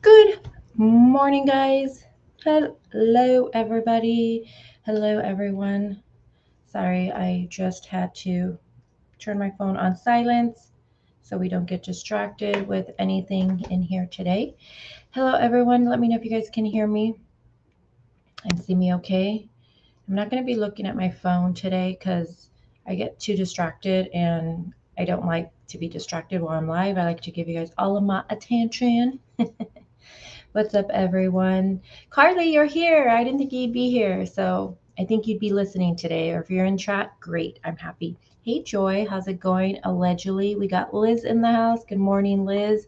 Good morning, guys. Hello, everybody. Hello, everyone. Sorry, I just had to turn my phone on silence so we don't get distracted with anything in here today. Hello, everyone. Let me know if you guys can hear me and see me okay. I'm not going to be looking at my phone today because I get too distracted and I don't like to be distracted while I'm live. I like to give you guys all of my attention. What's up, everyone? Carly, you're here. I didn't think you'd be here, so I think you'd be listening today. Or if you're in chat, great. I'm happy. Hey, Joy, how's it going? Allegedly, we got Liz in the house. Good morning, Liz.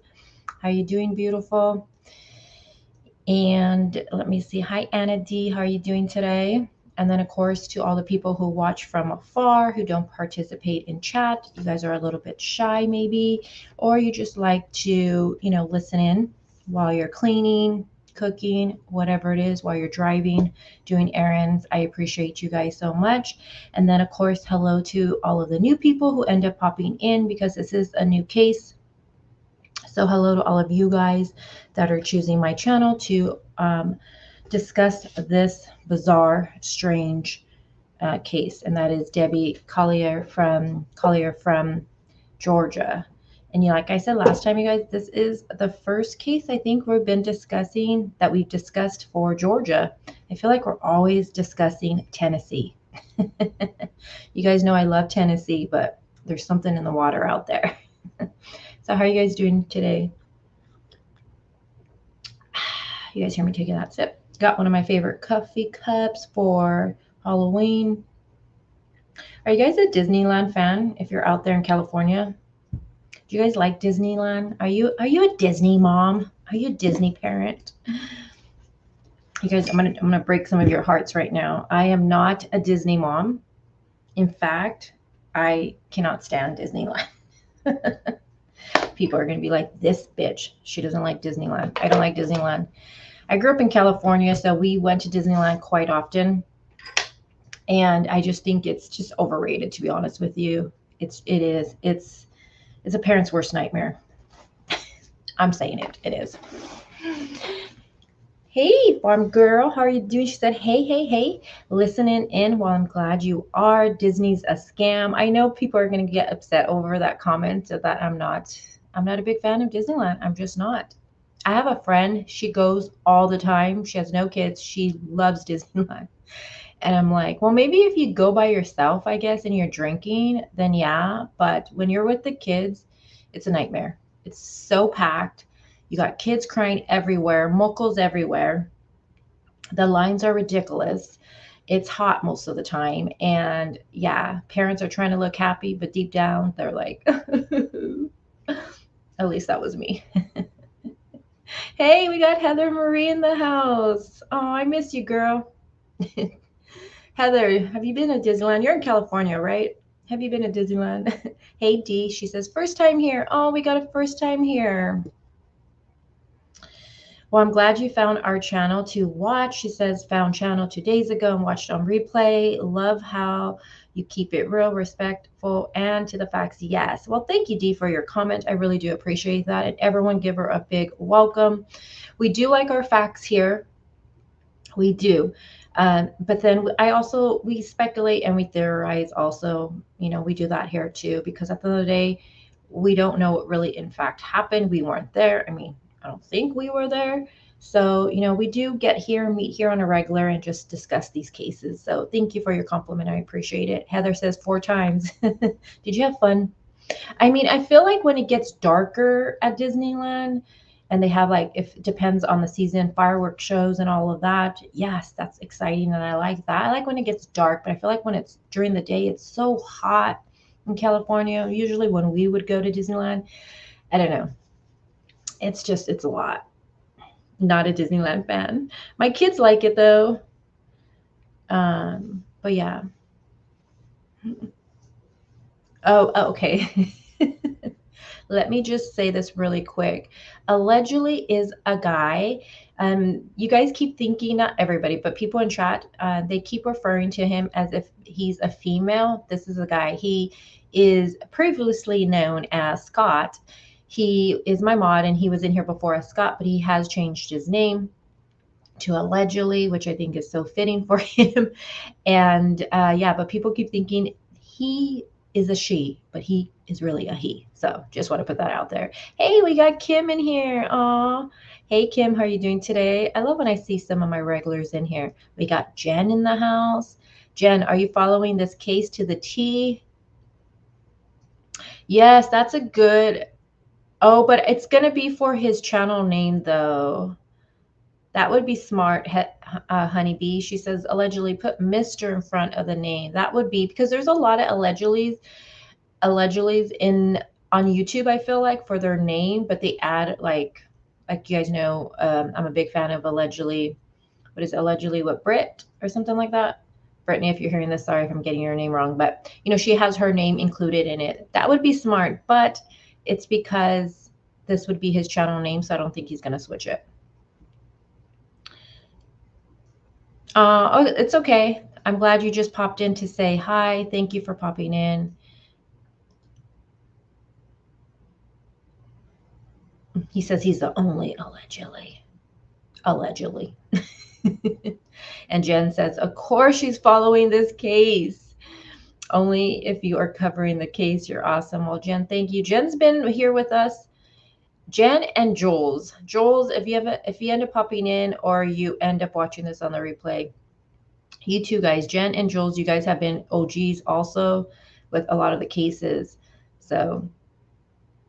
How you doing, beautiful? And let me see. Hi, Anna D. How are you doing today? And then, of course, to all the people who watch from afar, who don't participate in chat, you guys are a little bit shy, maybe, or you just like to, listen in while you're cleaning, cooking, whatever it is, while you're driving, doing errands. I appreciate you guys so much. And then, of course, hello to all of the new people who end up popping in because this is a new case. So, hello to all of you guys that are choosing my channel to discuss this bizarre, strange case, and that is Debbie Collier from Georgia. And like I said last time, you guys, this is the first case I think we've discussed for Georgia. I feel like we're always discussing Tennessee. You guys know I love Tennessee, but there's something in the water out there. So how are you guys doing today? You guys hear me taking that sip? Got one of my favorite coffee cups for Halloween. Are you guys a Disneyland fan if you're out there in California? Do you guys like Disneyland? Are you a Disney mom? Are you a Disney parent? You guys, I'm gonna break some of your hearts right now. I am not a Disney mom. In fact, I cannot stand Disneyland. People are gonna be like, this bitch, she doesn't like Disneyland. I don't like Disneyland. I grew up in California, so we went to Disneyland quite often. And I just think it's just overrated, to be honest with you. It's a parent's worst nightmare. I'm saying it. It is. Hey, farm girl, how are you doing? She said, hey, listening in. Well, I'm glad you are. Disney's a scam. I know people are going to get upset over that comment that I'm not a big fan of Disneyland. I'm just not. I have a friend. She goes all the time. She has no kids. She loves Disneyland. And I'm like, well, maybe if you go by yourself, I guess, and you're drinking, then yeah. But when you're with the kids, it's a nightmare. It's so packed. You got kids crying everywhere, mochos everywhere. The lines are ridiculous. It's hot most of the time. And yeah, parents are trying to look happy, but deep down, they're like, at least that was me. Hey, we got Heather Marie in the house. Oh, I miss you, girl. Heather, have you been to Disneyland? You're in California, right? Have you been to Disneyland? Hey, Dee, she says, first time here. Oh, we got a first time here. Well, I'm glad you found our channel to watch. She says, found channel 2 days ago and watched on replay. Love how you keep it real, respectful, and to the facts. Yes. Well, thank you, Dee, for your comment. I really do appreciate that. And everyone give her a big welcome. We do like our facts here. We do. But then we speculate and we theorize also. We do that here too, because at the end of the day, we don't know what really in fact happened. We weren't there. I mean, I don't think we were there. So, we do meet here on a regular and just discuss these cases. So thank you for your compliment. I appreciate it. Heather says 4 times. Did you have fun? I mean, I feel like when it gets darker at Disneyland and they have if it depends on the season, fireworks shows and all of that, yes, that's exciting and I like that. I like when it gets dark, but I feel like when it's during the day, it's so hot in California. Usually when we would go to Disneyland, I don't know. It's a lot. Not a Disneyland fan. My kids like it though. But yeah. Oh, okay. Let me just say this really quick. Allegedly is a guy. You guys keep thinking, not everybody, but people in chat, they keep referring to him as if he's a female. This is a guy. He is previously known as Scott. He is my mod, and he was in here before as Scott, but he has changed his name to Allegedly, which I think is so fitting for him. And yeah, but people keep thinking he is a she, but he is really a he. So just want to put that out there. Hey, we got Kim in here. Aw. Hey, Kim, how are you doing today? I love when I see some of my regulars in here. We got Jen in the house. Jen, are you following this case to the T? Yes, that's a good. Oh, but it's going to be for his channel name, though. That would be smart, Honeybee. She says, allegedly put Mr. in front of the name. That would be, because there's a lot of allegedly's in on YouTube, I feel like, for their name, but they add like you guys know, I'm a big fan of allegedly. What is it, allegedly what, Brit or something like that? Brittany, if you're hearing this, sorry if I'm getting your name wrong, but you know, she has her name included in it. That would be smart, but it's because this would be his channel name, so I don't think he's going to switch it. Oh, it's okay. I'm glad you just popped in to say hi. Thank you for popping in. He says he's the only allegedly. Allegedly. And Jen says, of course she's following this case. Only if you are covering the case, you're awesome. Well, Jen, thank you. Jen's been here with us. Jen and Jules. Jules, if you end up popping in or you end up watching this on the replay, you two guys, Jen and Jules, you guys have been OGs also with a lot of the cases. So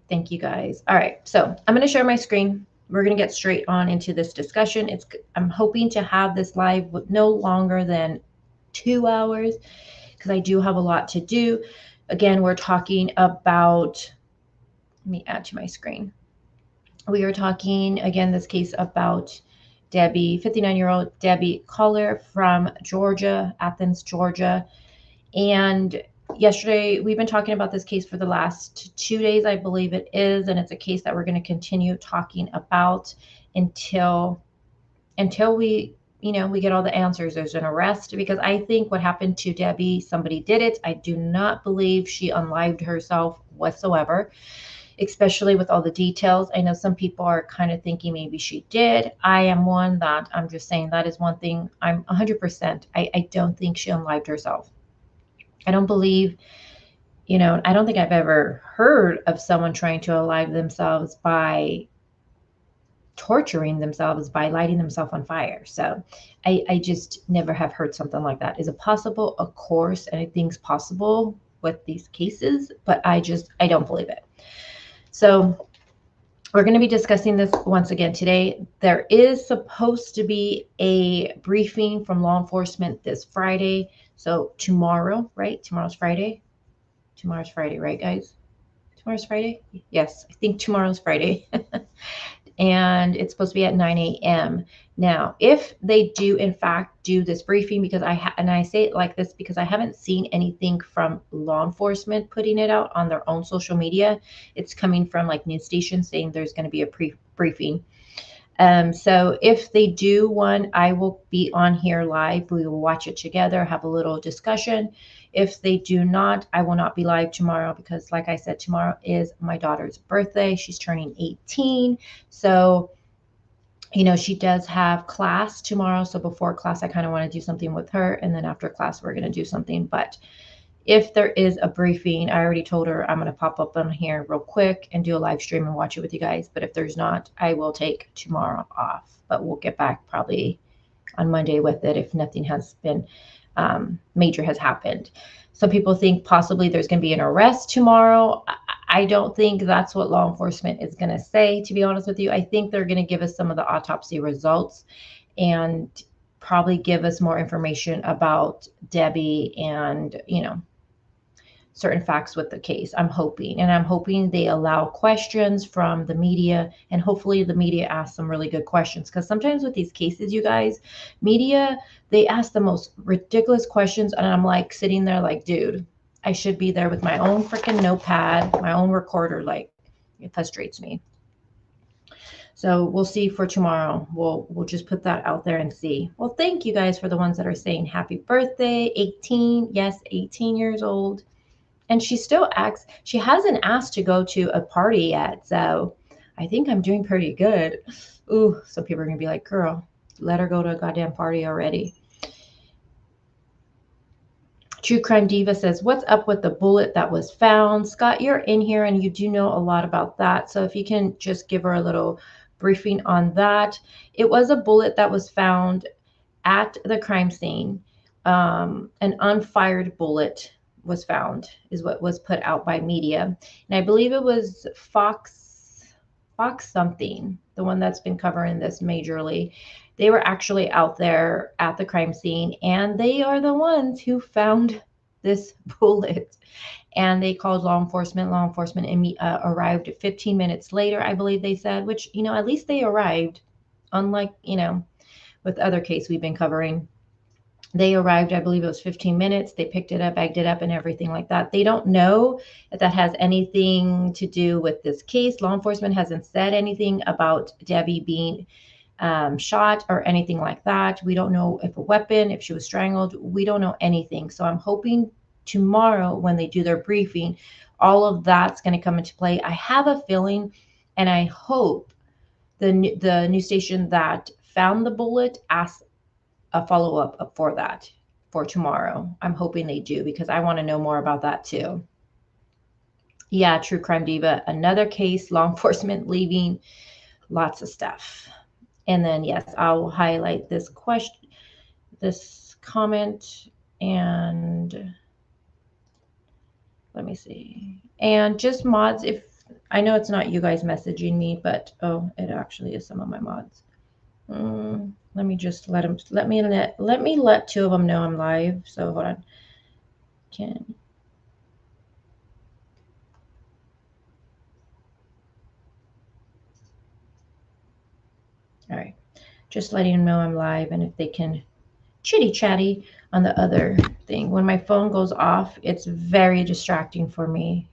thank you guys. All right, so I'm going to share my screen. We're going to get straight on into this discussion. I'm hoping to have this live with no longer than 2 hours because I do have a lot to do. Again, we're talking about, let me add to my screen. We are talking, again, this case about Debbie, 59-year-old Debbie Collier from Georgia, Athens, Georgia. And yesterday, we've been talking about this case for the last 2 days, I believe it is. And it's a case that we're going to continue talking about until we, we get all the answers. There's an arrest, because I think what happened to Debbie, somebody did it. I do not believe she unlived herself whatsoever, especially with all the details. I know some people are kind of thinking maybe she did. I am one that I'm just saying that is one thing. I'm 100%. I don't think she unlived herself. I don't believe, I don't think I've ever heard of someone trying to unlive themselves by torturing themselves, by lighting themselves on fire. So I just never have heard something like that. Is it possible? Of course, anything's possible with these cases, but I don't believe it. So we're going to be discussing this once again today. There is supposed to be a briefing from law enforcement this Friday. So tomorrow, right? Tomorrow's Friday. Tomorrow's Friday, right, guys? Tomorrow's Friday? Yes, I think tomorrow's Friday. And it's supposed to be at 9 a.m. Now, if they do, in fact, do this briefing, because I say it like this because I haven't seen anything from law enforcement putting it out on their own social media. It's coming from like news stations saying there's going to be a briefing. So if they do one, I will be on here live. We will watch it together, have a little discussion. If they do not, I will not be live tomorrow because, like I said, tomorrow is my daughter's birthday. She's turning 18. So, she does have class tomorrow. So before class, I kind of want to do something with her. And then after class, we're going to do something. But if there is a briefing, I already told her I'm going to pop up on here real quick and do a live stream and watch it with you guys. But if there's not, I will take tomorrow off. But we'll get back probably on Monday with it if nothing has been major has happened. Some people think possibly there's going to be an arrest tomorrow. I don't think that's what law enforcement is going to say, to be honest with you. I think they're going to give us some of the autopsy results and probably give us more information about Debbie and, certain facts with the case. I'm hoping they allow questions from the media, and hopefully the media asks some really good questions, because sometimes with these cases, you guys, media, they ask the most ridiculous questions, and I'm like sitting there like, dude, I should be there with my own freaking notepad, my own recorder. Like, it frustrates me. So we'll see for tomorrow. We'll just put that out there and see. Well, thank you guys for the ones that are saying happy birthday, 18. Yes, 18 years old. And she still acts, she hasn't asked to go to a party yet. So I think I'm doing pretty good. Ooh, so people are going to be like, girl, let her go to a goddamn party already. True Crime Diva says, what's up with the bullet that was found? Scott, you're in here and you do know a lot about that. So if you can just give her a little briefing on that. It was a bullet that was found at the crime scene. An unfired bullet was found, is what was put out by media. And I believe it was Fox something, the one that's been covering this majorly. They were actually out there at the crime scene, and they are the ones who found this bullet. And they called law enforcement. Law enforcement arrived 15 minutes later, I believe they said, which, at least they arrived, unlike, with other case we've been covering. They arrived, I believe it was 15 minutes. They picked it up, bagged it up, and everything like that. They don't know if that has anything to do with this case. Law enforcement hasn't said anything about Debbie being shot or anything like that. We don't know if a weapon, if she was strangled. We don't know anything. So I'm hoping tomorrow when they do their briefing, all of that's going to come into play. I have a feeling, and I hope the news station that found the bullet asks a follow-up for that for tomorrow. I'm hoping they do, because I want to know more about that too. Yeah, True Crime Diva, another case, law enforcement leaving, lots of stuff. And then, yes, I'll highlight this question, this comment, and let me see. And just mods, if I know it's not you guys messaging me, but it actually is some of my mods. Let me just let two of them know I'm live. So hold on. All right. Just letting them know I'm live, and if they can chitty chatty on the other thing. When my phone goes off, it's very distracting for me.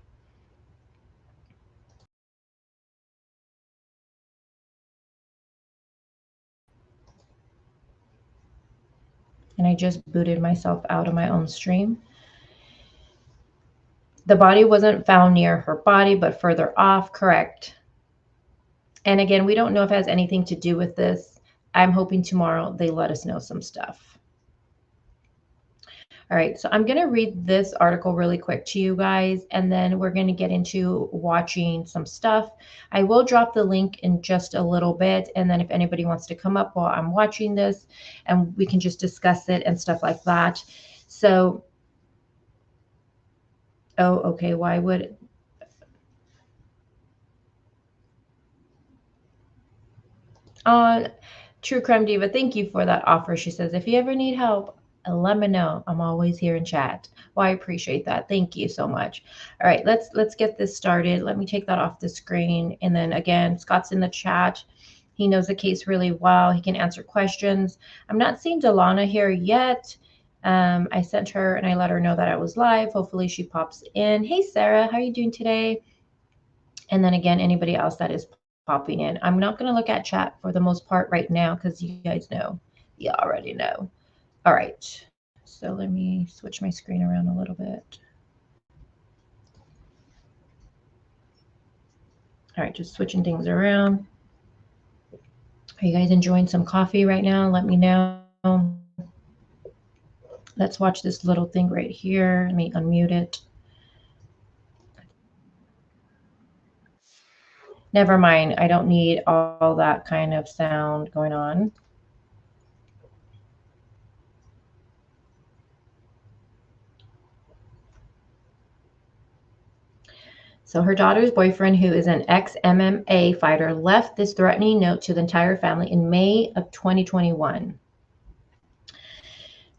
And I just booted myself out of my own stream. The body wasn't found near her body, but further off, correct. And again, we don't know if it has anything to do with this. I'm hoping tomorrow they let us know some stuff. All right, so I'm going to read this article really quick to you guys, and then we're going to get into watching some stuff. I will drop the link in just a little bit, and then if anybody wants to come up while I'm watching this, and we can just discuss it and stuff like that. So, okay, why would... True Crime Diva, thank you for that offer. She says, if you ever need help, let me know. I'm always here in chat. Well, I appreciate that. Thank you so much. All right, let's get this started. Let me take that off the screen. And then again, Scott's in the chat. He knows the case really well. He can answer questions. I'm not seeing Delana here yet. I sent her and I let her know that I was live. Hopefully she pops in. Hey, Sarah, how are you doing today? And then again, anybody else that is popping in. I'm not going to look at chat for the most part right now, because you guys know. You already know. All right. So let me switch my screen around a little bit. All right, just switching things around. Are you guys enjoying some coffee right now? Let me know. Let's watch this little thing right here. Let me unmute it. Never mind. I don't need all that kind of sound going on. So her daughter's boyfriend, who is an ex-MMA fighter, left this threatening note to the entire family in May of 2021.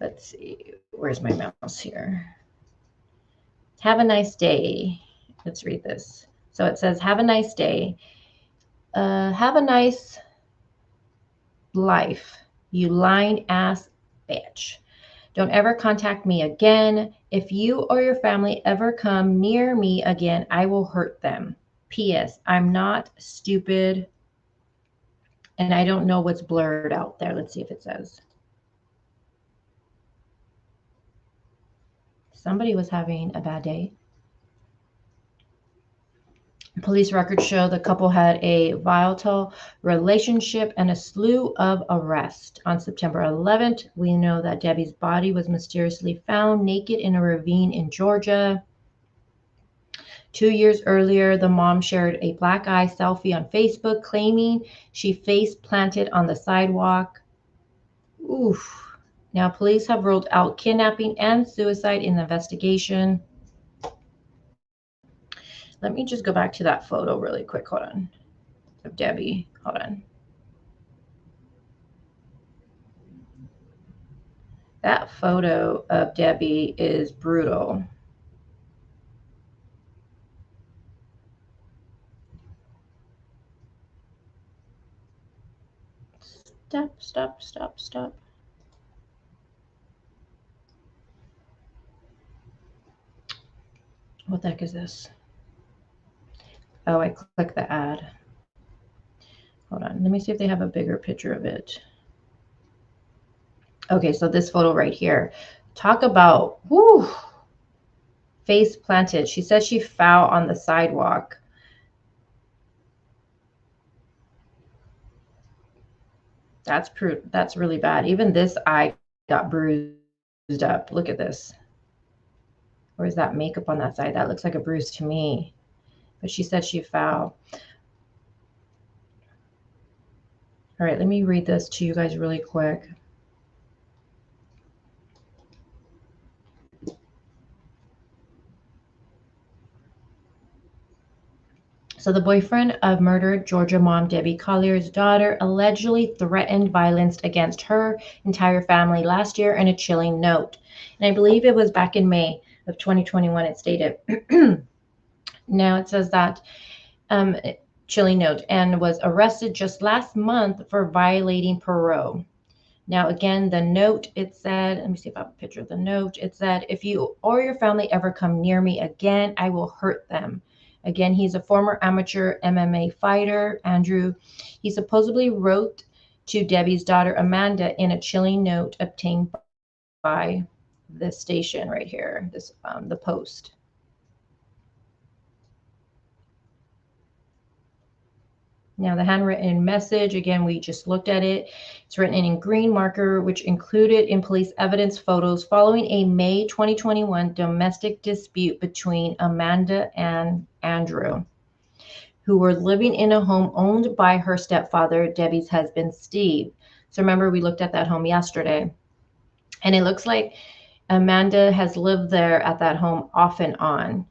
Let's see. Where's my mouse here? Have a nice day. Let's read this. So it says, have a nice day. Have a nice life, you lying ass bitch. Don't ever contact me again. If you or your family ever come near me again, I will hurt them. P.S. I'm not stupid, and I don't know what's blurred out there. Let's see if it says. Somebody was having a bad day. Police records show the couple had a volatile relationship and a slew of arrests. On September 11th, we know that Debbie's body was mysteriously found naked in a ravine in Georgia. 2 years earlier, the mom shared a black eye selfie on Facebook claiming she face planted on the sidewalk. Oof. Now, police have ruled out kidnapping and suicide in the investigation. Let me just go back to that photo really quick. Hold on. Of Debbie. Hold on. That photo of Debbie is brutal. Stop. What the heck is this? Oh, I clicked the ad. Hold on. Let me see if they have a bigger picture of it. Okay, so this photo right here. Talk about, whoo, face planted. She says she fell on the sidewalk. That's really bad. Even this eye got bruised up. Look at this. Or is that makeup on that side? That looks like a bruise to me. But she said she fell. All right, let me read this to you guys really quick. So the boyfriend of murdered Georgia mom Debbie Collier's daughter allegedly threatened violence against her entire family last year in a chilling note. And I believe it was back in May of 2021 it stated. Now it says that chilling note, and was arrested just last month for violating parole. Now, again, the note, it said, let me see if I have a picture of the note. It said, if you or your family ever come near me again, I will hurt them. Again, he's a former amateur MMA fighter, Andrew. He supposedly wrote to Debbie's daughter, Amanda, in a chilling note obtained by this station right here, this the Post. Now, the handwritten message, again, we just looked at it. It's written in green marker, which included in police evidence photos following a May 2021 domestic dispute between Amanda and Andrew, who were living in a home owned by her stepfather, Debbie's husband, Steve. So remember, we looked at that home yesterday. And it looks like Amanda has lived there at that home off and on.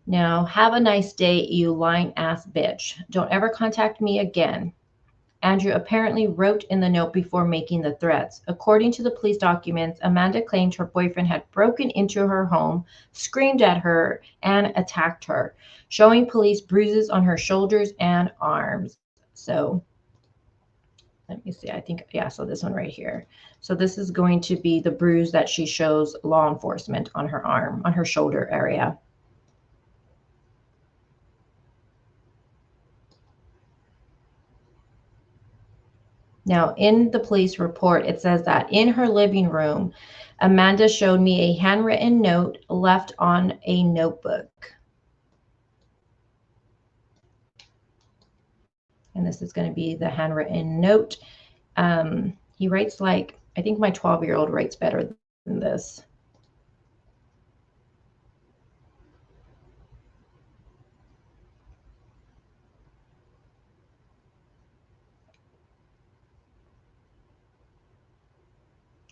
Now, have a nice day, you lying ass bitch. Don't ever contact me again. Andrew apparently wrote in the note before making the threats. According to the police documents, Amanda claimed her boyfriend had broken into her home, screamed at her, and attacked her, showing police bruises on her shoulders and arms. So let me see. I think, yeah, so this one right here. So this is going to be the bruise that she shows law enforcement on her arm, on her shoulder area. Now, in the police report, it says that in her living room, Amanda showed me a handwritten note left on a notebook. And this is going to be the handwritten note. He writes like, I think my 12-year-old writes better than this.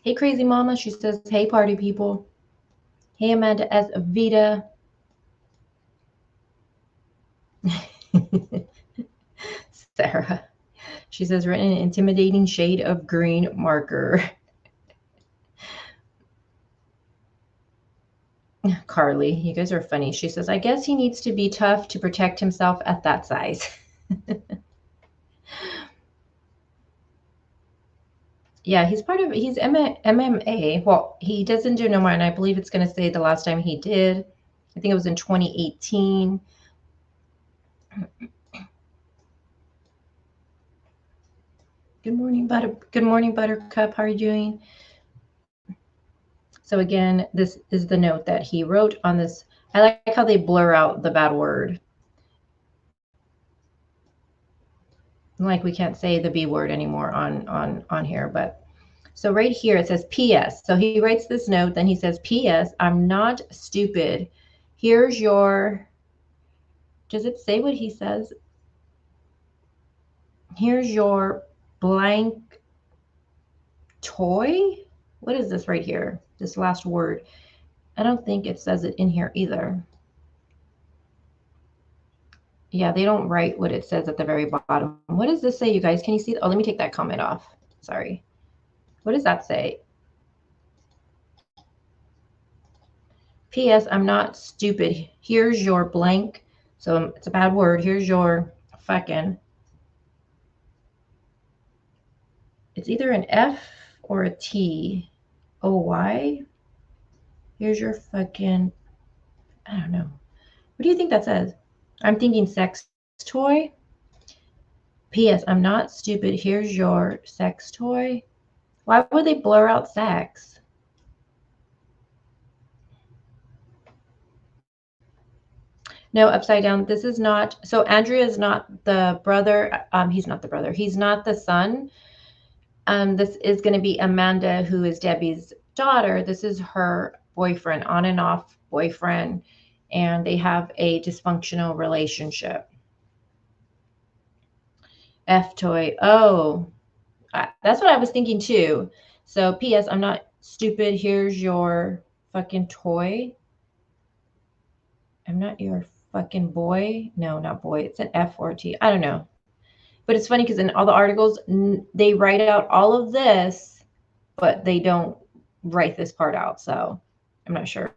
Hey, crazy mama. She says, hey, party people. Hey, Amanda S. Vita. Sarah. She says, written in an intimidating shade of green marker. Carly, you guys are funny. She says, I guess he needs to be tough to protect himself at that size. Yeah, he's MMA. Well, he doesn't do no more, and I believe it's going to say the last time he did. I think it was in 2018. Good morning, Buttercup. How are you doing? So again, this is the note that he wrote on this. I like how they blur out the bad word. Like we can't say the B word anymore on here, but so right here it says PS. So he writes this note, then he says, PS, I'm not stupid. Here's your, does it say what he says? Here's your blank toy. What is this right here? This last word. I don't think it says it in here either. Yeah, they don't write what it says at the very bottom. What does this say, you guys? Can you see? Oh, let me take that comment off. Sorry. What does that say? P.S. I'm not stupid. Here's your blank. So it's a bad word. Here's your fucking. It's either an F or a T. O-Y. Here's your fucking. I don't know. What do you think that says? I'm thinking sex toy. P.S. I'm not stupid. Here's your sex toy. Why would they blur out sex? No, upside down. This is not. So Andrea is not the brother. He's not the brother. He's not the son. This is going to be Amanda, who is Debbie's daughter. This is her boyfriend, on and off boyfriend, and they have a dysfunctional relationship. F toy. Oh, that's what I was thinking too. So, P.S. I'm not stupid. Here's your fucking toy. I'm not your fucking boy. No, not boy. It's an F or a T. I don't know. But it's funny because in all the articles, they write out all of this, but they don't write this part out. So I'm not sure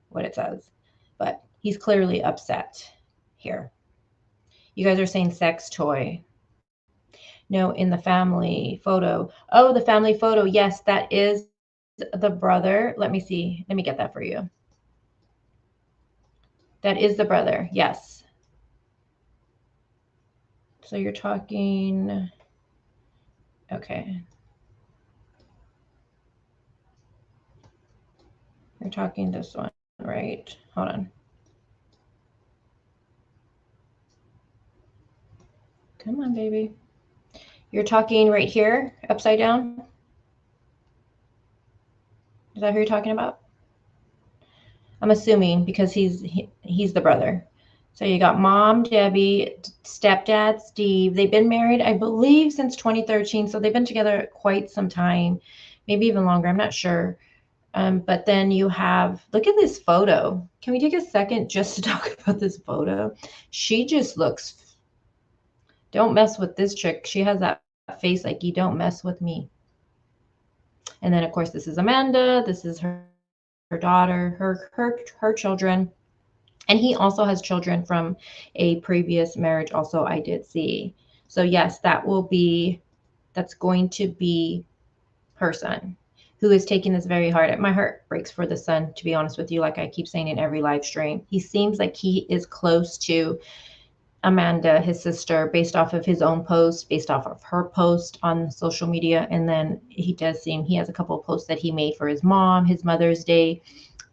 what it says. But he's clearly upset here. You guys are saying sex toy. No, in the family photo. Oh, the family photo. Yes, that is the brother. Let me see. Let me get that for you. That is the brother. Yes. So you're talking. Okay. You're talking this one, right? Hold on. Come on, baby. You're talking right here, upside down? Is that who you're talking about? I'm assuming because he's the brother. So you got mom, Debbie, stepdad, Steve. They've been married, I believe, since 2013. So they've been together quite some time, maybe even longer. I'm not sure. But then you have, look at this photo. Can we take a second just to talk about this photo? She just looks, don't mess with this chick. She has that face like, you don't mess with me. And then, of course, this is Amanda. This is her daughter, her children. And he also has children from a previous marriage also I did see. So yes, that's going to be her son, who is taking this very hard. My heart breaks for the son, to be honest with you, like I keep saying in every live stream. He seems like he is close to Amanda, his sister, based off of his own post, based off of her post on social media. And then he has a couple of posts that he made for his mom. His Mother's Day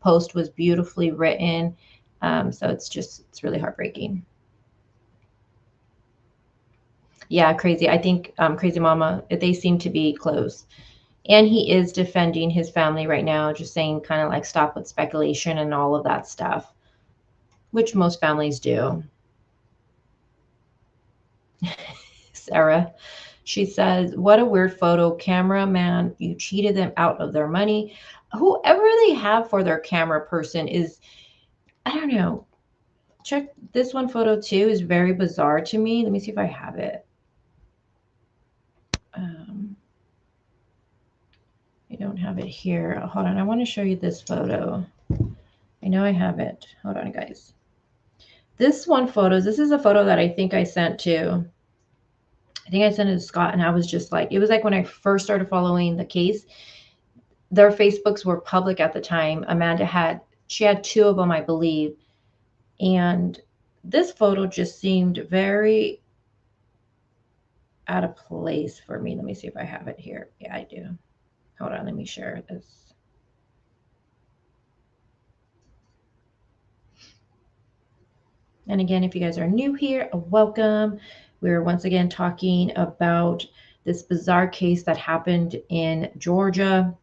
post was beautifully written. So it's really heartbreaking. Yeah, crazy. I think Crazy Mama, they seem to be close. And he is defending his family right now, just saying kind of like stop with speculation and all of that stuff, which most families do. Sarah, she says, what a weird photo. Cameraman, you cheated them out of their money. Whoever they have for their camera person is, I don't know. Check this one photo too, is very bizarre to me. Let me see if I have it. I don't have it here. Hold on. I want to show you this photo. I know I have it. Hold on, guys. This one photo, this is a photo that I think I sent to Scott, and I was just like, it was like when I first started following the case, their Facebooks were public at the time. Amanda had two of them, I believe. And this photo just seemed very out of place for me. Let me see if I have it here. Yeah, I do. Hold on, let me share this. And again, if you guys are new here, welcome. We're once again talking about this bizarre case that happened in Georgia,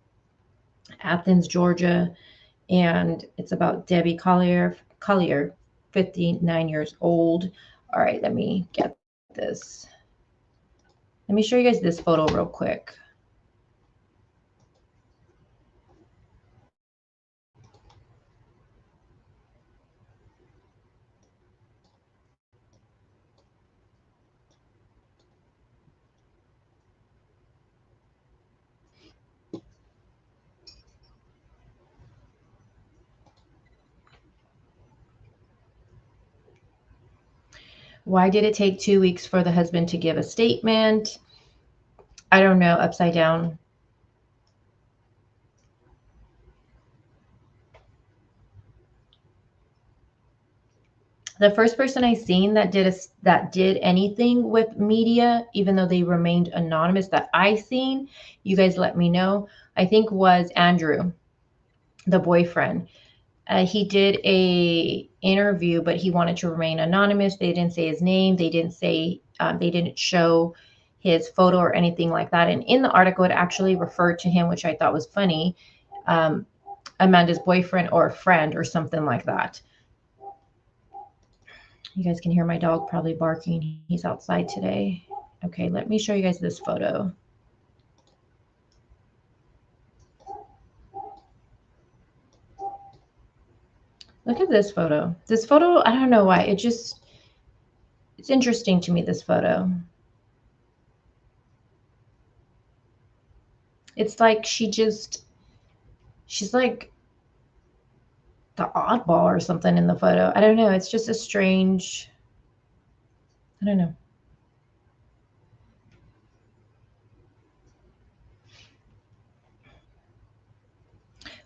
Athens, Georgia, and it's about Debbie Collier, 59 years old. All right, let me get this. Let me show you guys this photo real quick. Why did it take 2 weeks for the husband to give a statement? I don't know, upside down. The first person I seen that did anything with media, even though they remained anonymous, that I seen, you guys let me know, I think was Andrew, the boyfriend. He did a interview, but he wanted to remain anonymous. They didn't say his name. They didn't say they didn't show his photo or anything like that. And in the article, it actually referred to him, which I thought was funny, um, Amanda's boyfriend or friend or something like that. You guys can hear my dog probably barking. He's outside today. Okay, let me show you guys this photo. Look at this photo. This photo, I don't know why. It's interesting to me, this photo. It's like she's like the oddball or something in the photo. I don't know. It's just a strange, I don't know.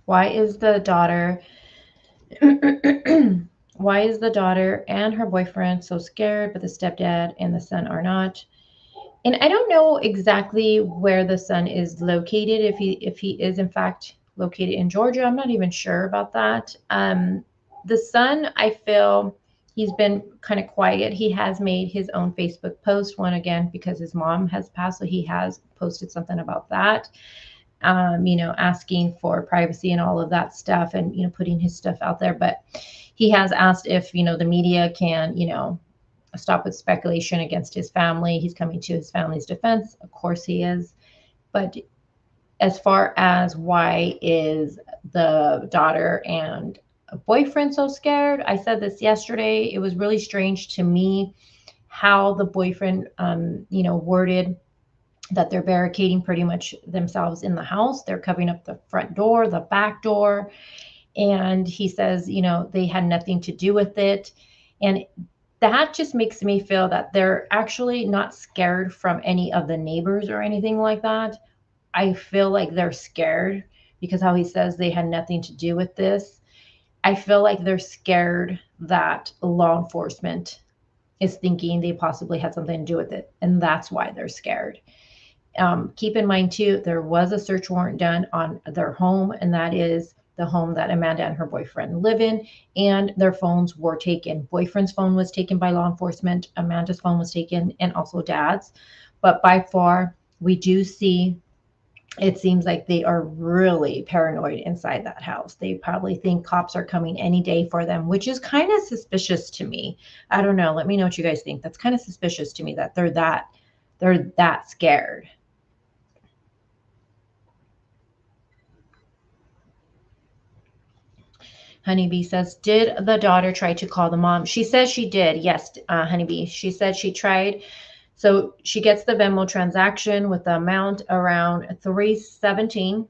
Why is the daughter why is the daughter and her boyfriend so scared, but the stepdad and the son are not? And I don't know exactly where the son is located, if he is in fact located in Georgia. I'm not even sure about that. The son, I feel he's been kind of quiet. He has made his own Facebook post, one again because his mom has passed, so he has posted something about that. Asking for privacy and all of that stuff, and putting his stuff out there. But he has asked if the media can stop with speculation against his family. He's coming to his family's defense. Of course he is. But as far as why is the daughter and a boyfriend so scared, I said this yesterday. It was really strange to me how the boyfriend, worded that they're barricading pretty much themselves in the house. They're covering up the front door, the back door. And he says, they had nothing to do with it. And that just makes me feel that they're actually not scared from any of the neighbors or anything like that. I feel like they're scared because how he says they had nothing to do with this. I feel like they're scared that law enforcement is thinking they possibly had something to do with it. And that's why they're scared. Keep in mind, too, there was a search warrant done on their home, and that is the home that Amanda and her boyfriend live in, and their phones were taken. Boyfriend's phone was taken by law enforcement, Amanda's phone was taken, and also dad's. But by far, we do see it seems like they are really paranoid inside that house. They probably think cops are coming any day for them, which is kind of suspicious to me. I don't know. Let me know what you guys think. That's kind of suspicious to me that they're that scared. Honeybee says, did the daughter try to call the mom? She says she did. Yes, Honeybee. She said she tried. So she gets the Venmo transaction with the amount around 317.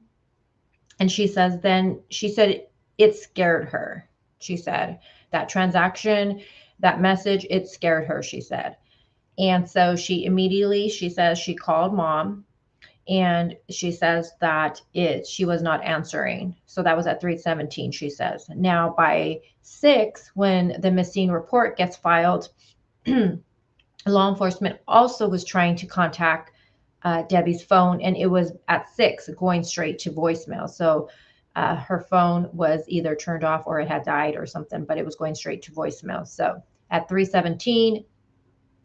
And she said it scared her. She said that transaction, that message, it scared her, she said. And so she says she called mom, and she says that she was not answering. So that was at 317, she says. Now by 6, when the missing report gets filed, law enforcement also was trying to contact Debbie's phone, and it was at 6 going straight to voicemail. So her phone was either turned off or it had died or something, but it was going straight to voicemail. So at 317,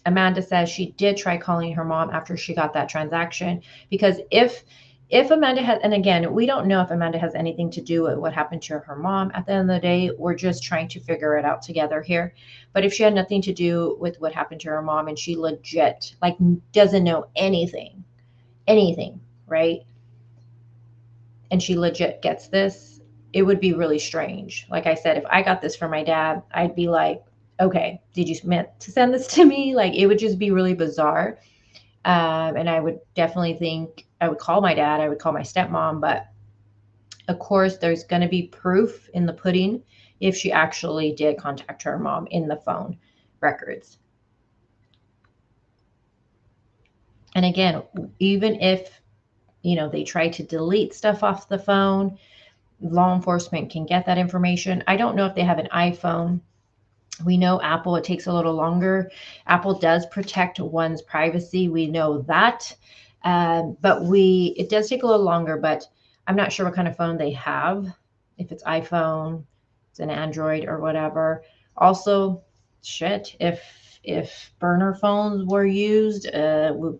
Amanda says she did try calling her mom after she got that transaction, because if Amanda has, and again, we don't know if Amanda has anything to do with what happened to her mom. At the end of the day, we're just trying to figure it out together here. But if she had nothing to do with what happened to her mom and she legit like doesn't know anything, right? And she legit gets this, it would be really strange. Like I said, if I got this from my dad, I'd be like, okay, did you meant to send this to me? Like it would just be really bizarre. And I would definitely think I would call my dad, I would call my stepmom, but of course there's going to be proof in the pudding if she actually did contact her mom in the phone records. And again, even if they try to delete stuff off the phone, law enforcement can get that information. I don't know if they have an iPhone. We know Apple, it takes a little longer. Apple does protect one's privacy. We know that. But it does take a little longer, but I'm not sure what kind of phone they have. If it's iPhone, it's an Android or whatever. Also, if burner phones were used,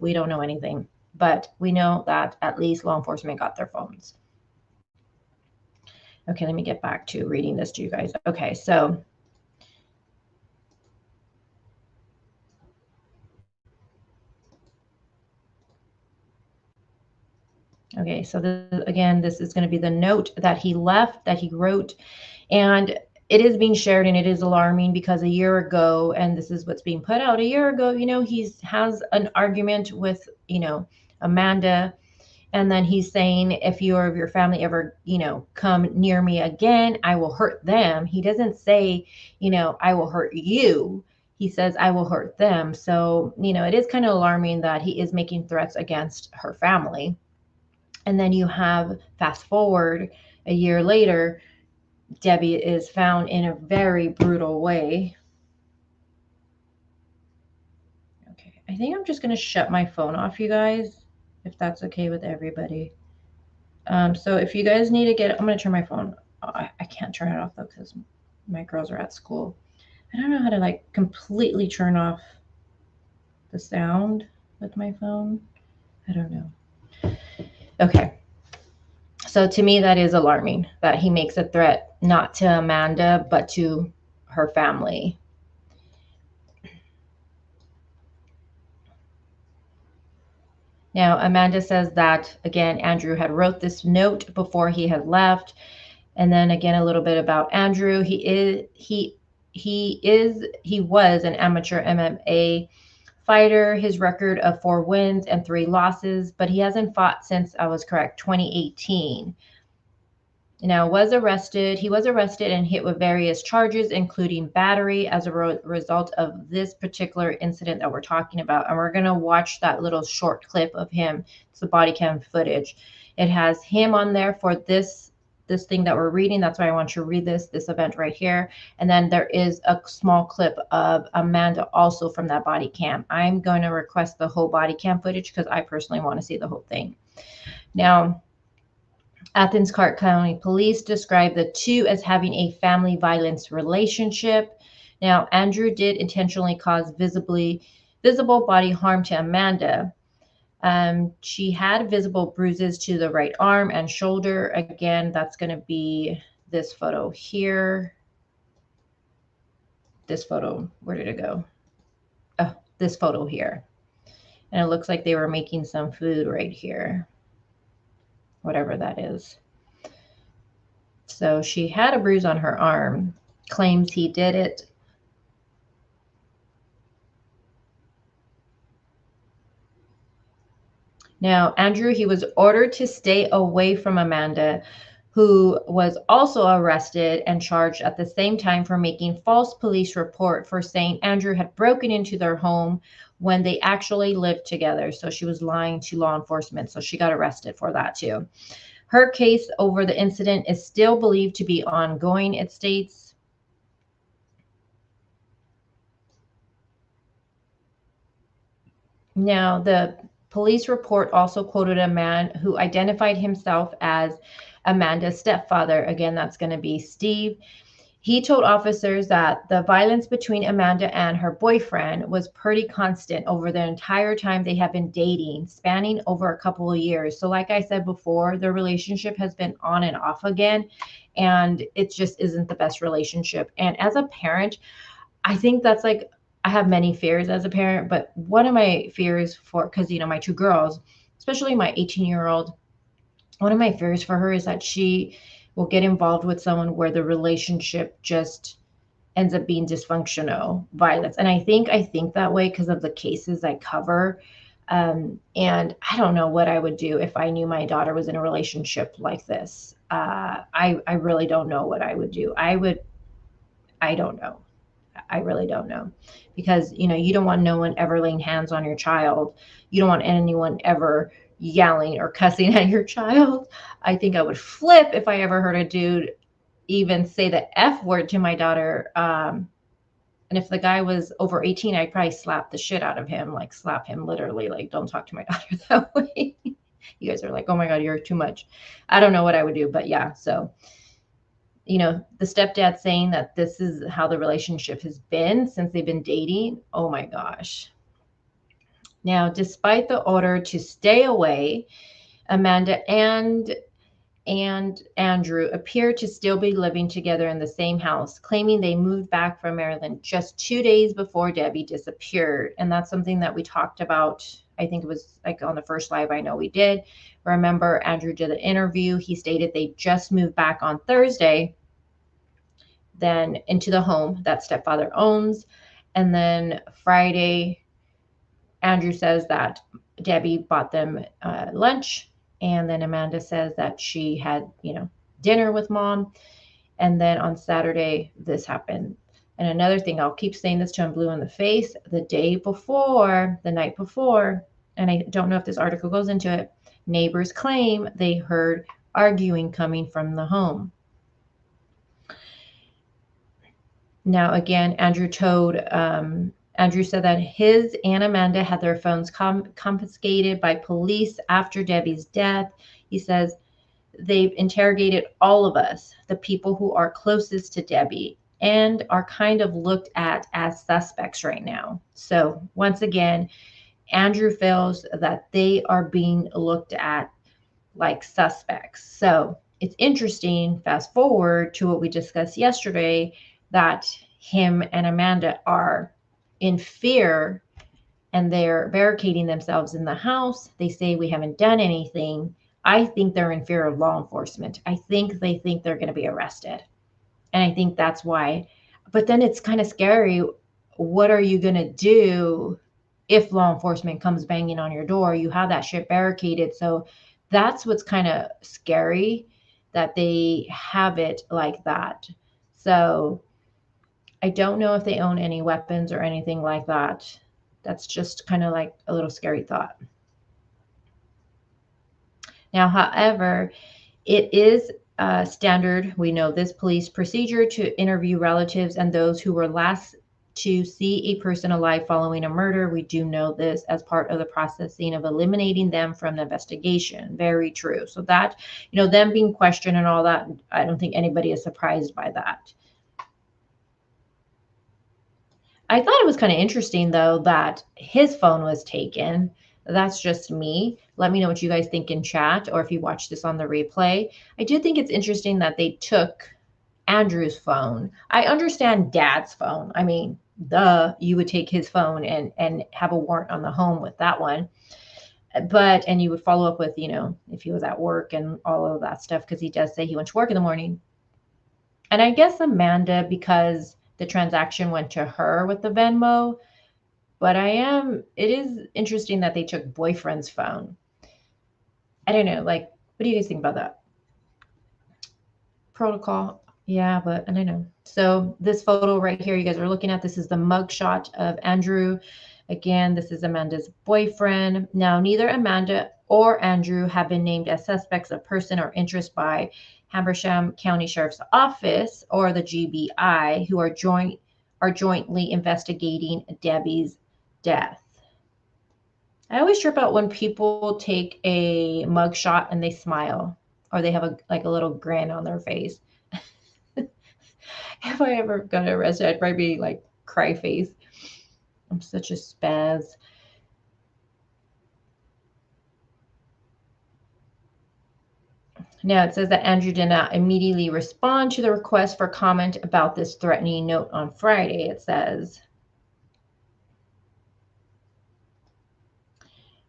we don't know anything. But we know that at least law enforcement got their phones. Okay, let me get back to reading this to you guys. Okay, so again, this is going to be the note that he left, that he wrote, and it is being shared, and it is alarming because a year ago, and this is what's being put out a year ago, he has an argument with, Amanda, and then he's saying, if you or your family ever, come near me again, I will hurt them. He doesn't say, I will hurt you. He says, I will hurt them. So, it is kind of alarming that he is making threats against her family. And then you have, fast forward a year later, Debbie is found in a very brutal way. Okay, I think I'm just going to shut my phone off, you guys, if that's okay with everybody. So if you guys need to get, I'm going to turn my phone. I can't turn it off though because my girls are at school. I don't know how to like completely turn off the sound with my phone. I don't know. Okay. So to me, that is alarming that he makes a threat not to Amanda, but to her family. Now, Amanda says that, again, Andrew had wrote this note before he had left. And then again, a little bit about Andrew. He was an amateur MMA fighter. His record of 4 wins and 3 losses, but he hasn't fought since, I was correct, 2018. Now, he was arrested and hit with various charges, including battery, as a result of this particular incident that we're talking about. And we're going to watch that little short clip of him. It's the body cam footage. It has him on there for this thing that we're reading. That's why I want you to read this event right here. And then there is a small clip of Amanda also from that body cam. I'm going to request the whole body cam footage because I personally want to see the whole thing. Now, Athens Clarke County Police described the two as having a family violence relationship. Now, Andrew did intentionally cause visible body harm to Amanda. She had visible bruises to the right arm and shoulder. Again, that's going to be this photo here. This photo, where did it go? Oh, this photo here. And it looks like they were making some food right here, whatever that is. So she had a bruise on her arm, claims he did it. Now, Andrew, he was ordered to stay away from Amanda, who was also arrested and charged at the same time for making false police report for saying Andrew had broken into their home when they actually lived together. So she was lying to law enforcement. So she got arrested for that too. Her case over the incident is still believed to be ongoing, it states. Now, the police report also quoted a man who identified himself as Amanda's stepfather. Again, that's going to be Steve. He told officers that the violence between Amanda and her boyfriend was pretty constant over the entire time they have been dating, spanning over a couple of years. So, like I said before, their relationship has been on and off again, and it just isn't the best relationship. And as a parent, I think that's like, I have many fears as a parent, but one of my fears for, because, my two girls, especially my 18-year-old, one of my fears for her is that she will get involved with someone where the relationship just ends up being dysfunctional violence. And I think that way because of the cases I cover. And I don't know what I would do if I knew my daughter was in a relationship like this. I really don't know what I would do. I don't know. I really don't know, because you don't want no one ever laying hands on your child. You don't want anyone ever yelling or cussing at your child. I think I would flip if I ever heard a dude even say the F word to my daughter. And if the guy was over 18, I'd probably slap the shit out of him, like slap him literally, like, don't talk to my daughter that way. You guys are like, oh my God, you're too much. I don't know what I would do, but yeah. So, the stepdad saying that this is how the relationship has been since they've been dating. Oh my gosh. Now, despite the order to stay away, Amanda and Andrew appear to still be living together in the same house, claiming they moved back from Maryland just 2 days before Debbie disappeared. And that's something that we talked about. I think it was like on the first live I know we did. Remember, Andrew did an interview. He stated they just moved back on Thursday, then into the home that stepfather owns. And then Friday, Andrew says that Debbie bought them lunch. And then Amanda says that she had, dinner with mom. And then on Saturday, this happened. And another thing, I'll keep saying this till I'm blue in the face, the night before, and I don't know if this article goes into it, neighbors claim they heard arguing coming from the home. Now, again, Andrew said that his and Amanda had their phones confiscated by police after Debbie's death. He says they've interrogated all of us, the people who are closest to Debbie, and are kind of looked at as suspects right now. So once again, Andrew feels that they are being looked at like suspects. So it's interesting, fast forward to what we discussed yesterday, that him and Amanda are in fear and they're barricading themselves in the house. They say we haven't done anything. I think they're in fear of law enforcement. I think they think they're going to be arrested. And I think that's why. But then it's kind of scary. What are you going to do if law enforcement comes banging on your door? You have that shit barricaded. So that's what's kind of scary, that they have it like that. So I don't know if they own any weapons or anything like that. That's just kind of like a little scary thought. Now, however, it is standard, we know this, police procedure to interview relatives and those who were last to see a person alive following a murder. We do know this as part of the processing of eliminating them from the investigation. Very true. So that, them being questioned and all that, I don't think anybody is surprised by that. I thought it was kind of interesting, though, that his phone was taken. That's just me. Let me know what you guys think in chat, or if you watch this on the replay. I do think it's interesting that they took Andrew's phone. I understand Dad's phone. I mean, you would take his phone and have a warrant on the home with that one. And you would follow up with, if he was at work and all of that stuff, because he does say he went to work in the morning. And I guess Amanda, because the transaction went to her with the Venmo. But it is interesting that they took boyfriend's phone. I don't know, like, what do you guys think about that? Protocol. Yeah, but I don't know. So this photo right here, you guys are looking at, this is the mugshot of Andrew. Again, this is Amanda's boyfriend. Now, neither Amanda or Andrew have been named as suspects of person or interest by Habersham County Sheriff's Office or the GBI, who are jointly investigating Debbie's death. I always trip out when people take a mugshot and they smile, or they have a little grin on their face. If I ever got arrested, I'd probably be like cry face. I'm such a spaz. Now it says that Andrew did not immediately respond to the request for comment about this threatening note on Friday. It says,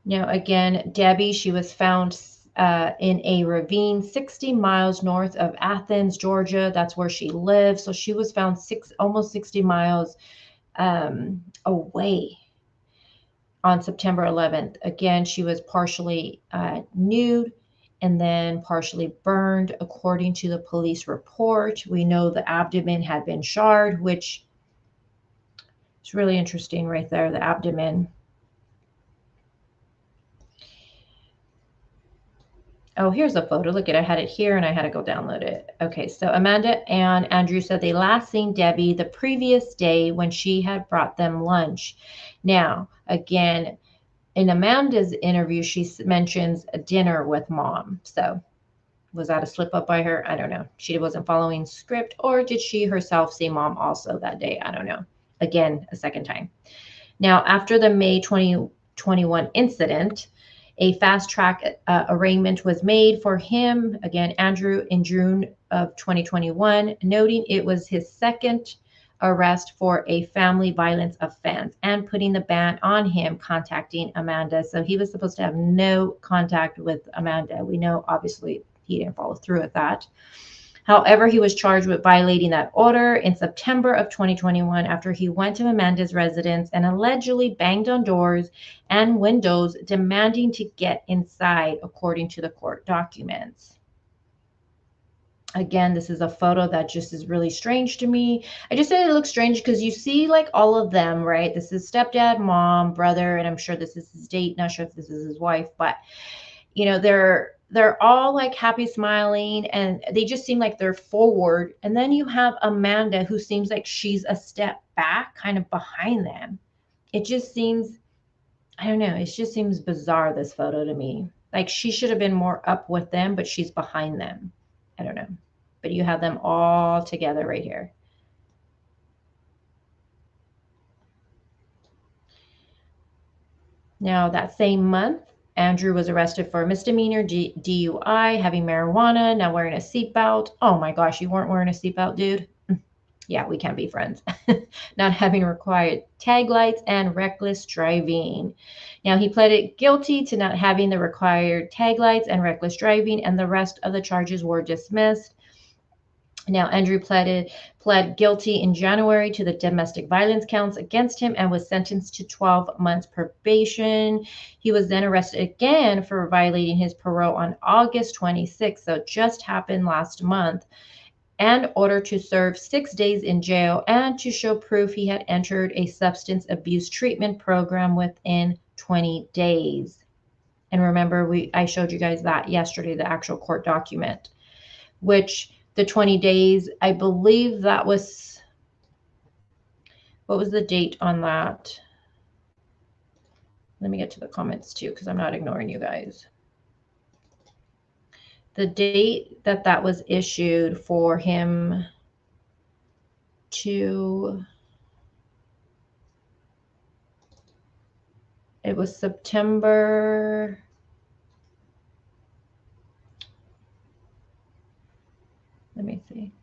now again, Debbie, she was found in a ravine 60 miles north of Athens, Georgia. That's where she lives. So she was found almost 60 miles away on September 11th. Again, she was partially nude and then partially burned, according to the police report. We know the abdomen had been charred, which is really interesting right there, the abdomen. Oh, here's a photo. Look at it. I had it here and I had to go download it. Okay, so Amanda and Andrew said they last seen Debbie the previous day when she had brought them lunch. Now, again, in Amanda's interview, she mentions a dinner with mom. So was that a slip up by her? I don't know. She wasn't following script, or did she herself see mom also that day? I don't know. Again, a second time. Now, after the May 2021 incident, a fast track arraignment was made for him, again, Andrew, in June of 2021, noting it was his second arrest for a family violence offense and putting the ban on him contacting Amanda. So he was supposed to have no contact with Amanda. We know, obviously, he didn't follow through with that. However, he was charged with violating that order in September of 2021 after he went to Amanda's residence and allegedly banged on doors and windows, demanding to get inside, according to the court documents. Again, this is a photo that just is really strange to me. I just said it looks strange because you see like all of them, right? This is stepdad, mom, brother, and I'm sure this is his date. Not sure if this is his wife, but you know, they're all like happy, smiling, and they just seem like they're forward. And then you have Amanda, who seems like she's a step back, kind of behind them. It just seems, I don't know, it just seems bizarre, this photo to me. Like she should have been more up with them, but she's behind them. I don't know. But you have them all together right here. Now, that same month, Andrew was arrested for a misdemeanor DUI, having marijuana, not wearing a seatbelt. Oh my gosh, you weren't wearing a seatbelt, dude? Yeah, we can't be friends. Not having required tag lights and reckless driving. Now, he pleaded guilty to not having the required tag lights and reckless driving, and the rest of the charges were dismissed. Now, Andrew pled guilty in January to the domestic violence counts against him and was sentenced to 12 months probation. He was then arrested again for violating his parole on August 26th, so it just happened last month, and ordered to serve 6 days in jail and to show proof he had entered a substance abuse treatment program within 20 days. And remember, I showed you guys that yesterday, the actual court document, which the 20 days, I believe that was, what was the date on that? Let me get to the comments too, because I'm not ignoring you guys. The date that that was issued for him to, it was September, let me see.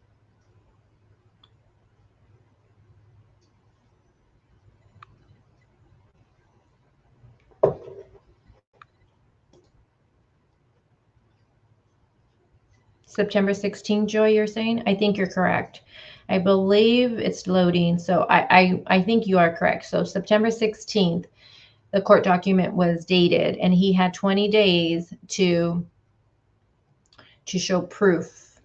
September 16th, Joy, you're saying? I think you're correct. I believe it's loading, so I think you are correct. So September 16th, the court document was dated, and he had 20 days to show proof.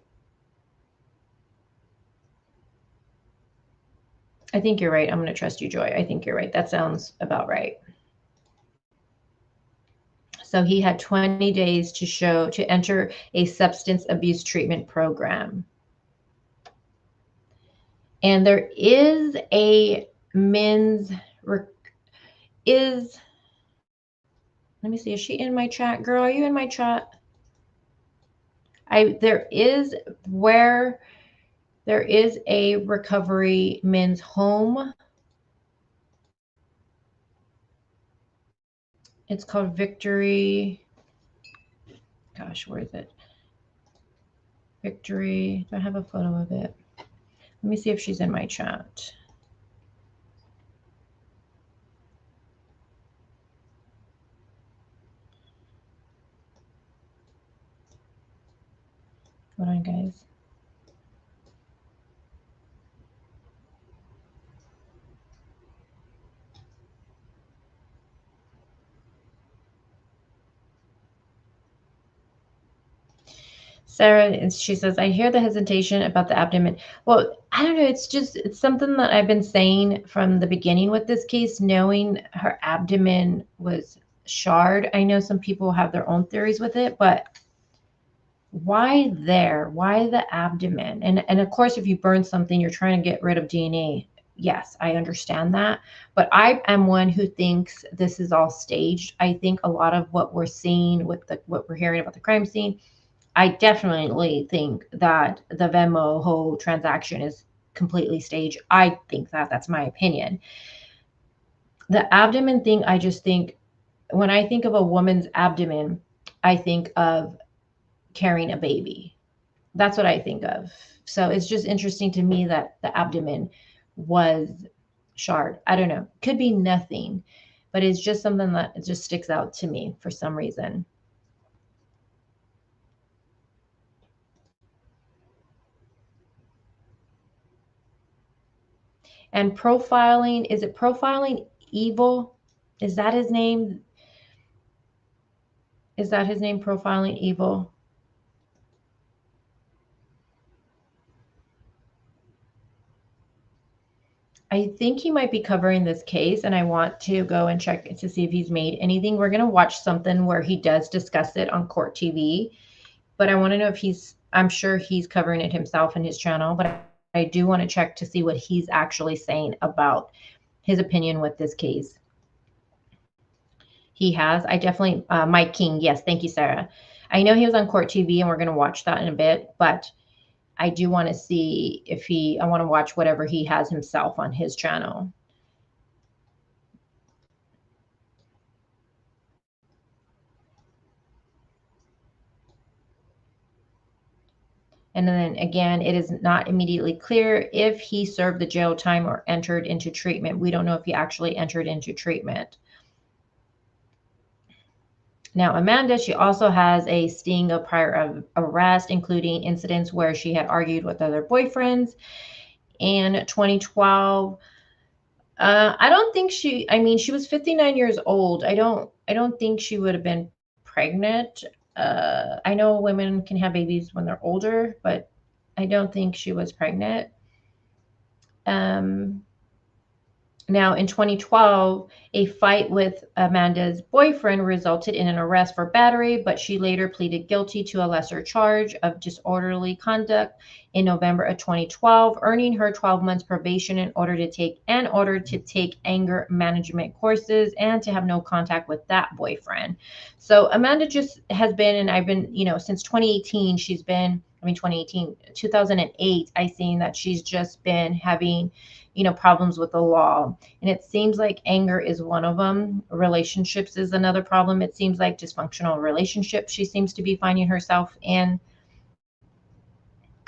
I think you're right. I'm going to trust you, Joy. I think you're right. That sounds about right. So he had 20 days to enter a substance abuse treatment program. And there is a men's, let me see, is she in my chat? Girl, are you in my chat? There is where There is a recovery men's home. It's called Victory. Gosh, where is it? Victory. Do I have a photo of it? Let me see if she's in my chat. Hold on, guys. Sarah, she says, I hear the hesitation about the abdomen. Well, I don't know. It's something that I've been saying from the beginning with this case, knowing her abdomen was charred. I know some people have their own theories with it, but why there? Why the abdomen? And of course, if you burn something, you're trying to get rid of DNA. Yes, I understand that. But I am one who thinks this is all staged. I think a lot of what we're seeing with what we're hearing about the crime scene, I definitely think that the Venmo whole transaction is completely staged. I think that that's my opinion. The abdomen thing, I just think when I think of a woman's abdomen, I think of carrying a baby. That's what I think of. So it's just interesting to me that the abdomen was charred. I don't know. Could be nothing, but it's just something that it just sticks out to me for some reason. And profiling, is it profiling evil? Is that his name? Is that his name, profiling evil? I think he might be covering this case, and I want to go and check to see if he's made anything. We're going to watch something where he does discuss it on court TV, but I want to know if I'm sure he's covering it himself in his channel, but I do want to check to see what he's actually saying about his opinion with this case. He has. I definitely, Mike King. Yes. Thank you, Sarah. I know he was on court TV, and we're going to watch that in a bit, but I do want to see if I want to watch whatever he has himself on his channel. And then again, it is not immediately clear if he served the jail time or entered into treatment. We don't know if he actually entered into treatment. Now, Amanda, she also has a sting of prior arrest, including incidents where she had argued with other boyfriends. In 2012, I don't think I mean, she was 59 years old. I don't think she would have been pregnant. I know women can have babies when they're older, but I don't think she was pregnant. Um, Now, in 2012, a fight with Amanda's boyfriend resulted in an arrest for battery, but she later pleaded guilty to a lesser charge of disorderly conduct in November of 2012, earning her 12 months probation in order to take anger management courses and to have no contact with that boyfriend. So Amanda just has been, and I've been, since 2018, 2018, 2008, I seen that she's just been having problems with the law. And it seems like anger is one of them. Relationships is another problem. It seems like dysfunctional relationships she seems to be finding herself in.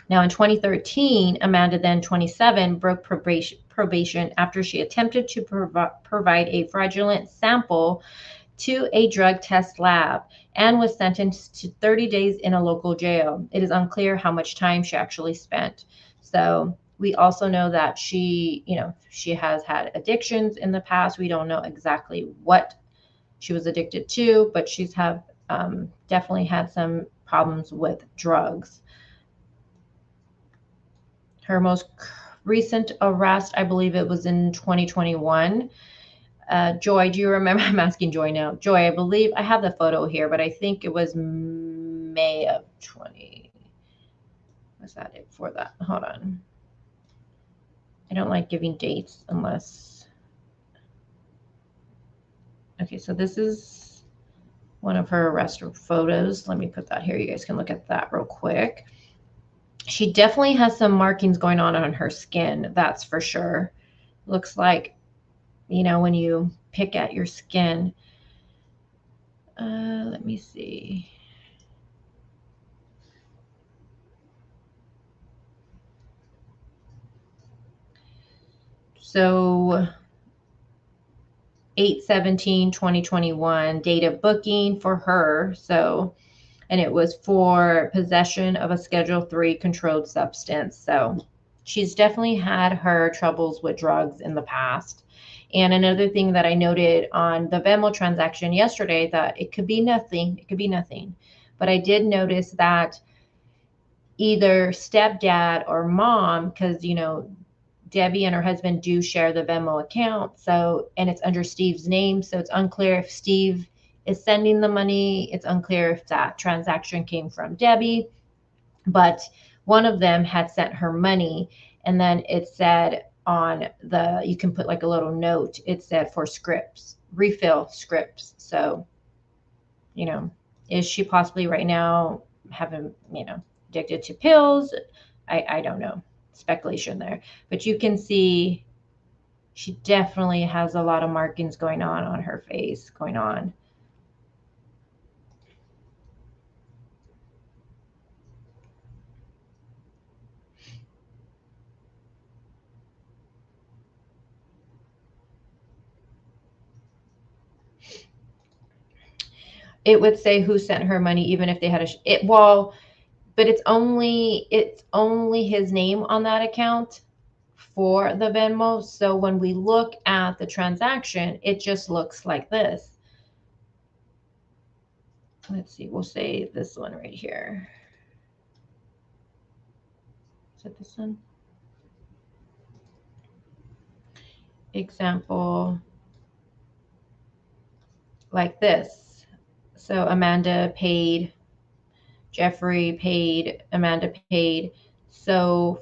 Now, in 2013, Amanda, then 27, broke probation after she attempted to provide a fraudulent sample to a drug test lab and was sentenced to 30 days in a local jail. It is unclear how much time she actually spent. So we also know that she has had addictions in the past. We don't know exactly what she was addicted to, but she's definitely had some problems with drugs. Her most recent arrest, I believe it was in 2021. Joy, do you remember? I'm asking Joy now. Joy, I believe I have the photo here, but I think it was May of 20. Was that it for that? Hold on. I don't like giving dates unless. Okay, so this is one of her arrest photos. Let me put that here. You guys can look at that real quick. She definitely has some markings going on her skin, that's for sure. Looks like, when you pick at your skin. Let me see. So 8/17/2021, date of booking for her. So, and it was for possession of a Schedule 3 controlled substance. So she's definitely had her troubles with drugs in the past. And another thing that I noted on the Venmo transaction yesterday, that it could be nothing, but I did notice that either stepdad or mom, because Debbie and her husband do share the Venmo account. So, and it's under Steve's name. So it's unclear if Steve is sending the money. It's unclear if that transaction came from Debbie, but one of them had sent her money. And then it said you can put like a little note. It said for scripts, refill scripts. So, is she possibly right now having, addicted to pills? I don't know. Speculation there. But you can see she definitely has a lot of markings going on her face going on. It would say who sent her money, even if they had but it's only his name on that account for the Venmo. So when we look at the transaction, it just looks like this. Let's see, we'll say this one right here. Is it this one? Example, like this. So Amanda paid, Jeffrey paid, Amanda paid. So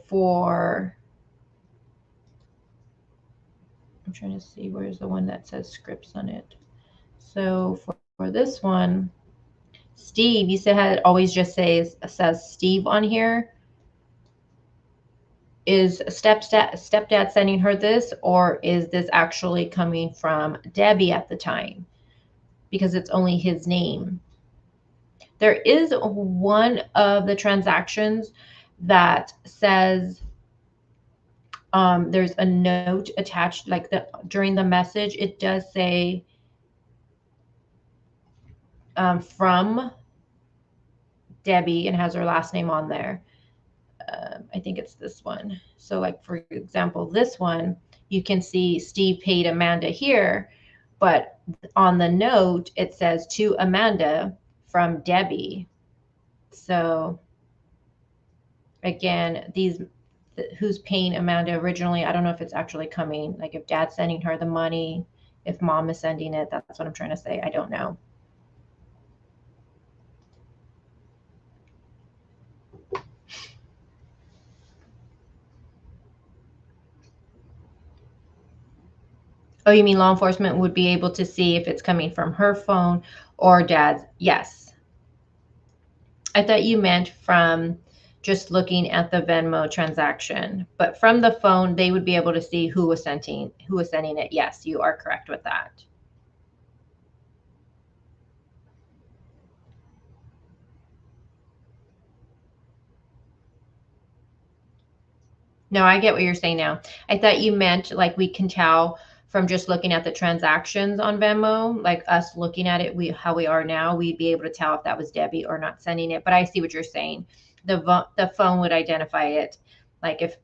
I'm trying to see where's the one that says scripts on it. So for this one, Steve, you said how it always just says Steve on here. Is stepdad sending her this, or is this actually coming from Debbie at the time? Because it's only his name. There is one of the transactions that says there's a note attached, like during the message, it does say from Debbie and has her last name on there. I think it's this one. So, like for example, this one, you can see Steve paid Amanda here, but on the note it says to Amanda from Debbie. So again, who's paying Amanda originally, I don't know if it's actually coming, like if dad's sending her the money, if mom is sending it. That's what I'm trying to say. I don't know. Oh, you mean law enforcement would be able to see if it's coming from her phone or dad's? Yes. I thought you meant from just looking at the Venmo transaction, but from the phone, they would be able to see who was sending it. Yes, you are correct with that. No, I get what you're saying now. I thought you meant like we can tell from just looking at the transactions on Venmo, like us looking at it, how we are now, we'd be able to tell if that was Debbie or not sending it. But I see what you're saying. The phone would identify it, like if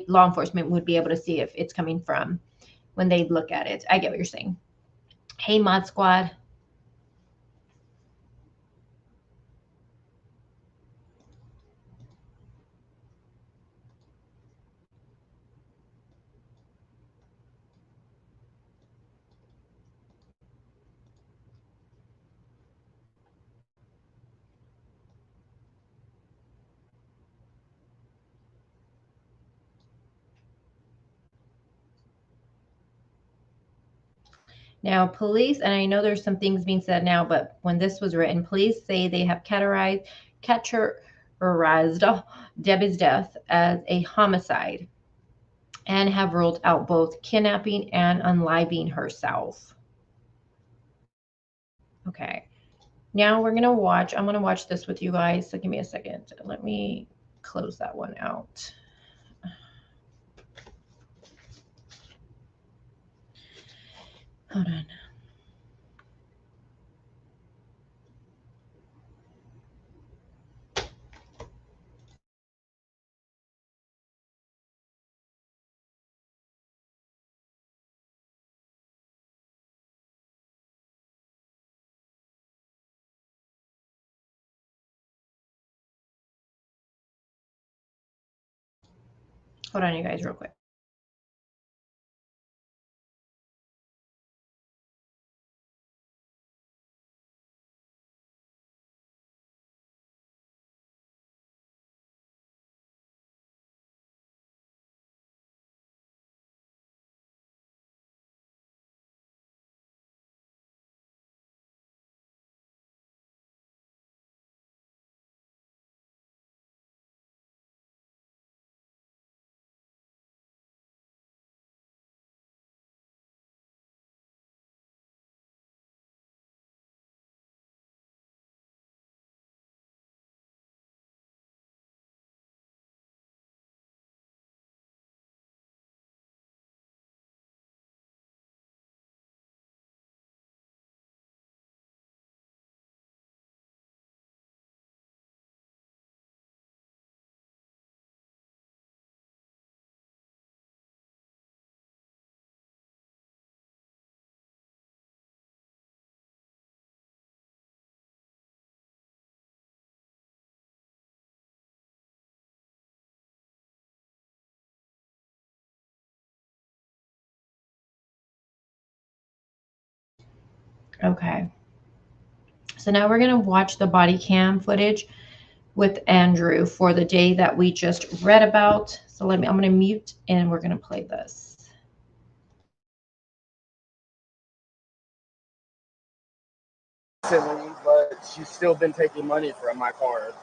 law enforcement would be able to see if it's coming from when they look at it. I get what you're saying. Hey, Mod Squad. Now, police, and I know there's some things being said now, but when this was written, police say they have categorized Debbie's death as a homicide and have ruled out both kidnapping and unaliving herself. Okay. Now we're going to watch, I'm going to watch this with you guys. So give me a second. Let me close that one out. Hold on. Hold on, you guys, real quick. Okay. So now we're going to watch the body cam footage with Andrew for the day that we just read about. So I'm going to mute and we're going to play this. But she's still been taking money from my card.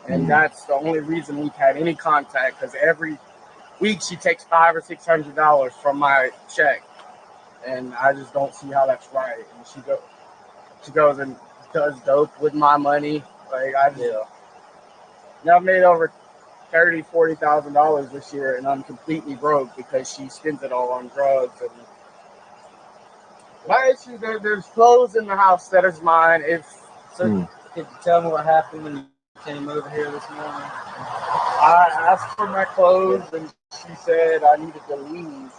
And that's the only reason we've had any contact, because every week she takes $500 or $600 from my check. And I just don't see how that's right. And she goes and does dope with my money. Like, I've made over $30,000-$40,000 this year, and I'm completely broke because she spends it all on drugs. And my issue, there's clothes in the house that is mine. Could you tell me what happened when you came over here this morning? I asked for my clothes, and she said I needed to leave.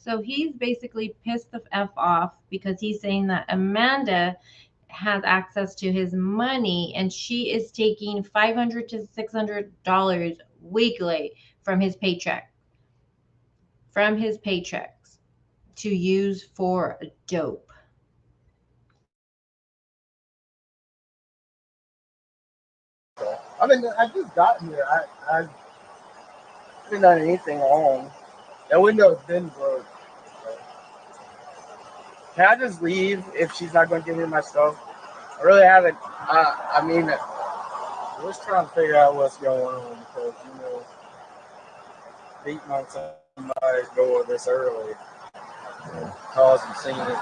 So he's basically pissed the F off because he's saying that Amanda has access to his money and she is taking $500 to $600 weekly from his paychecks to use for dope. I mean, I just got here. I haven't done anything wrong. That window's been broke. Can I just leave if she's not going to give me my stuff? I really haven't. I mean, we're just trying to figure out what's going on because, beating on somebody's door this early causing seeing it.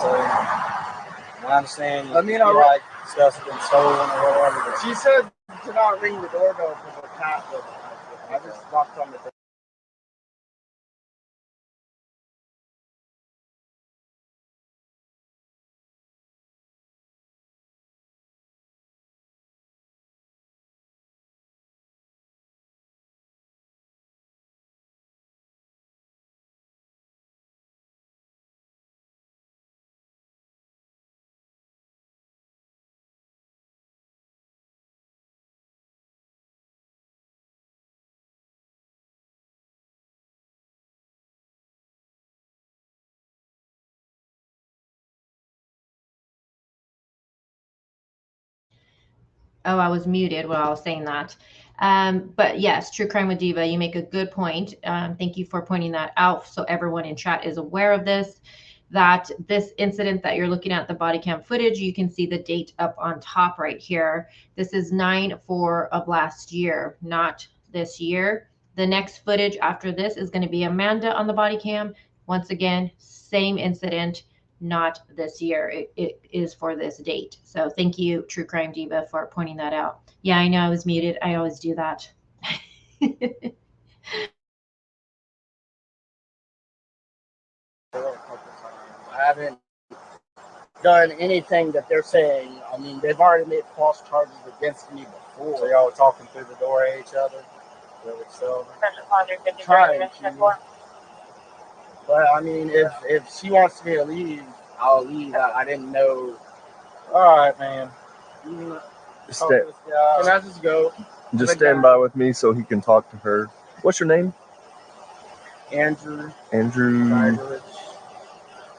So, I understand. Like stuff's been stolen or whatever. But she said to not ring the doorbell because the cat was. I just knocked on the door. Oh, I was muted while I was saying that. But yes, True Crime with Diva, you make a good point. Thank you for pointing that out so everyone in chat is aware of this. that this incident that you're looking at, the body cam footage, you can see the date up on top right here. This is 9/4 of last year, not this year. The next footage after this is going to be Amanda on the body cam. Once again, same incident, not this year. It is for this date. So thank you, True Crime Diva, for pointing that out. Yeah, I know I was muted. I always do that. I haven't done anything that they're saying. I mean, they've already made false charges against me before. So y'all were talking through the door at each other? So, trying to. But I mean, if she wants me to leave, I'll leave. I didn't know. All right, man. Can I just go? Just stand by with me so he can talk to her. What's your name? Andrew. Andrew.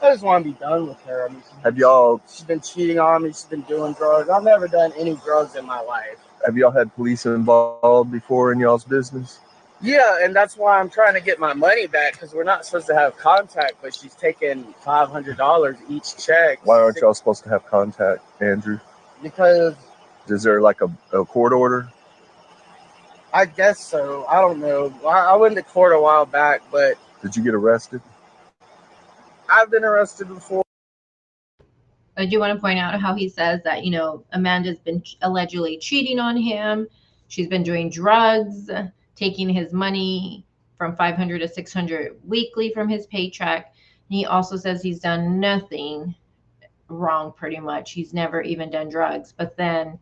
I just want to be done with her. I mean, Have y'all? She's been cheating on me. She's been doing drugs. I've never done any drugs in my life. Have y'all had police involved before in y'all's business? Yeah, and that's why I'm trying to get my money back, because we're not supposed to have contact, but she's taking $500 each check. Why aren't y'all supposed to have contact, Andrew? Because... Is there like a court order? I guess so. I don't know. I went to court a while back, but... Did you get arrested? I've been arrested before. I do want to point out how he says that, you know, Amanda's been allegedly cheating on him. She's been doing drugs, taking his money from $500 to $600 weekly from his paycheck. And he also says he's done nothing wrong, pretty much. He's never even done drugs. But then,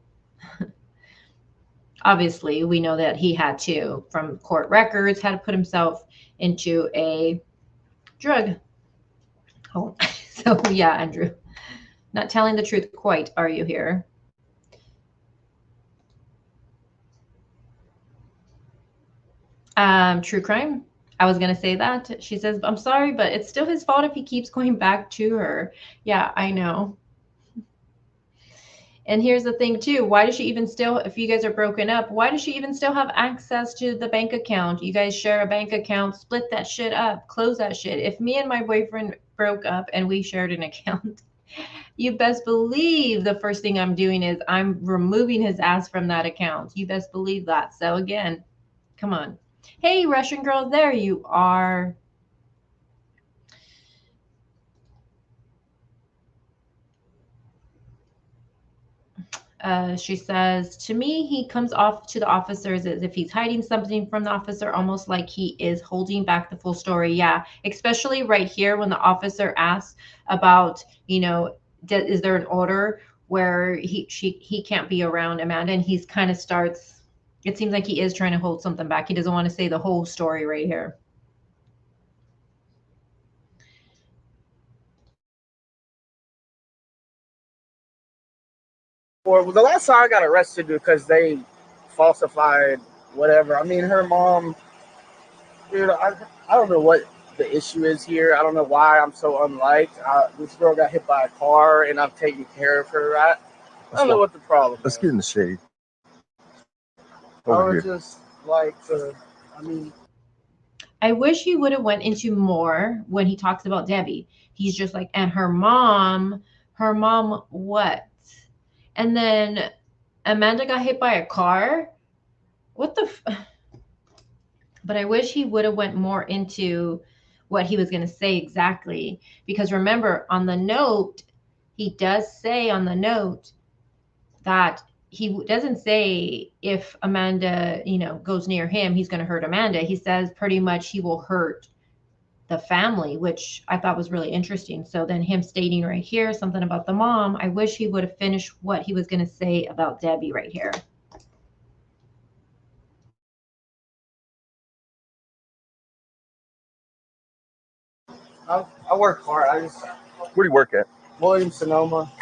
obviously, we know that he had to, from court records, had to put himself into a drug home. So, yeah, Andrew. Not telling the truth quite, are you here? True crime. I was going to say that. She says, I'm sorry, but it's still his fault if he keeps going back to her. Yeah, I know. And here's the thing too. Why does she even still, if you guys are broken up, why does she even still have access to the bank account? You guys share a bank account, split that shit up, close that shit. If me and my boyfriend broke up and we shared an account, you best believe the first thing I'm doing is I'm removing his ass from that account. You best believe that. So again, come on. Hey, Russian girl, there you are. She says, to me, he comes off to the officers as if he's hiding something from the officer, almost like he is holding back the full story. Yeah, especially right here when the officer asks about, you know, is there an order where he can't be around Amanda, and he's kind of starts, it seems like he is trying to hold something back. He doesn't want to say the whole story right here. Well, the last time I got arrested because they falsified whatever. I mean, her mom, dude, I don't know what the issue is here. I don't know why I'm so unliked. This girl got hit by a car, and I'm taking care of her. I don't know what the problem is. Let's get in the shade. I would just like to, I mean... I wish he would have went into more when he talks about Debbie. He's just like, and her mom what? And then Amanda got hit by a car. What the? But I wish he would have went more into what he was going to say exactly. Because remember, on the note, he does say on the note that he doesn't say if Amanda, you know, goes near him, he's going to hurt Amanda. He says pretty much he will hurt the family, which I thought was really interesting. So then him stating right here something about the mom, I wish he would have finished what he was going to say about Debbie right here. I work hard. Where do you work at? Williams-Sonoma.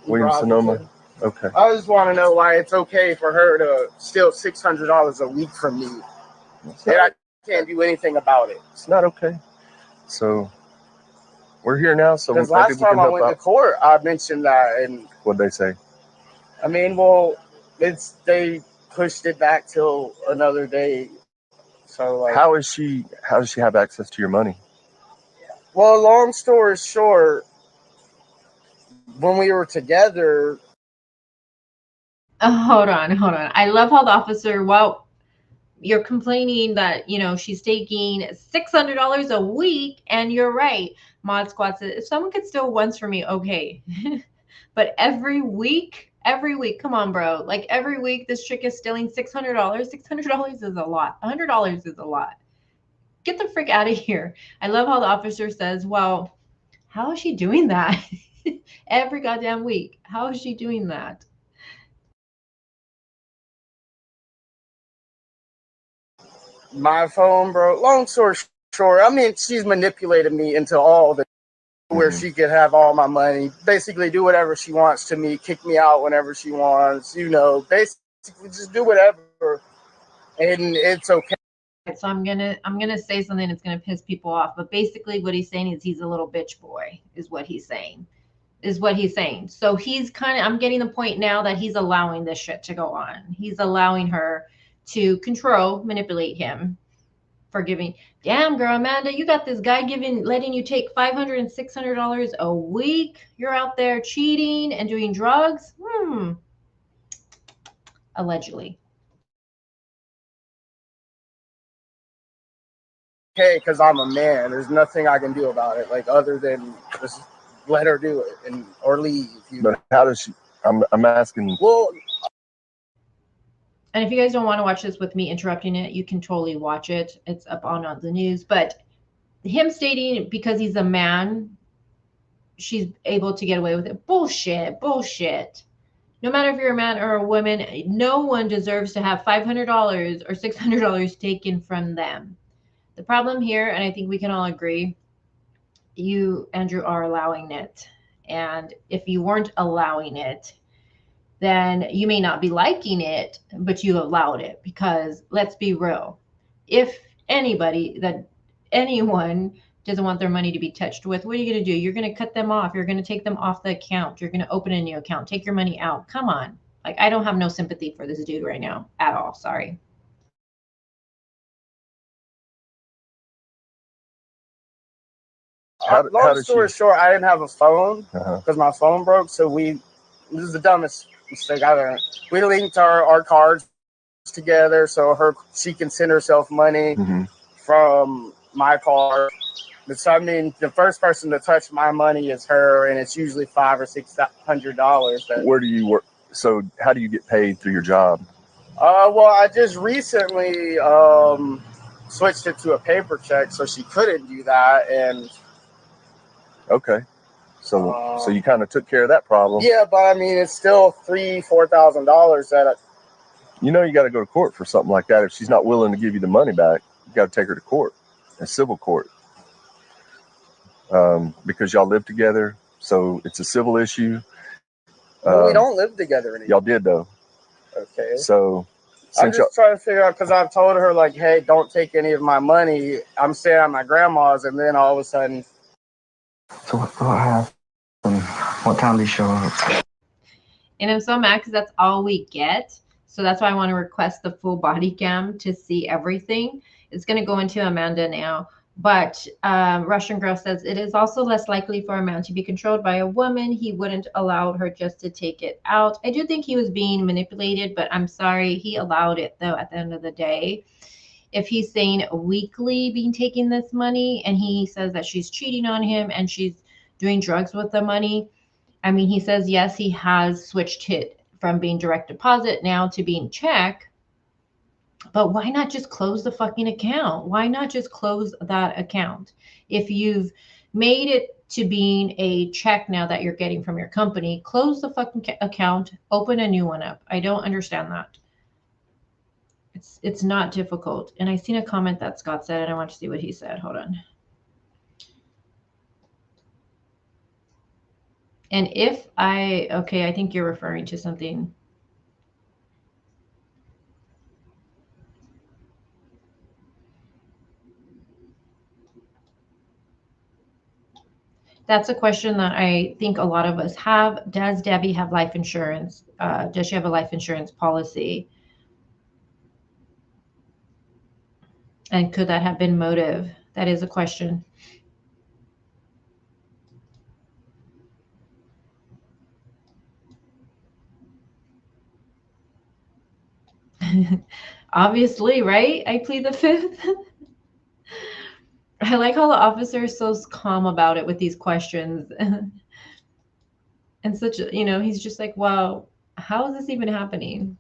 Williams-Sonoma. Okay. I just want to know why it's okay for her to steal $600 a week from me, and I can't do anything about it. It's not okay. So we're here now, so because last time I went to court, I mentioned that, and what'd they say? I mean, well, they pushed it back till another day. So like, how does she have access to your money? Well, long story short, when we were together, Hold on, hold on. I love how the officer, well, you're complaining that, you know, she's taking $600 a week, and you're right. Mod Squad says, if someone could steal once from me, okay. But every week, come on, bro. Like every week, this chick is stealing $600. $600 is a lot. $100 is a lot. Get the frick out of here. I love how the officer says, well, how is she doing that? Every goddamn week. How is she doing that? my phone broke. Long story short, I mean, she's manipulated me into all the where Mm-hmm. she could have all my money, basically do whatever she wants to me, kick me out whenever she wants, you know, basically just do whatever, and it's okay. So I'm gonna say something that's gonna piss people off. But basically what he's saying is he's a little bitch boy, is what he's saying. Is what he's saying. So he's kind of, I'm getting the point now that he's allowing this shit to go on. He's allowing her to control, manipulate him for giving. Damn, girl, Amanda, you got this guy letting you take $500 and $600 a week. You're out there cheating and doing drugs. Allegedly. Okay, because I'm a man. There's nothing I can do about it, like other than just let her do it and or leave. But how does she? I'm asking. Well, And if you guys don't want to watch this with me interrupting it, you can totally watch it. It's up on the news. But him stating because he's a man, she's able to get away with it. Bullshit, bullshit. No matter if you're a man or a woman, no one deserves to have $500 or $600 taken from them. The problem here, and I think we can all agree, you, Andrew, are allowing it. And if you weren't allowing it, then you may not be liking it, but you allowed it because let's be real. If anyone doesn't want their money to be touched with, what are you going to do? You're going to cut them off. You're going to take them off the account. You're going to open a new account, take your money out. Come on. Like, I don't have no sympathy for this dude right now at all. Sorry. long story short, I didn't have a phone Uh-huh. because my phone broke. So this is the dumbest mistake I've ever. We linked our cards together so she can send herself money Mm-hmm. from my card. So I mean, the first person to touch my money is her, and it's usually $500 or $600. Where do you work? So how do you get paid through your job? Well, I just recently switched it to a paper check, so she couldn't do that, and Okay. So you kind of took care of that problem. yeah, but I mean, it's still $4,000 that. You know, you got to go to court for something like that. If she's not willing to give you the money back, you got to take her to court, a civil court, because y'all live together. So it's a civil issue. We don't live together anymore. Y'all did though. Okay. So I'm just trying to figure out because I've told her like, hey, don't take any of my money. I'm staying at my grandma's, and then all of a sudden. So what happened? What time did he show up? And I'm so mad because that's all we get. So that's why I want to request the full body cam to see everything. It's going to go into Amanda now. But Russian Girl says it is also less likely for a man to be controlled by a woman. He wouldn't allow her just to take it out. I do think he was being manipulated, but I'm sorry. He allowed it, though, at the end of the day. If he's saying weekly being taking this money and he says that she's cheating on him and she's doing drugs with the money, I mean, he says, yes, he has switched it from being direct deposit now to being check. But why not just close the fucking account? Why not just close that account? If you've made it to being a check now that you're getting from your company, close the fucking account, open a new one up. I don't understand that. It's not difficult. And I seen a comment that Scott said, and I want to see what he said. Hold on. And okay, I think you're referring to something. That's a question that I think a lot of us have. Does Debbie have life insurance? Does she have a life insurance policy? And could that have been motive? That is a question. Obviously, right? I plead the fifth. I like how the officer is so calm about it with these questions. And such, he's just like, wow, how is this even happening?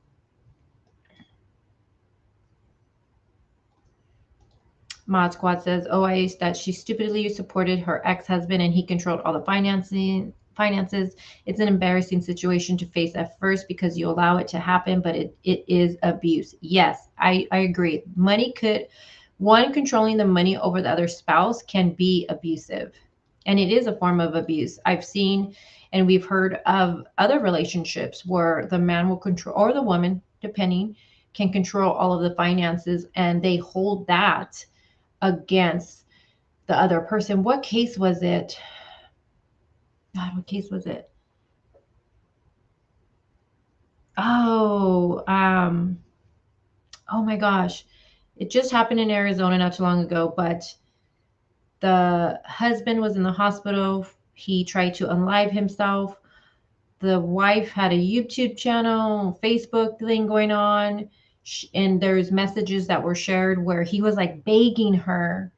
Mod Squad says, OIA that she stupidly supported her ex-husband and he controlled all the finances. It's an embarrassing situation to face at first because you allow it to happen, but it is abuse. Yes, I agree. One controlling the money over the other spouse can be abusive. And it is a form of abuse. I've seen and we've heard of other relationships where the man will control, or the woman, depending, can control all of the finances and they hold that against the other person. What case was it? God, what case was it? Oh, oh my gosh. It just happened in Arizona not too long ago, but the husband was in the hospital. He tried to unalive himself. The wife had a YouTube channel, Facebook thing going on, and there's messages that were shared where he was like begging her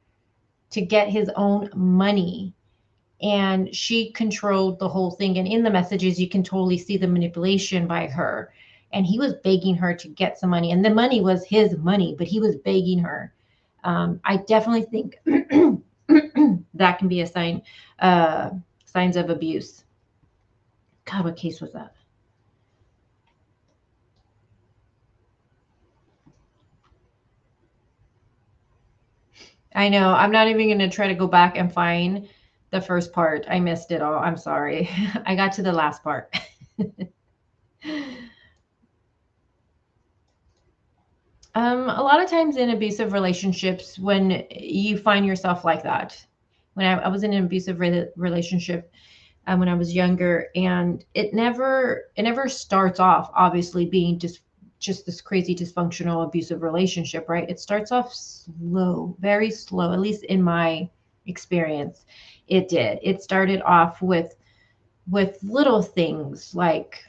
to get his own money, and she controlled the whole thing. And in the messages you can totally see the manipulation by her, and he was begging her to get some money, and the money was his money, but he was begging her. I definitely think that can be a signs of abuse. God, what case was that? I know. I'm not even going to try to go back and find the first part. I missed it all. I'm sorry. I got to the last part. A lot of times in abusive relationships, when you find yourself like that, when I was in an abusive relationship when I was younger, and it never starts off obviously being just this crazy dysfunctional abusive relationship, right? It starts off slow, very slow, at least in my experience. It did. It started off with little things like,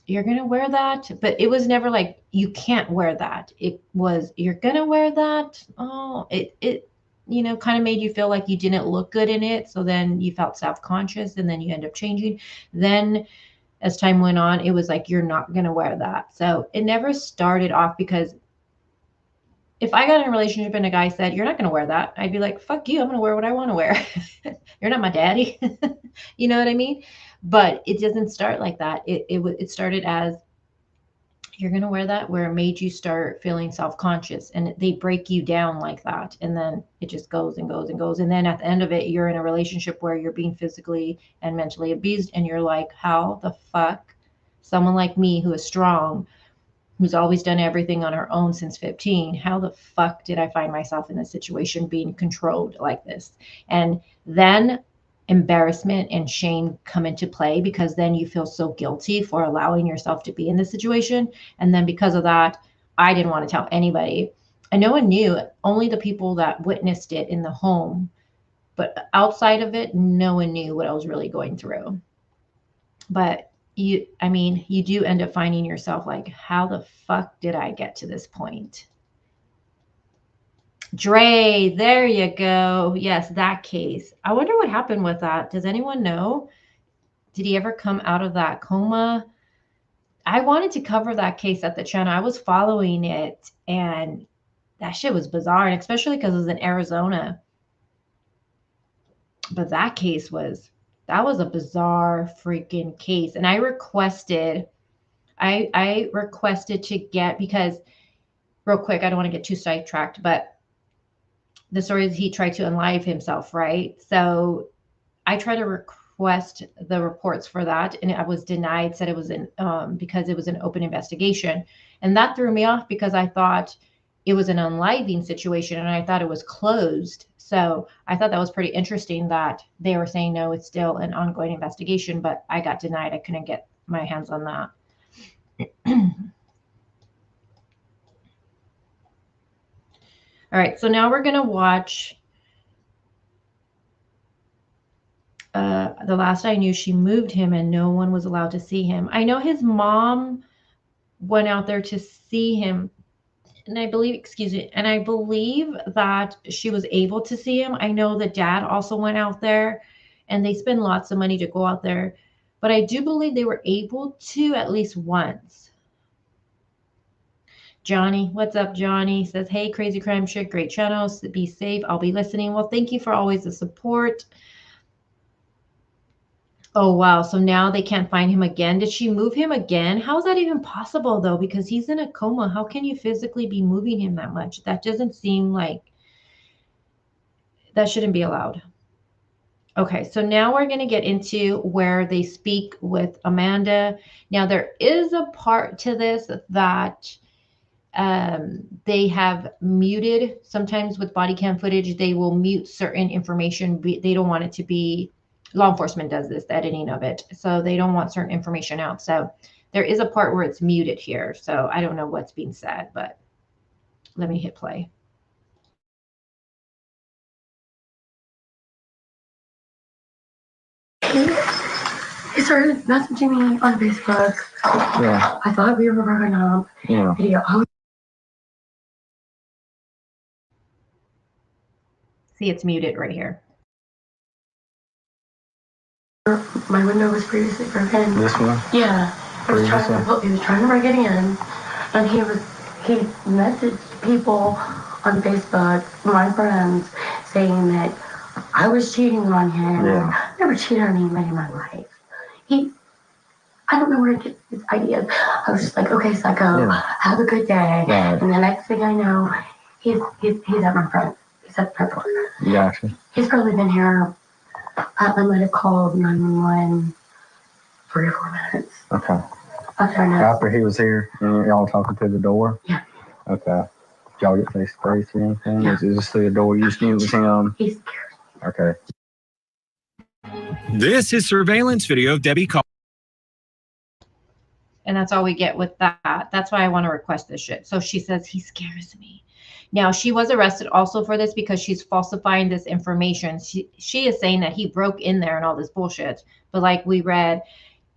you're going to wear that, but it was never like, you can't wear that. It was, you're going to wear that. Oh, it kind of made you feel like you didn't look good in it, so then you felt self-conscious, and then you end up changing. Then as time went on, it was like, you're not going to wear that. So it never started off, because if I got in a relationship and a guy said, you're not going to wear that, I'd be like, fuck you, I'm going to wear what I want to wear. You're not my daddy. You know what I mean? But it doesn't start like that. It started as, you're going to wear that, where it made you start feeling self-conscious, and they break you down like that. And then it just goes and goes and goes. And then at the end of it, you're in a relationship where you're being physically and mentally abused. And you're like, how the fuck someone like me, who is strong, who's always done everything on her own since 15, how the fuck did I find myself in this situation being controlled like this? And then embarrassment and shame come into play, because then you feel so guilty for allowing yourself to be in this situation. And then because of that, I didn't want to tell anybody. And no one knew, only the people that witnessed it in the home. But outside of it, no one knew what I was really going through. But you do end up finding yourself like, how the fuck did I get to this point? Dre, there you go. Yes, that case. I wonder what happened with that. Does anyone know? Did he ever come out of that coma? I wanted to cover that case at the channel. I was following it, and that shit was bizarre, and especially because it was in Arizona. But that was a bizarre freaking case. And I requested to get, because real quick, I don't want to get too sidetracked, but the story is he tried to unalive himself, right? So I tried to request the reports for that, and I was denied, said it was because it was an open investigation. And that threw me off, because I thought it was an unaliving situation, and I thought it was closed. So I thought that was pretty interesting that they were saying, no, it's still an ongoing investigation, but I got denied. I couldn't get my hands on that. All right, so now we're going to watch the last I knew, she moved him and no one was allowed to see him. I know his mom went out there to see him. And I believe, excuse me, and I believe that she was able to see him. I know the dad also went out there, and they spend lots of money to go out there. But I do believe they were able to at least once. Johnny, what's up, Johnny? Says, hey, Crazy Crime Chick, great channels. Be safe. I'll be listening. Well, thank you for always the support. Oh, wow. So now they can't find him again. Did she move him again? How is that even possible, though? Because he's in a coma. How can you physically be moving him that much? That doesn't seem like that shouldn't be allowed. Okay, so now we're going to get into where they speak with Amanda. Now, there is a part to this that they have muted. Sometimes with body cam footage, they will mute certain information. They don't want it to be, law enforcement does this, the editing of it. So they don't want certain information out. So there is a part where it's muted here. So I don't know what's being said, but let me hit play. He started messaging me on Facebook. Yeah. I thought we were broken up. Yeah. Video. See, it's muted right here. My window was previously broken. This one? Yeah. He was trying to break it in, and he messaged people on Facebook, my friends, saying that I was cheating on him. Yeah. I never cheated on anybody in my life. I don't know where to get these ideas. I was just like, okay, psycho, Yeah. have a good day. Right. And the next thing I know, he's at my front. He's at the front door. Gotcha. He's probably been here. I might have called 911 3 or 4 minutes. Okay. After he was here, and y'all talking through the door? Yeah. Okay. Did y'all get face to face or anything? Yeah. Is this through the door? You just knew it was him? he's scared. Okay. This is surveillance video of Debbie Collier. And that's all we get with that. That's why I want to request this shit. So she says, he scares me. Now, she was arrested also for this because she's falsifying this information. She is saying that he broke in there and all this bullshit. But like we read,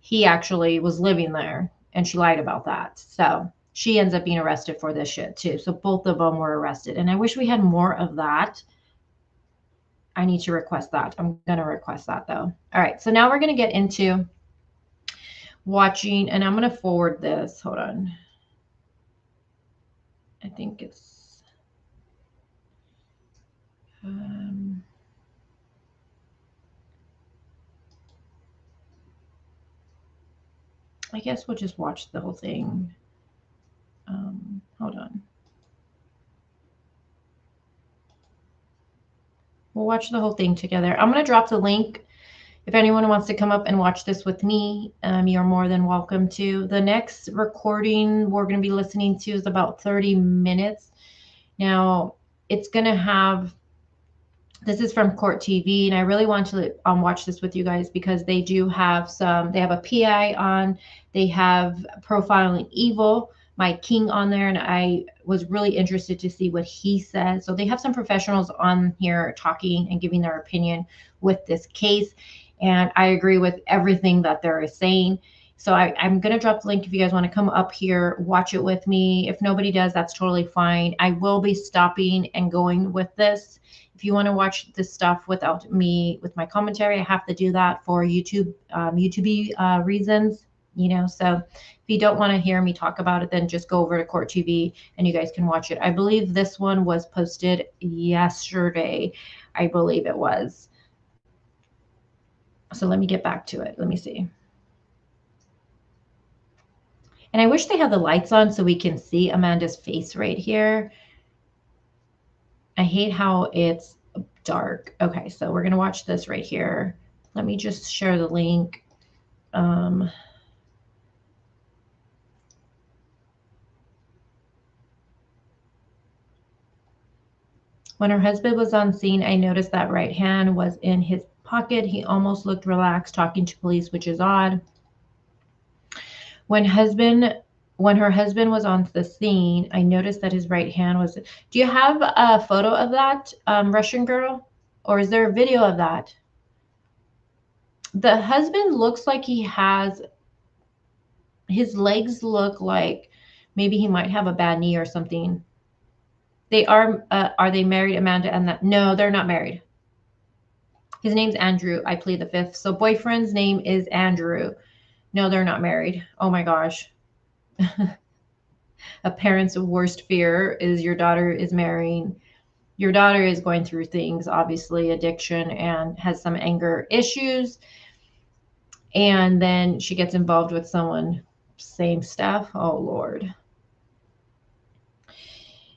he actually was living there, and she lied about that. So she ends up being arrested for this shit too. So both of them were arrested. And I wish we had more of that. I need to request that. I'm going to request that though. All right. So now we're going to get into watching, and I'm going to forward this. Hold on. I think it's I guess we'll just watch the whole thing. Hold on. We'll watch the whole thing together. I'm going to drop the link. If anyone wants to come up and watch this with me, you're more than welcome to. The next recording we're going to be listening to is about 30 minutes. Now, it's going to have, this is from Court TV, and I really want to watch this with you guys because they do have they have a PI on, they have Profiling Evil, my king on there, and I was really interested to see what he said. So they have some professionals on here talking and giving their opinion with this case. And I agree with everything that they're saying. So I'm going to drop the link if you guys want to come up here, watch it with me. If nobody does, that's totally fine. I will be stopping and going with this. If you want to watch this stuff without me, with my commentary, I have to do that for YouTube, YouTube reasons, you know. So if you don't want to hear me talk about it, then just go over to Court TV and you guys can watch it. I believe this one was posted yesterday. I believe it was. So let me get back to it. Let me see. And I wish they had the lights on so we can see Amanda's face right here. I hate how it's dark. Okay, so we're going to watch this right here. Let me just share the link. When her husband was on scene, I noticed that right hand was in his pocket. He almost looked relaxed talking to police, which is odd. When her husband was on the scene, I noticed that his right hand was. Do you have a photo of that, Russian girl? Or is there a video of that? The husband looks like he has, his legs look like Maybe he might have a bad knee or something. They are they married, Amanda and that? No, they're not married. His name's Andrew. I plead the fifth. So boyfriend's name is Andrew. No, they're not married. Oh my gosh. A parent's worst fear is your daughter is marrying. Your daughter is going through things, obviously addiction, and has some anger issues. And then she gets involved with someone, same stuff. Oh Lord.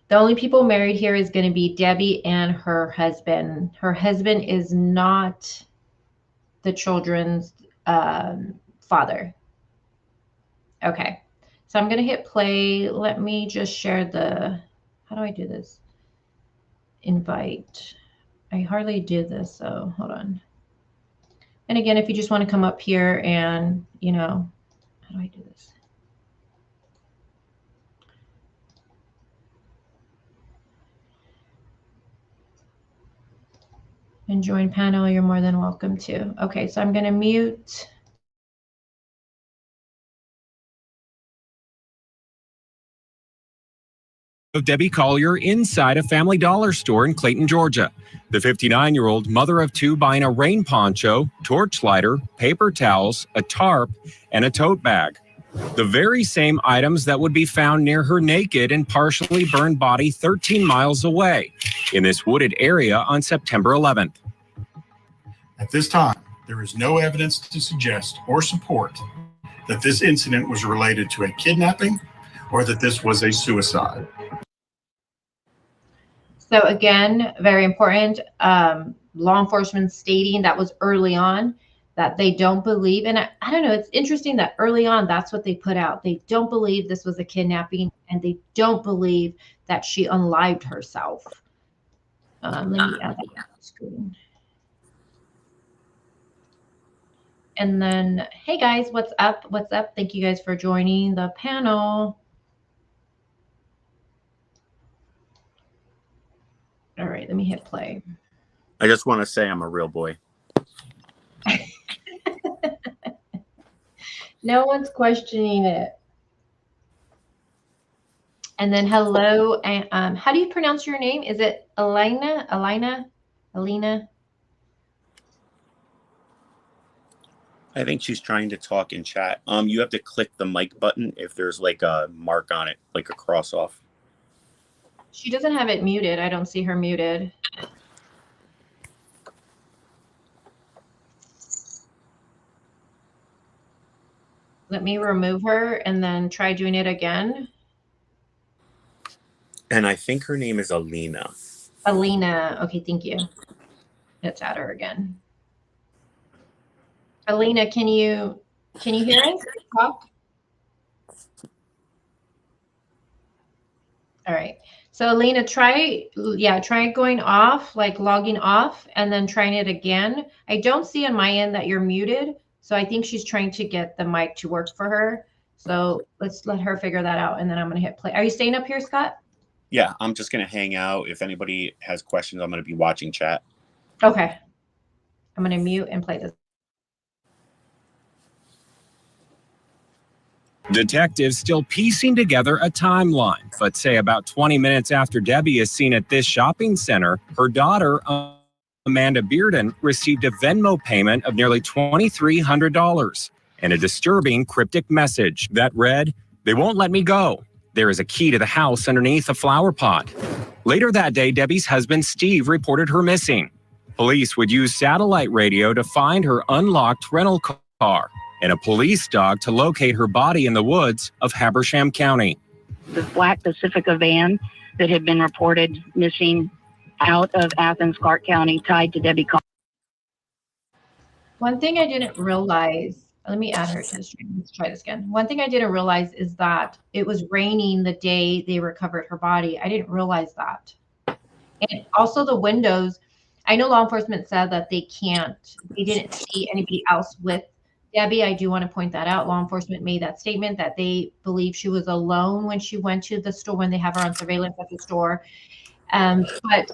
The only people married here is going to be Debbie and her husband. Her husband is not the children's father. Okay. So I'm going to hit play. Let me just share the, how do I do this? Invite. I hardly do this, so hold on. And again, if you just want to come up here and, you know, how do I do this? And join panel, you're more than welcome to. Okay, so I'm going to mute. Of Debbie Collier inside a Family Dollar store in Clayton, Georgia. The 59-year-old mother of two buying a rain poncho, torch lighter, paper towels, a tarp, and a tote bag. The very same items that would be found near her naked and partially burned body 13 miles away in this wooded area on September 11th. At this time, there is no evidence to suggest or support that this incident was related to a kidnapping or that this was a suicide. So again, very important, law enforcement stating that was early on that they don't believe, and I don't know, it's interesting that early on, that's what they put out. They don't believe this was a kidnapping, and they don't believe that she unlived herself. Let me add that on the screen. And then, hey guys, what's up? What's up? Thank you guys for joining the panel. All right, let me hit play. I just want to say I'm a real boy. No one's questioning it. And then hello, and how do you pronounce your name? Is it Elena? Alina? I think she's trying to talk in chat. You have to click the mic button if there's like a mark on it, like a cross off. She doesn't have it muted. I don't see her muted. Let me remove her and then try doing it again. And I think her name is Alina. Alina. Okay, thank you. Let's add her again. Alina, can you hear us? Talk. All right. So Alina, try going off, like logging off, and then trying it again. I don't see on my end that you're muted, so I think she's trying to get the mic to work for her. So let's let her figure that out, and then I'm going to hit play. Are you staying up here, Scott? Yeah, I'm just going to hang out. If anybody has questions, I'm going to be watching chat. Okay. I'm going to mute and play this. Detectives still piecing together a timeline, but say about 20 minutes after Debbie is seen at this shopping center, her daughter, Amanda Bearden, received a Venmo payment of nearly $2,300 and a disturbing cryptic message that read, "They won't let me go. There is a key to the house underneath a flower pot." Later that day, Debbie's husband, Steve, reported her missing. Police would use satellite radio to find her unlocked rental car and a police dog to locate her body in the woods of Habersham County. The black Pacifica van that had been reported missing out of Athens, Clark County, tied to Debbie Collier. One thing I didn't realize, let me add her to the stream. Let's try this again. One thing I didn't realize is that it was raining the day they recovered her body. I didn't realize that. And also the windows, I know law enforcement said that they didn't see anybody else with Debbie. I do want to point that out. Law enforcement made that statement that they believe she was alone when she went to the store, when they have her on surveillance at the store. But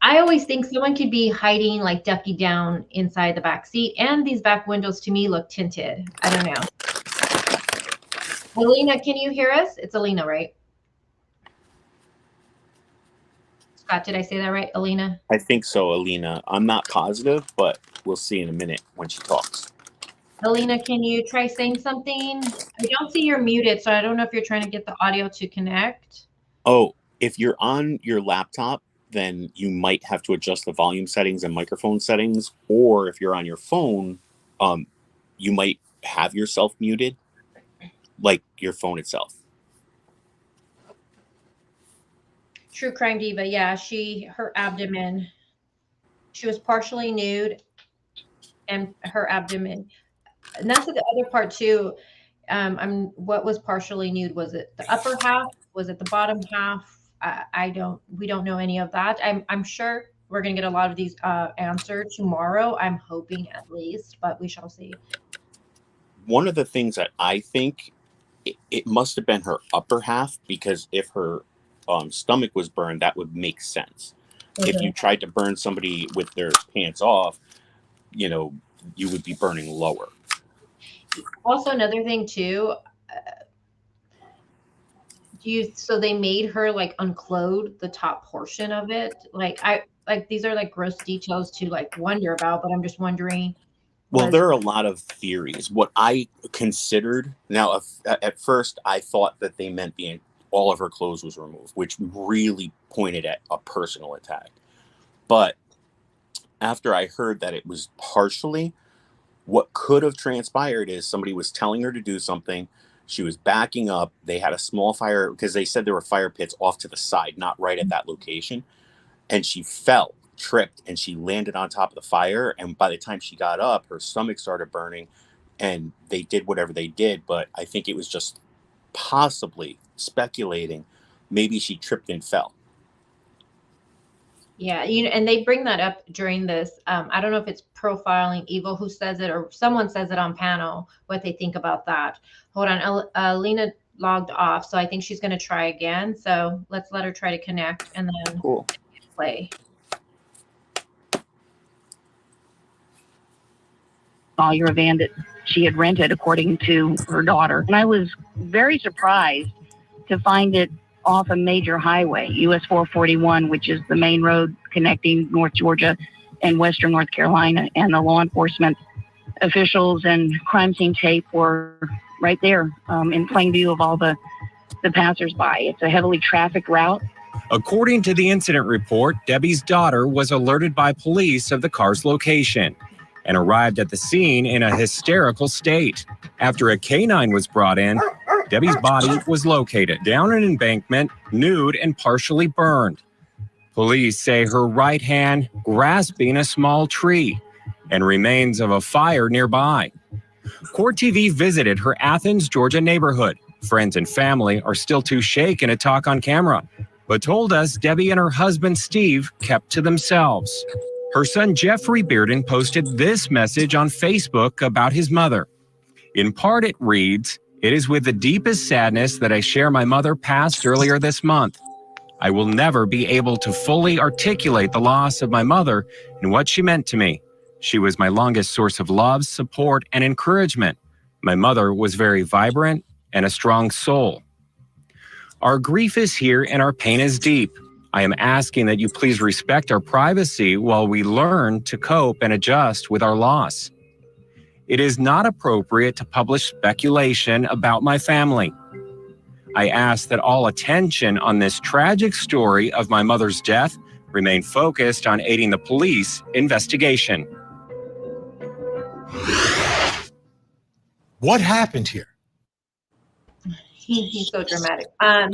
I always think someone could be hiding, like ducky down inside the back seat. And these back windows to me look tinted. I don't know. Alina, can you hear us? It's Alina, right? Scott, did I say that right? Alina? I think so, Alina. I'm not positive, but we'll see in a minute when she talks. Alina, can you try saying something? I don't see you're muted, so I don't know if you're trying to get the audio to connect. Oh, if you're on your laptop, then you might have to adjust the volume settings and microphone settings. Or if you're on your phone, you might have yourself muted, like your phone itself. True Crime Diva, yeah, her abdomen, she was partially nude and her abdomen. And that's the other part too. What was partially nude? Was it the upper half? Was it the bottom half? We don't know any of that. I'm sure we're gonna get a lot of these answered tomorrow. I'm hoping at least, but we shall see. One of the things that I think it must have been her upper half, because if her stomach was burned, that would make sense. Okay. If you tried to burn somebody with their pants off, you would be burning lower. Also, another thing too, so they made her like unclothe the top portion of it. These are like gross details to like wonder about, but I'm just wondering. Well, there are a lot of theories. What I considered now, at first, I thought that they meant all of her clothes was removed, which really pointed at a personal attack. But after I heard that it was partially, what could have transpired is somebody was telling her to do something. She was backing up. They had a small fire, because they said there were fire pits off to the side, not right at that location. And she fell, tripped, and she landed on top of the fire. And by the time she got up, her stomach started burning, and they did whatever they did. But I think it was just possibly speculating. Maybe she tripped and fell. Yeah, and they bring that up during this. I don't know if it's Profiling Evil who says it, or someone says it on panel, what they think about that. Hold on, Lena logged off, so I think she's going to try again. So let's let her try to connect and then play. Collier van that she had rented, according to her daughter. And I was very surprised to find it off a major highway, US 441, which is the main road connecting North Georgia and Western North Carolina. And the law enforcement officials and crime scene tape were right there in plain view of all the passersby. It's a heavily trafficked route. According to the incident report, Debbie's daughter was alerted by police of the car's location and arrived at the scene in a hysterical state. After a canine was brought in, Debbie's body was located down an embankment, nude and partially burned. Police say her right hand grasping a small tree and remains of a fire nearby. Court TV visited her Athens, Georgia neighborhood. Friends and family are still too shaken to talk on camera, but told us Debbie and her husband Steve kept to themselves. Her son Jeffrey Bearden posted this message on Facebook about his mother. In part it reads, "It is with the deepest sadness that I share my mother passed earlier this month. I will never be able to fully articulate the loss of my mother and what she meant to me. She was my longest source of love, support, and encouragement. My mother was very vibrant and a strong soul." Our grief is here and our pain is deep. I am asking that you please respect our privacy while we learn to cope and adjust with our loss. It is not appropriate to publish speculation about my family. I ask that all attention on this tragic story of my mother's death remain focused on aiding the police investigation. What happened here? He's so dramatic.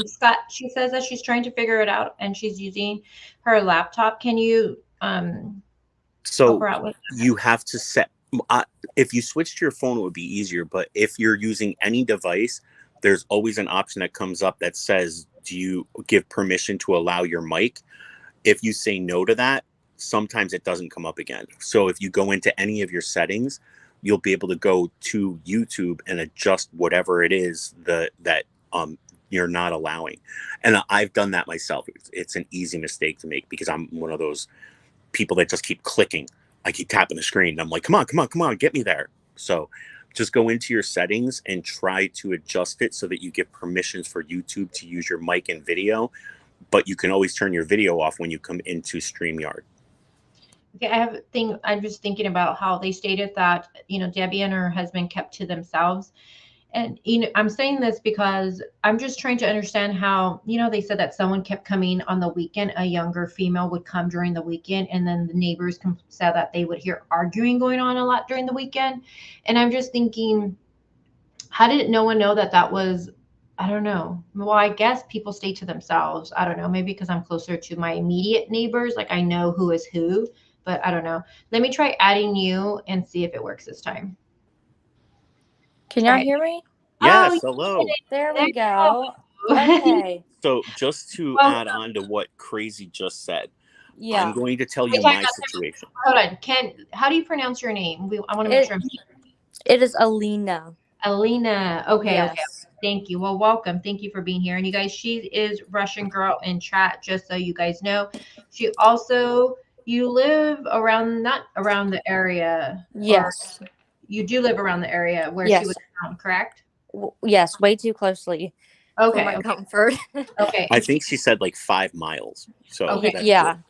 Scott, she says that she's trying to figure it out and she's using her laptop. Can you so help her out with that? You have to set, if you switch to your phone, it would be easier. But if you're using any device, there's always an option that comes up that says, do you give permission to allow your mic? If you say no to that, sometimes it doesn't come up again. So if you go into any of your settings, you'll be able to go to YouTube and adjust whatever it is that you're not allowing. And I've done that myself. It's an easy mistake to make because I'm one of those people that just keep clicking. I keep tapping the screen and I'm like, come on, get me there. So just go into your settings and try to adjust it so that you get permissions for YouTube to use your mic and video, but you can always turn your video off when you come into StreamYard. Okay, I'm just thinking about how they stated that, Debbie and her husband kept to themselves. And, I'm saying this because I'm just trying to understand how, they said that someone kept coming on the weekend. A younger female would come during the weekend, and then the neighbors said that they would hear arguing going on a lot during the weekend. And I'm just thinking, how did no one know that was, I don't know. Well, I guess people stay to themselves. I don't know. Maybe because I'm closer to my immediate neighbors. Like, I know who is who, but I don't know. Let me try adding you and see if it works this time. Can y'all hear me? Yes, Oh, hello. There we go. Okay. So just to add on to what Crazy just said, Yeah. I'm going to tell you my situation. Hold on. How do you pronounce your name? I want to make sure. It is Alina. Alina. Okay. Yes. Okay. Thank you. Well, welcome. Thank you for being here. And you guys, she is Russian girl in chat, just so you guys know. She also, you live not around the area. Yes. You do live around the area where she was found, correct? Yes, way too closely. Okay. For my comfort. Okay. I think she said like 5 miles. So okay. Yeah. Good.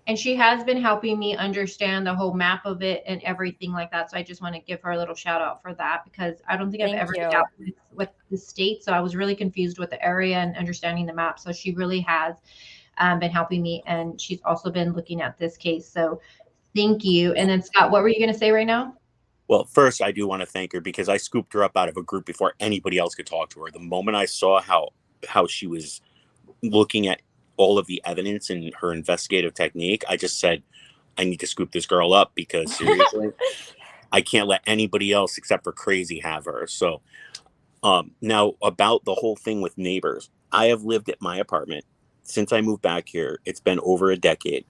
And she has been helping me understand the whole map of it and everything like that. So I just want to give her a little shout out for that, because I don't think I've ever dealt with the state. So I was really confused with the area and understanding the map. So she really has been helping me. And she's also been looking at this case. So thank you. And then Scott, what were you going to say right now? Well, first, I do want to thank her because I scooped her up out of a group before anybody else could talk to her. The moment I saw how she was looking at all of the evidence and her investigative technique, I just said, I need to scoop this girl up, because seriously, I can't let anybody else except for Crazy have her. So now about the whole thing with neighbors, I have lived at my apartment since I moved back here. It's been over a decade.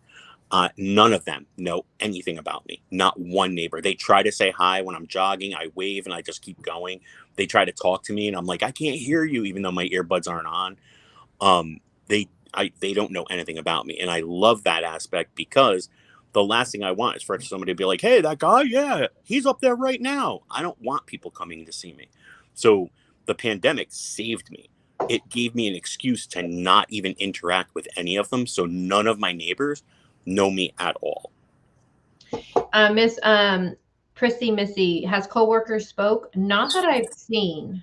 None of them know anything about me. Not one neighbor. They try to say hi when I'm jogging. I wave and I just keep going. They try to talk to me and I'm like, I can't hear you, even though my earbuds aren't on. They don't know anything about me. And I love that aspect, because the last thing I want is for somebody to be like, hey, that guy, yeah, he's up there right now. I don't want people coming to see me. So the pandemic saved me. It gave me an excuse to not even interact with any of them. So none of my neighbors know me at all. Miss Prissy Missy, has coworkers spoke? Not that I've seen.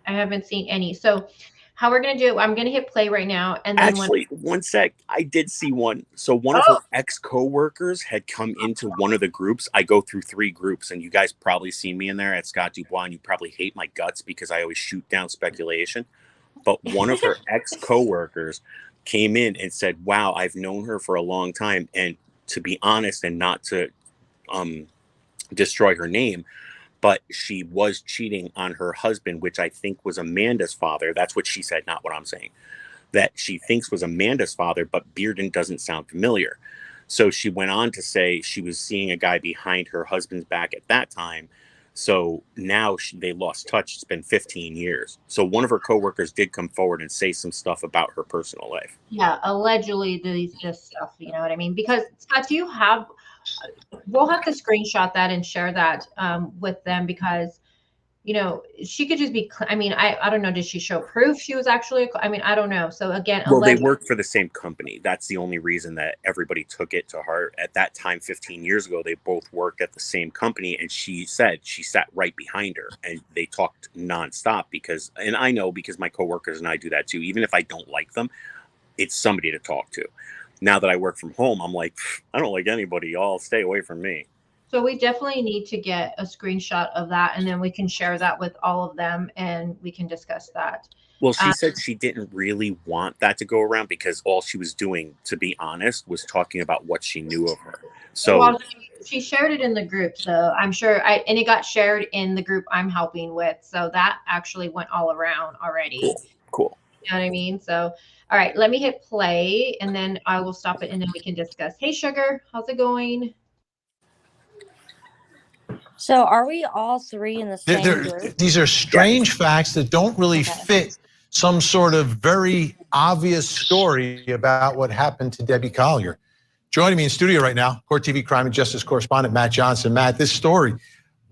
I haven't seen any. So how we're going to do it, I'm going to hit play right now. And then actually, one sec, I did see one. So one of her ex-coworkers had come into one of the groups. I go through 3 groups, and you guys probably seen me in there at Scott Dubois, and you probably hate my guts because I always shoot down speculation. But one of her ex-coworkers came in and said, wow, I've known her for a long time. And to be honest, and not to destroy her name, but she was cheating on her husband, which I think was Amanda's father. That's what she said, not what I'm saying. That she thinks was Amanda's father, but Bearden doesn't sound familiar. So she went on to say she was seeing a guy behind her husband's back at that time. So now they lost touch. It's been 15 years. So one of her coworkers did come forward and say some stuff about her personal life. Yeah, allegedly this stuff, you know what I mean? Because Scott, do you have, we'll have to screenshot that and share that with them, because, you know, she could just be, I mean, I don't know, did she show proof she was actually, I mean, I don't know. So again, well, they worked for the same company. That's the only reason that everybody took it to heart. At that time, 15 years ago, they both worked at the same company, and she said she sat right behind her, and they talked nonstop because, and I know because my coworkers and I do that too. Even if I don't like them, it's somebody to talk to. Now that I work from home, I'm like, I don't like anybody. Y'all stay away from me. So we definitely need to get a screenshot of that, and then we can share that with all of them, and we can discuss that. Well, she said she didn't really want that to go around because all she was doing, to be honest, was talking about what she knew of her. So well, she shared it in the group, so I'm sure and it got shared in the group I'm helping with. So that actually went all around already. Cool. You know what I mean? So, all right, let me hit play, and then I will stop it, and then we can discuss. Hey, Sugar, how's it going? So are we all 3 in the same group? These are strange facts that don't really fit some sort of very obvious story about what happened to Debbie Collier. Joining me in studio right now, Court TV Crime and Justice correspondent Matt Johnson. Matt, this story,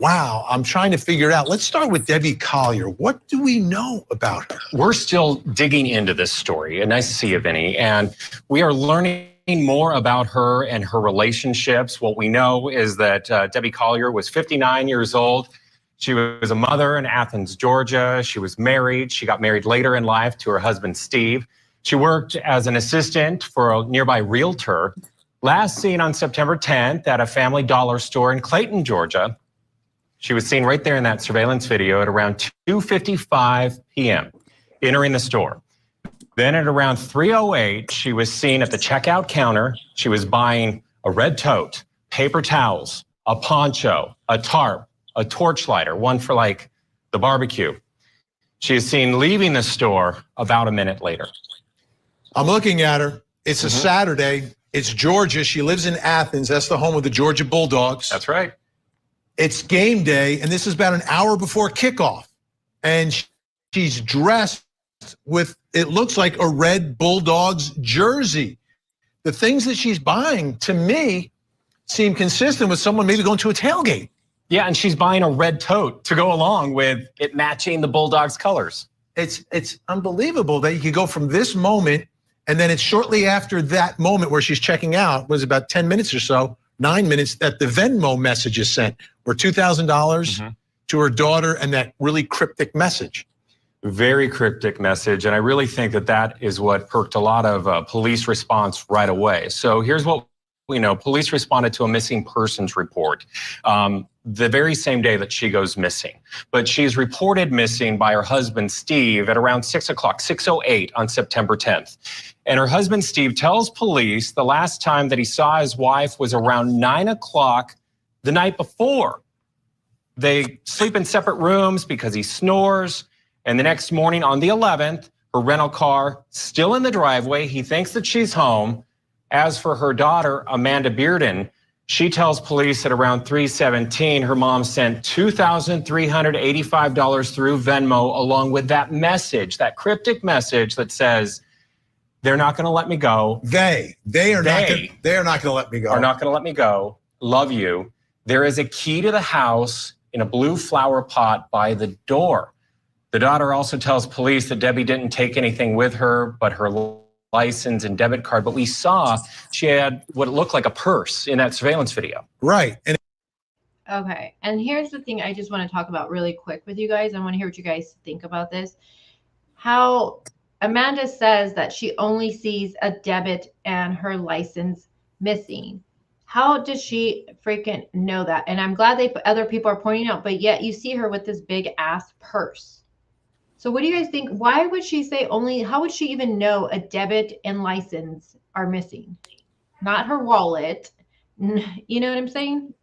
wow, I'm trying to figure it out. Let's start with Debbie Collier. What do we know about her? We're still digging into this story. And nice to see you, Vinny. And we are learning more about her and her relationships. What we know is that Debbie Collier was 59 years old. She was a mother in Athens, Georgia. She was married. She got married later in life to her husband, Steve. She worked as an assistant for a nearby realtor. Last seen on September 10th at a Family Dollar store in Clayton, Georgia. She was seen right there in that surveillance video at around 2:55 p.m. entering the store. Then at around 3:08, she was seen at the checkout counter. She was buying a red tote, paper towels, a poncho, a tarp, a torch lighter, one for like the barbecue. She is seen leaving the store about a minute later. I'm looking at her. It's a Saturday. It's Georgia. She lives in Athens. That's the home of the Georgia Bulldogs. That's right. It's game day, and this is about an hour before kickoff. And she's dressed with, it looks like a red Bulldogs jersey. The things that she's buying, to me, seem consistent with someone maybe going to a tailgate. Yeah, and she's buying a red tote to go along with it matching the Bulldogs colors. It's unbelievable that you could go from this moment, and then it's shortly after that moment where she's checking out, was about 10 minutes or so, 9 minutes, that the Venmo message is sent, or $2,000 to her daughter, and that really cryptic message. Very cryptic message, and I really think that that is what perked a lot of police response right away. So here's what we know. Police responded to a missing persons report the very same day that she goes missing. But she's reported missing by her husband, Steve, at around 6 o'clock, 6:08 on September 10th. And her husband, Steve, tells police the last time that he saw his wife was around 9 o'clock the night before. They sleep in separate rooms because he snores. And the next morning on the 11th, her rental car still in the driveway. He thinks that she's home. As for her daughter, Amanda Bearden, she tells police at around 3:17, her mom sent $2,385 through Venmo, along with that message, that cryptic message that says, they're not going to let me go. They are not going to let me go. Are not going to let me go. Love you. There is a key to the house in a blue flower pot by the door. The daughter also tells police that Debbie didn't take anything with her but her license and debit card. But we saw she had what looked like a purse in that surveillance video. Right. Okay. And here's the thing I just want to talk about really quick with you guys. I want to hear what you guys think about this. How Amanda says that she only sees a debit and her license missing. How does she freaking know that? And I'm glad other people are pointing out, but yet you see her with this big ass purse. So what do you guys think? Why would she say only, how would she even know a debit and license are missing? Not her wallet. You know what I'm saying?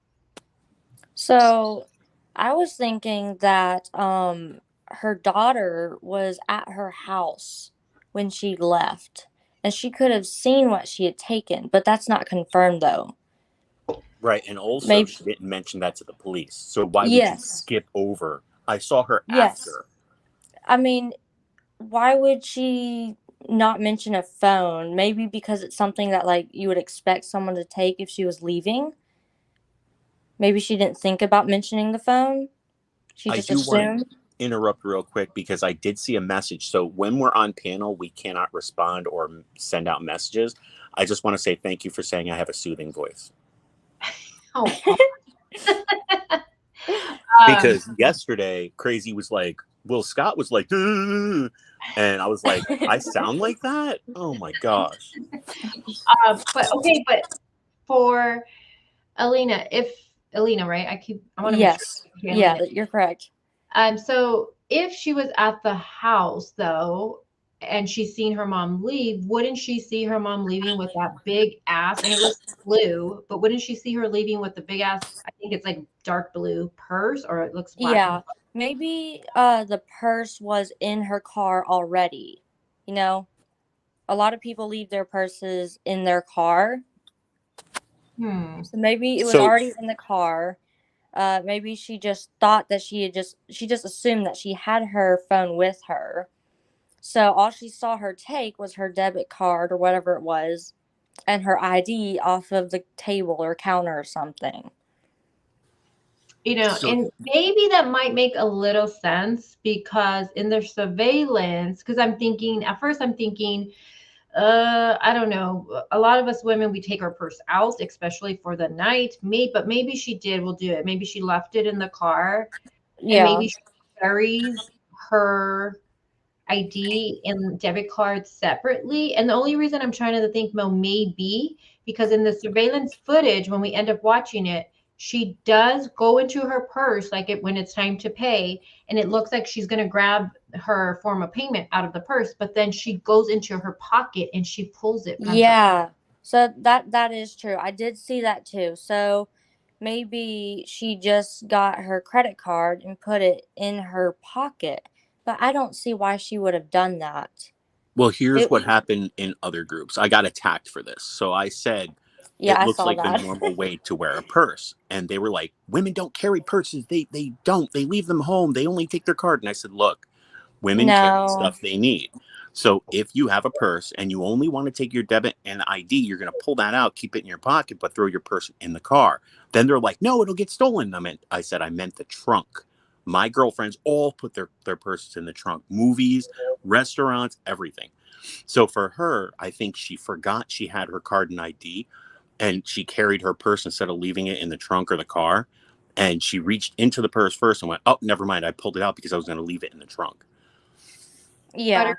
So I was thinking that her daughter was at her house when she left, and she could have seen what she had taken, but that's not confirmed though. Right, and also she didn't mention that to the police. So why would you skip over? I saw her after. I mean, why would she not mention a phone? Maybe because it's something that like you would expect someone to take if she was leaving. Maybe she didn't think about mentioning the phone. She just assumed. Interrupt real quick because I did see a message. So when we're on panel, we cannot respond or send out messages. I just want to say thank you for saying I have a soothing voice. Because yesterday, Crazy was like, Will Scott was like, and I was like, I sound like that? Oh my gosh. But for Alina, right? I want to make sure. Yeah, you're correct. So if she was at the house though, and she's seen her mom leave, wouldn't she see her mom leaving with that big ass? And it looks blue, but wouldn't she see her leaving with the big ass? I think it's like dark blue purse, or it looks black. Yeah, maybe the purse was in her car already. You know, a lot of people leave their purses in their car. So maybe it was already in the car. Maybe she just thought that she just assumed that she had her phone with her. So all she saw her take was her debit card or whatever it was and her ID off of the table or counter or something. And maybe that might make a little sense because in the surveillance, because at first I'm thinking, I don't know. A lot of us women, we take our purse out, especially for the night. But maybe she did. We'll do it. Maybe she left it in the car, and Yeah. maybe she carries her ID and debit cards separately. And the only reason I'm trying to think Mo may be because in the surveillance footage, when we end up watching it, she does go into her purse when it's time to pay, and it looks like she's going to grab her form of payment out of the purse, but then she goes into her pocket and she pulls it from her. Yeah. So that is true. I did see that too. So maybe she just got her credit card and put it in her pocket. But I don't see why she would have done that. Well, here's what happened in other groups. I got attacked for this. So I said, Yeah, it I looks saw like the that. normal way to wear a purse. And they were like, women don't carry purses. They don't. They leave them home. They only take their card. And I said, look, women carry No. stuff they need. So if you have a purse and you only want to take your debit and ID, you're going to pull that out, keep it in your pocket, but throw your purse in the car. Then they're like, no, it'll get stolen. I said, I meant the trunk. My girlfriends all put their purses in the trunk. Movies, restaurants, everything. So for her, I think she forgot she had her card and ID, and she carried her purse instead of leaving it in the trunk or the car. And she reached into the purse first and went, oh, never mind. I pulled it out because I was going to leave it in the trunk. Yeah.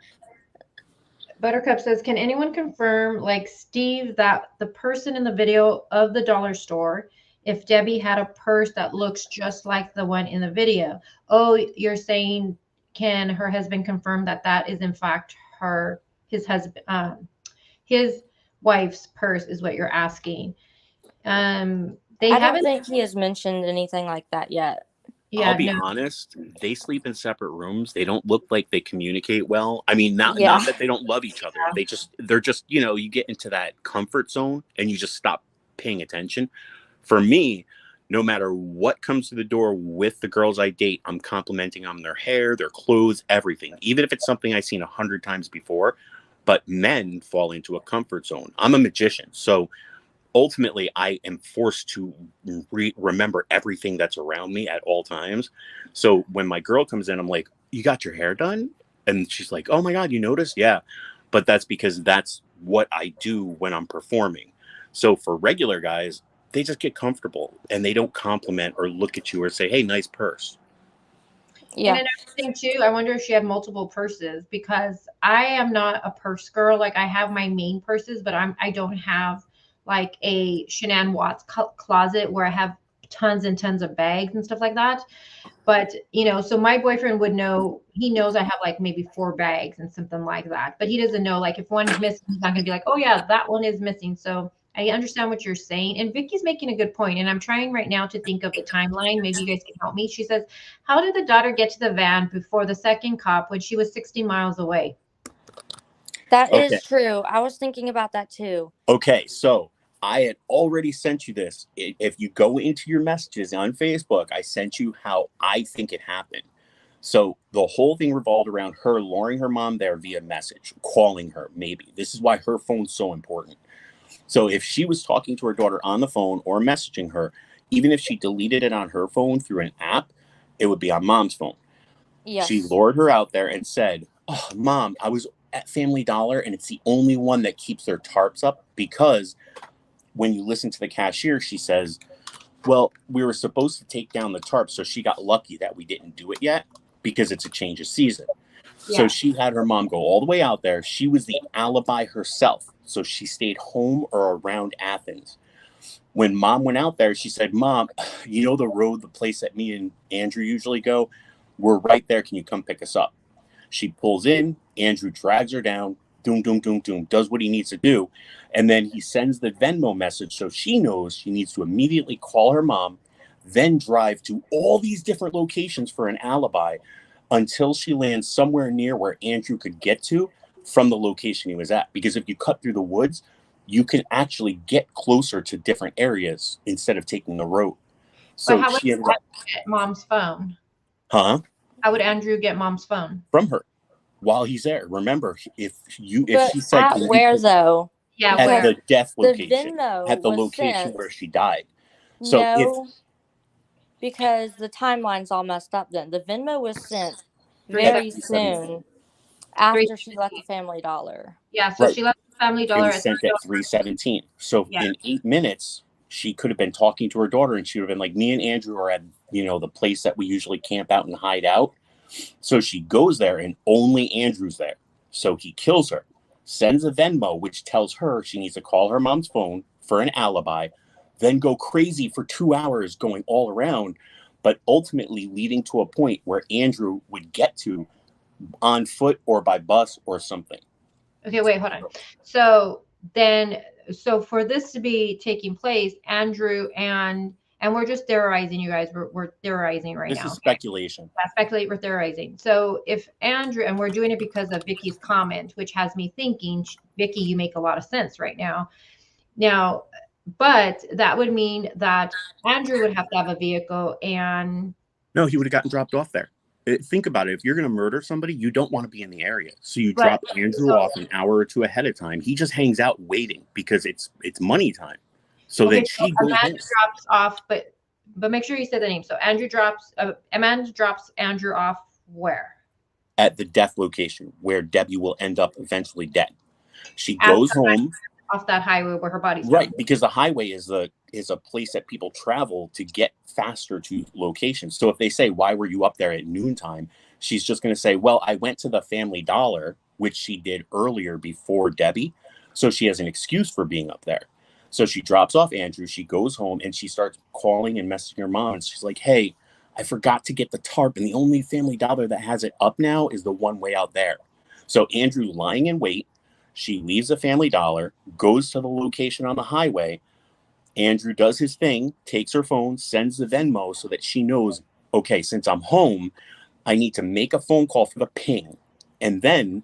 Buttercup says, can anyone confirm, like Steve, that the person in the video of the dollar store, if Debbie had a purse that looks just like the one in the video? Oh, you're saying, can her husband confirm that that is in fact his husband, his wife's purse is what you're asking? They I don't haven't. think he has mentioned anything like that yet. I'll be honest, they sleep in separate rooms. They don't look like they communicate well. I mean, not that they don't love each other. They're just, you get into that comfort zone and you just stop paying attention. For me, no matter what comes to the door with the girls I date, I'm complimenting on their hair, their clothes, everything, even if it's something I've seen 100 times before. But men fall into a comfort zone. I'm a magician. So ultimately I am forced to remember everything that's around me at all times. So when my girl comes in, I'm like, you got your hair done? And she's like, oh my God, you noticed? Yeah. But that's because that's what I do when I'm performing. So for regular guys, they just get comfortable and they don't compliment or look at you or say, hey, nice purse. Yeah. And another thing too, I wonder if she had multiple purses, because I am not a purse girl. Like, I have my main purses, but I don't have like a Shanann Watts closet where I have tons and tons of bags and stuff like that. But, so my boyfriend would know, he knows I have like maybe 4 bags and something like that. But he doesn't know, like, if one's missing, he's not going to be like, oh yeah, that one is missing. So I understand what you're saying. And Vicky's making a good point. And I'm trying right now to think of the timeline. Maybe you guys can help me. She says, how did the daughter get to the van before the second cop when she was 60 miles away? That is true. I was thinking about that too. Okay, so I had already sent you this. If you go into your messages on Facebook, I sent you how I think it happened. So the whole thing revolved around her luring her mom there via message, calling her, maybe. This is why her phone's so important. So if she was talking to her daughter on the phone or messaging her, even if she deleted it on her phone through an app, it would be on mom's phone. Yes. She lured her out there and said, oh, Mom, I was at Family Dollar and it's the only one that keeps their tarps up, because when you listen to the cashier, she says, well, we were supposed to take down the tarp, so she got lucky that we didn't do it yet because it's a change of season. Yeah. So she had her mom go all the way out there. She was the alibi herself. So she stayed home or around Athens. When mom went out there, she said, Mom, you know the road, the place that me and Andrew usually go? We're right there. Can you come pick us up? She pulls in. Andrew drags her down. Doom, doom, doom, doom. Does what he needs to do. And then he sends the Venmo message so she knows she needs to immediately call her mom, then drive to all these different locations for an alibi until she lands somewhere near where Andrew could get to from the location he was at. Because if you cut through the woods, you can actually get closer to different areas instead of taking the road. So but how would Andrew get mom's phone? Huh? How would Andrew get mom's phone? From her while he's there. Remember, if she said at where though? Yeah, at the death location, the Venmo at the location where she died. So no. because the timeline's all messed up then. The Venmo was sent very soon after she left the Family Dollar. Yeah, so Right. she left the Family It Dollar was at sent at 3:17. So Yeah. in 8 minutes, she could have been talking to her daughter, and she would have been like, me and Andrew are at, the place that we usually camp out and hide out. So she goes there, and only Andrew's there. So he kills her, sends a Venmo, which tells her she needs to call her mom's phone for an alibi, then go crazy for 2 hours going all around, but ultimately leading to a point where Andrew would get to on foot or by bus or something. Okay, wait, hold on. So for this to be taking place, Andrew and we're just theorizing, you guys. We're theorizing right This now. is speculation. Speculate, we're theorizing. So if Andrew, and we're doing it because of Vicky's comment, which has me thinking, Vicky, you make a lot of sense right now. Now, but that would mean that Andrew would have to have a vehicle, and no, he would have gotten dropped off there. Think about it. If you're going to murder somebody, you don't want to be in the area. So you drop Andrew off an hour or two ahead of time. He just hangs out waiting because it's money time. So then she goes home. Drops off, but make sure you say the name. So Amanda drops Andrew off where? At the death location where Debbie will end up eventually dead. She goes home off that highway where her body's right found. Because the highway is a place that people travel to get faster to locations. So if they say, why were you up there at noontime? She's just going to say, well, I went to the Family Dollar, which she did earlier before Debbie. So she has an excuse for being up there. So she drops off Andrew. She goes home and she starts calling and messaging her mom. And she's like, hey, I forgot to get the tarp. And the only Family Dollar that has it up now is the one way out there. So Andrew lying in wait. She leaves the Family Dollar, goes to the location on the highway. Andrew does his thing, takes her phone, sends the Venmo so that she knows, okay, since I'm home, I need to make a phone call for the ping. And then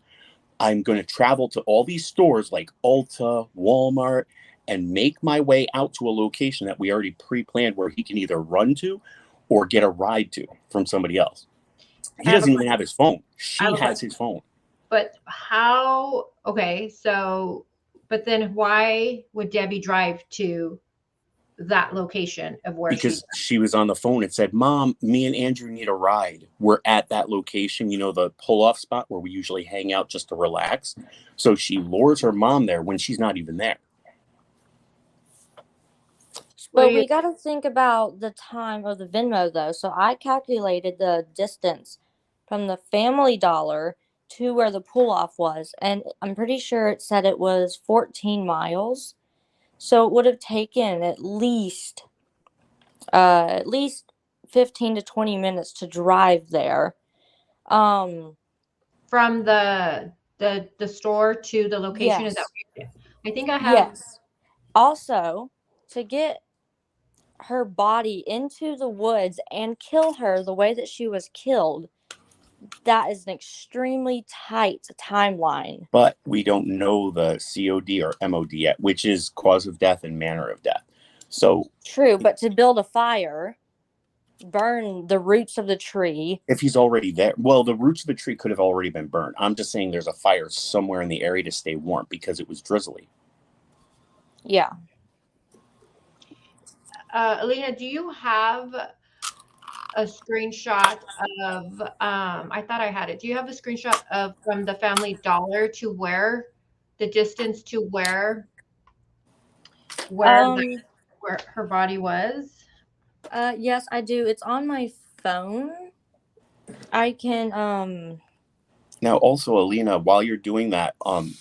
I'm going to travel to all these stores like Ulta, Walmart, and make my way out to a location that we already pre-planned where he can either run to or get a ride to from somebody else. He doesn't even have his phone. She has his phone. But how? Okay, so, but then why would Debbie drive to that location of where because she was on the phone and said, Mom, me and Andrew need a ride. We're at that location, the pull-off spot where we usually hang out just to relax. So she lures her mom there when she's not even there. But we got to think about the time of the Venmo, though. So I calculated the distance from the Family Dollar to where the pull-off was, and I'm pretty sure it said it was 14 miles. So it would have taken at least 15 to 20 minutes to drive there. From the store to the location. Yes. Is that what I think I have? Yes. Also, to get her body into the woods and kill her the way that she was killed, that is an extremely tight timeline. But we don't know the COD or MOD yet, which is cause of death and manner of death. So true, but to build a fire, burn the roots of the tree. If he's already there, well, the roots of the tree could have already been burned. I'm just saying there's a fire somewhere in the area to stay warm because it was drizzly. Yeah. Alina, do you have a screenshot of, I thought I had it. Do you have a screenshot of from the Family Dollar to where, the distance to where her body was? Yes, I do. It's on my phone. I can, Now, also, Alina, while you're doing that,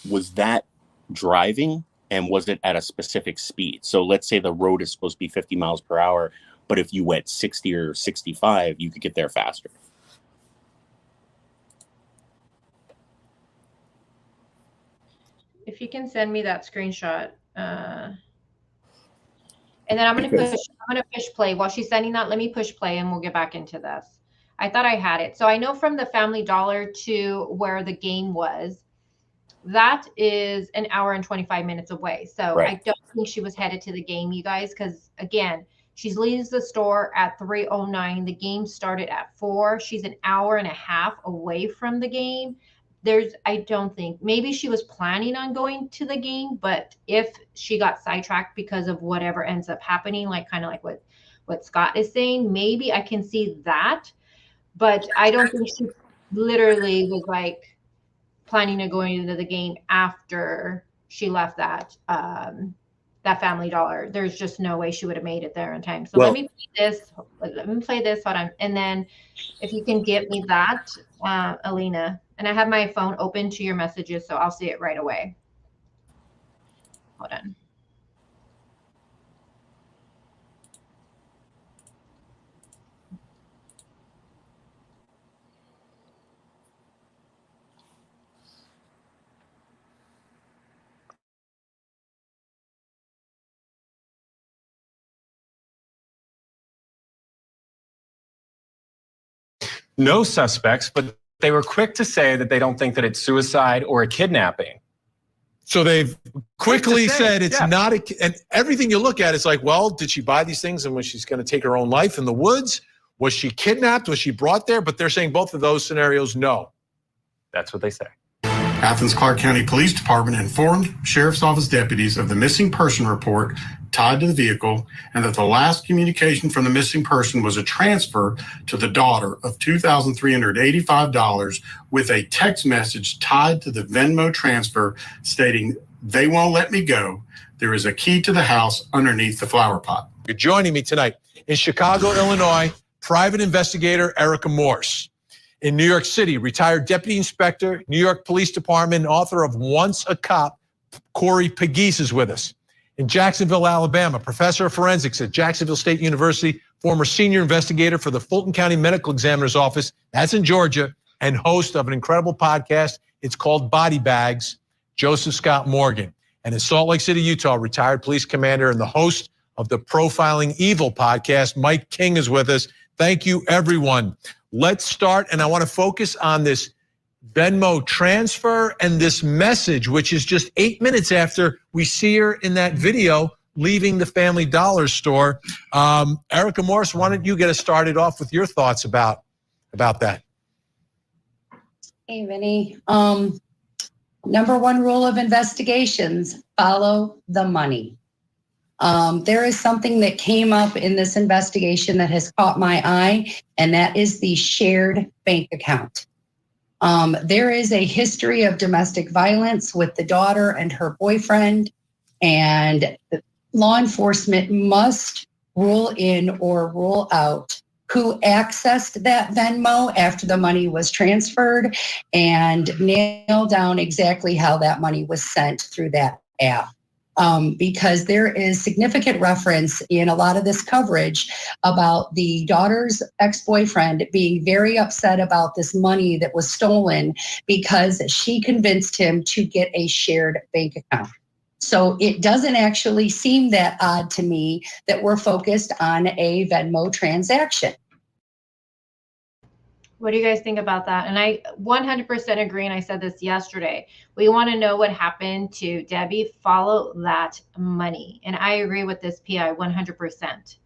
was that driving and was it at a specific speed? So let's say the road is supposed to be 50 miles per hour, but if you went 60 or 65, you could get there faster. If you can send me that screenshot, and then I'm gonna push play while she's sending that. Let me push play and we'll get back into this. I thought I had it. So I know from the Family Dollar to where the game was, that is an hour and 25 minutes away. So I don't think she was headed to the game, you guys, because again, she leaves the store at 3:09. The game started at 4. She's an hour and a half away from the game. I don't think, maybe she was planning on going to the game, but if she got sidetracked because of whatever ends up happening, like kind of like what Scott is saying. Maybe I can see that, but I don't think she literally was like planning to go into the game after she left that Family Dollar. There's just no way she would have made it there in time. So Well, let me play this. Hold on. And then if you can get me that, Alina, and I have my phone open to your messages, so I'll see it right away. Hold on. No suspects, but they were quick to say that they don't think that it's suicide or a kidnapping. So they've quickly say, said it's yeah. not and everything you look at is like, well, did she buy these things and was she's going to take her own life in the woods? Was she kidnapped? Was she brought there? But they're saying both of those scenarios, no. That's what they say. Athens-Clarke County Police Department informed Sheriff's Office deputies of the missing person report tied to the vehicle and that the last communication from the missing person was a transfer to the daughter of $2,385 with a text message tied to the Venmo transfer stating, "They won't let me go. There is a key to the house underneath the flower pot." You're joining me tonight in Chicago, Illinois, private investigator Erica Morse. In New York City, retired deputy inspector, New York Police Department, and author of Once a Cop, Corey Pegues is with us. In Jacksonville, Alabama, professor of forensics at Jacksonville State University, former senior investigator for the Fulton County Medical Examiner's Office, that's in Georgia, and host of an incredible podcast. It's called Body Bags, Joseph Scott Morgan. And in Salt Lake City, Utah, retired police commander and the host of the Profiling Evil podcast, Mike King is with us. Thank you, everyone. Let's start, and I want to focus on this Venmo transfer and this message, which is just 8 minutes after we see her in that video leaving the Family Dollar store. Erica Morse, why don't you get us started off with your thoughts about that? Hey, Vinny. Number one rule of investigations, follow the money. There is something that came up in this investigation that has caught my eye, and that is the shared bank account. There is a history of domestic violence with the daughter and her boyfriend, and law enforcement must rule in or rule out who accessed that Venmo after the money was transferred and nail down exactly how that money was sent through that app. Because there is significant reference in a lot of this coverage about the daughter's ex-boyfriend being very upset about this money that was stolen because she convinced him to get a shared bank account. So it doesn't actually seem that odd to me that we're focused on a Venmo transaction. What do you guys think about that? And I 100% agree, and I said this yesterday. We want to know what happened to Debbie. Follow that money. And I agree with this PI 100%.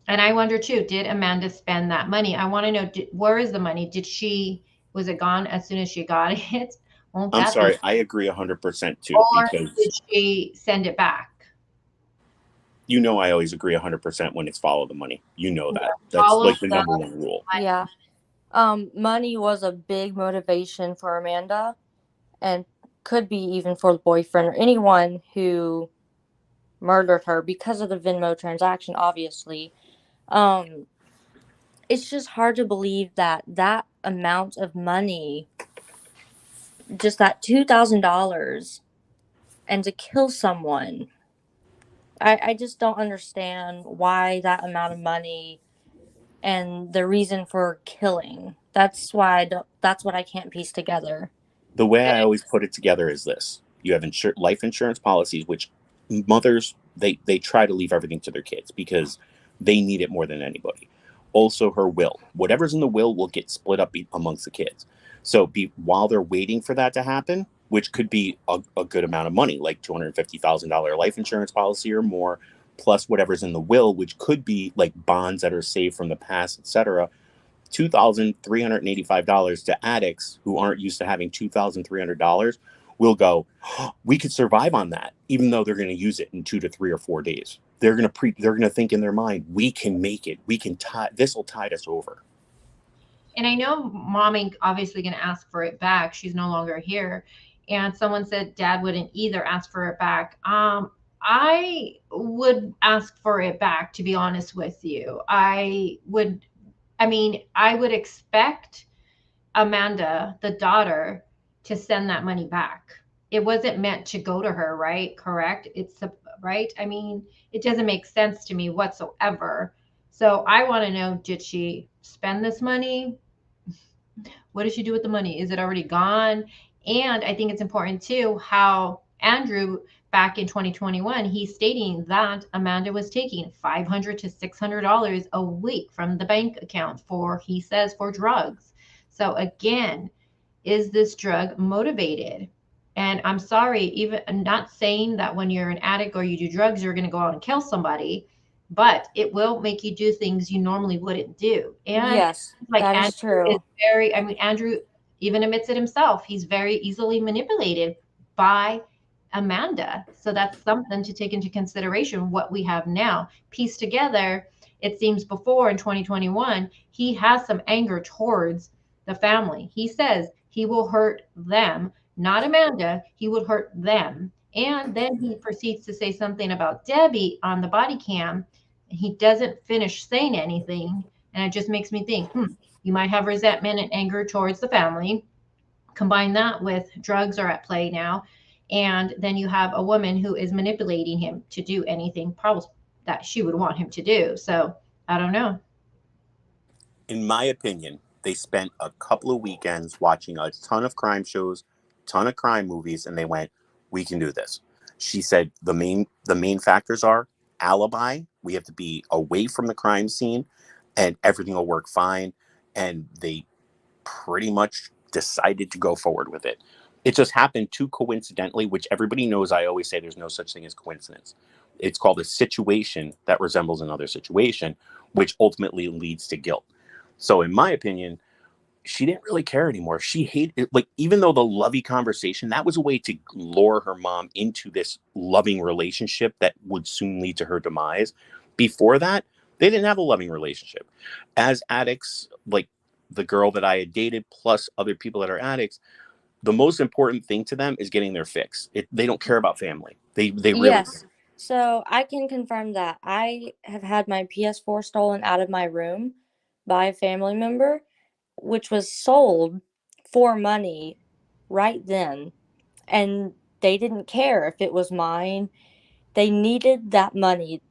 And I wonder too, did Amanda spend that money? I want to know, where is the money? Was it gone as soon as she got it? I'm sorry, I agree 100% too. Or because did she send it back? You know, I always agree 100% when it's follow the money. You know that. That's like the number one rule. Yeah. Money was a big motivation for Amanda, and could be even for the boyfriend or anyone who murdered her because of the Venmo transaction, obviously. It's just hard to believe that amount of money, just that $2,000, and to kill someone. I just don't understand why that amount of money and the reason for killing. That's what I can't piece together. The way I always put it together is this. You have life insurance policies, which mothers, they try to leave everything to their kids because they need it more than anybody. Also, her will. Whatever's in the will get split up amongst the kids. So while they're waiting for that to happen, which could be a good amount of money, like $250,000 life insurance policy or more, plus whatever's in the will, which could be like bonds that are saved from the past, etc. $2,385 to addicts who aren't used to having $2,300 will go, oh, we could survive on that, even though they're going to use it in 2 to 3 or 4 days. They're going to think in their mind, we can make it. We can this will tide us over. And I know mommy obviously going to ask for it back. She's no longer here. And someone said dad wouldn't either ask for it back. I would ask for it back, to be honest with you. I would expect Amanda, the daughter, to send that money back. It wasn't meant to go to her, right? Correct? It's right. I mean, it doesn't make sense to me whatsoever. So I want to know, did she spend this money? What did she do with the money? Is it already gone? And I think it's important too how Andrew back in 2021, he's stating that Amanda was taking $500 to $600 a week from the bank account for drugs. So again, is this drug motivated? And I'm sorry, even I'm not saying that when you're an addict or you do drugs, you're going to go out and kill somebody, but it will make you do things you normally wouldn't do. And Yes, like that is Andrew is true. Andrew even admits it himself. He's very easily manipulated by Amanda. So that's something to take into consideration what we have now. Piece together, it seems before in 2021, he has some anger towards the family. He says he will hurt them, not Amanda. He would hurt them. And then he proceeds to say something about Debbie on the body cam. He doesn't finish saying anything. And it just makes me think, you might have resentment and anger towards the family. Combine that with drugs are at play now. And then you have a woman who is manipulating him to do anything probably that she would want him to do. So I don't know. In my opinion, they spent a couple of weekends watching a ton of crime shows, ton of crime movies, and they went, we can do this. She said the main factors are alibi. We have to be away from the crime scene and everything will work fine. And they pretty much decided to go forward with it. It just happened too coincidentally, which everybody knows. I always say there's no such thing as coincidence. It's called a situation that resembles another situation, which ultimately leads to guilt. So in my opinion, she didn't really care anymore. She hated it. Like, even though the lovey conversation, that was a way to lure her mom into this loving relationship that would soon lead to her demise. Before that, they didn't have a loving relationship. As addicts, like the girl that I had dated, plus other people that are addicts, the most important thing to them is getting their fix. They don't care about family. They really Yes. So I can confirm that I have had my PS4 stolen out of my room by a family member, which was sold for money right then. And they didn't care if it was mine. They needed that money.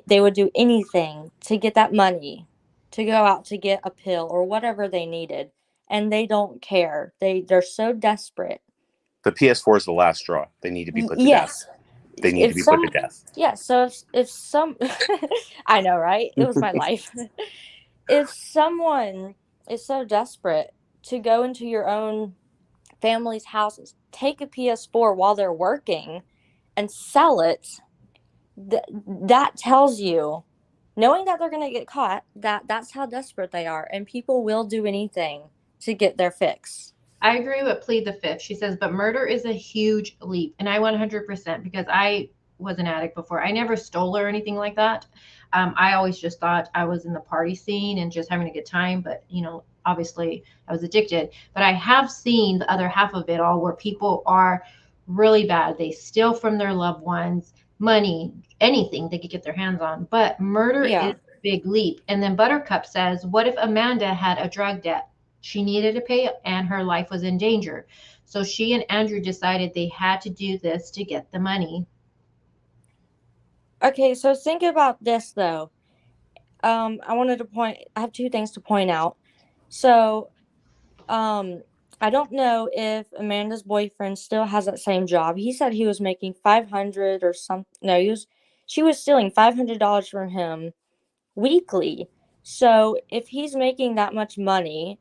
They would do anything to get that money to go out to get a pill or whatever they needed. And they don't care. They're so desperate. The PS4 is the last straw. They need to be put to Yes. death. They need to be put to death. Yeah, so if some I know, right? It was my life. If someone is so desperate to go into your own family's houses, take a PS4 while they're working and sell it, that tells you, knowing that they're going to get caught, that's how desperate they are, and people will do anything to get their fix. I agree with plead the fifth. She says, but murder is a huge leap. And I 100%, because I was an addict before. I never stole or anything like that. I always just thought I was in the party scene and just having a good time. But, obviously I was addicted. But I have seen the other half of it all where people are really bad. They steal from their loved ones, money, anything they could get their hands on. But murder is a big leap. And then Buttercup says, what if Amanda had a drug debt? She needed to pay and her life was in danger. So she and Andrew decided they had to do this to get the money. Okay, so think about this though. I have two things to point out. So, I don't know if Amanda's boyfriend still has that same job. He said he was making 500 or something. No, she was stealing $500 from him weekly. So if he's making that much money,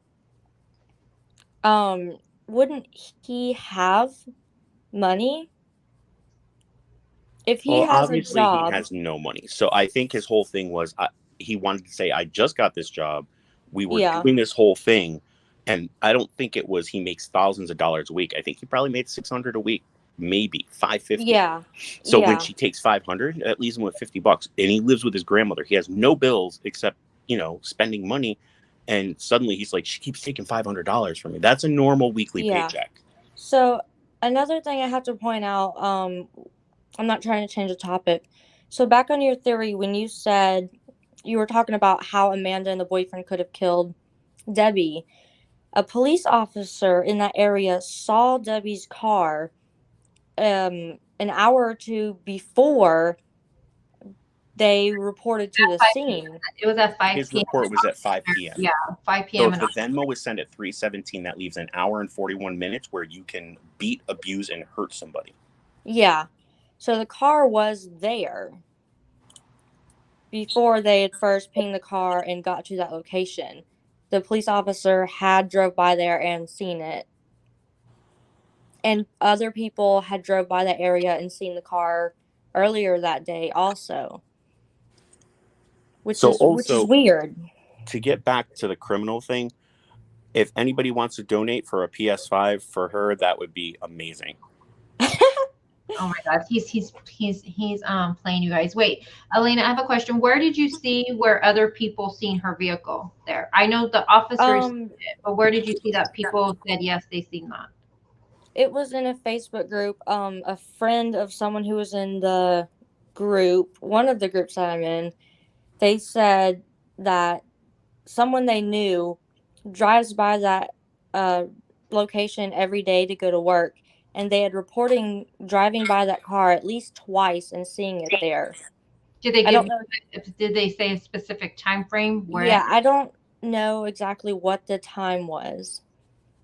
wouldn't he have money? If he has a Obviously, he job, has no money. So I think his whole thing was he wanted to say, I just got this job. We were doing this whole thing. And I don't think it was he makes thousands of dollars a week. I think he probably made 600 a week, maybe 550. Yeah. So when Yeah. she takes 500, that leaves him with $50, and he lives with his grandmother. He has no bills except, spending money. And suddenly he's like, she keeps taking $500 from me. That's a normal weekly Yeah. paycheck. So another thing I have to point out, I'm not trying to change the topic. So back on your theory, when you said you were talking about how Amanda and the boyfriend could have killed Debbie, a police officer in that area saw Debbie's car an hour or two before they reported to the At 5 p.m. scene. It was at 5 His p.m. report was at 5 p.m. Yeah, 5 So p.m. if and the Venmo was sent at 3:17, that leaves an hour and 41 minutes where you can beat, abuse, and hurt somebody. Yeah. So the car was there before they had first pinged the car and got to that location. The police officer had drove by there and seen it. And other people had drove by that area and seen the car earlier that day also. Which So is also, weird. to get back to the criminal thing, if anybody wants to donate for a PS5 for her, that would be amazing. Oh my God, he's playing you guys. Wait, Elena, I have a question. Where did you see where other people seen her vehicle there? I know the officers, but where did you see that people said yes, they seen that? It was in a Facebook group. A friend of someone who was in the group, one of the groups that I'm in, they said that someone they knew drives by that location every day to go to work, and they had reporting driving by that car at least twice and seeing it there. Did they I give? don't know. Did they say a specific time frame? Yeah, I don't know exactly what the time was.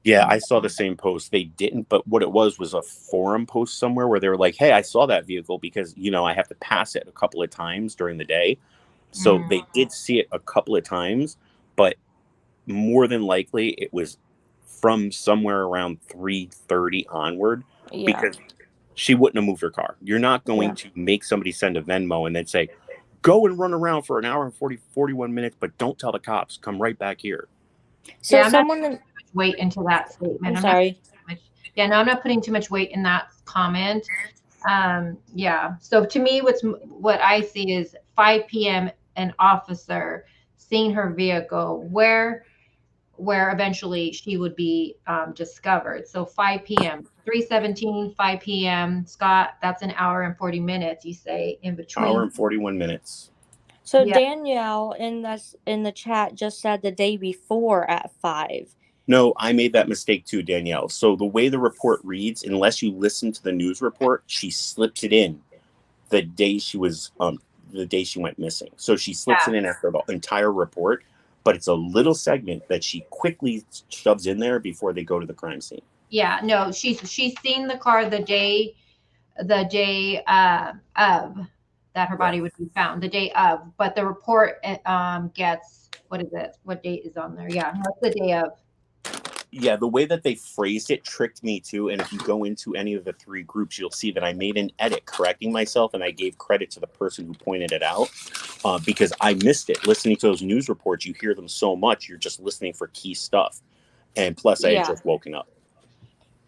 Yeah, I saw the same post. They didn't, but what it was a forum post somewhere where they were like, hey, I saw that vehicle because, I have to pass it a couple of times during the day. So they did see it a couple of times, but more than likely it was from somewhere around 3:30 onward, because she wouldn't have moved her car. You're not going to make somebody send a Venmo and then say, go and run around for an hour and 41 minutes, but don't tell the cops. Come right back here. So I'm not putting too much weight into that statement. I'm sorry. I'm not putting too much weight in that comment. Yeah. So to me, what I see is 5 p.m. an officer seeing her vehicle where eventually she would be discovered. So 5 p.m., 3:17, 5 p.m. Scott, that's an hour and 40 minutes. You say in between. Hour and 41 minutes. So Danielle in the chat just said the day before at 5. No, I made that mistake too, Danielle. So the way the report reads, unless you listen to the news report, she slips it in the day she went missing. So she slips it in after the entire report, but it's a little segment that she quickly shoves in there before they go to the crime scene. Yeah, no, she's seen the car the day of that her body would be found, the day of, but the report gets, what is it? What date is on there? Yeah, that's the day of. Yeah, the way that they phrased it tricked me too. And if you go into any of the three groups, you'll see that I made an edit correcting myself, and I gave credit to the person who pointed it out because I missed it. Listening to those news reports, you hear them so much, you're just listening for key stuff. And plus, I had just woken up.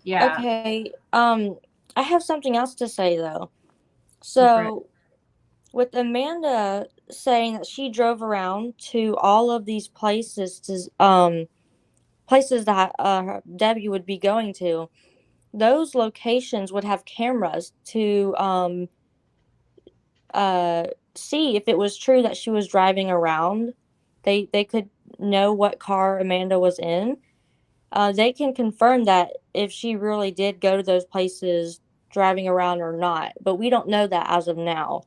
Yeah. Okay. I have something else to say though. So, with Amanda saying that she drove around to all of these places places that Debbie would be going to, those locations would have cameras to see if it was true that she was driving around. They could know what car Amanda was in. They can confirm that if she really did go to those places driving around or not, but we don't know that as of now.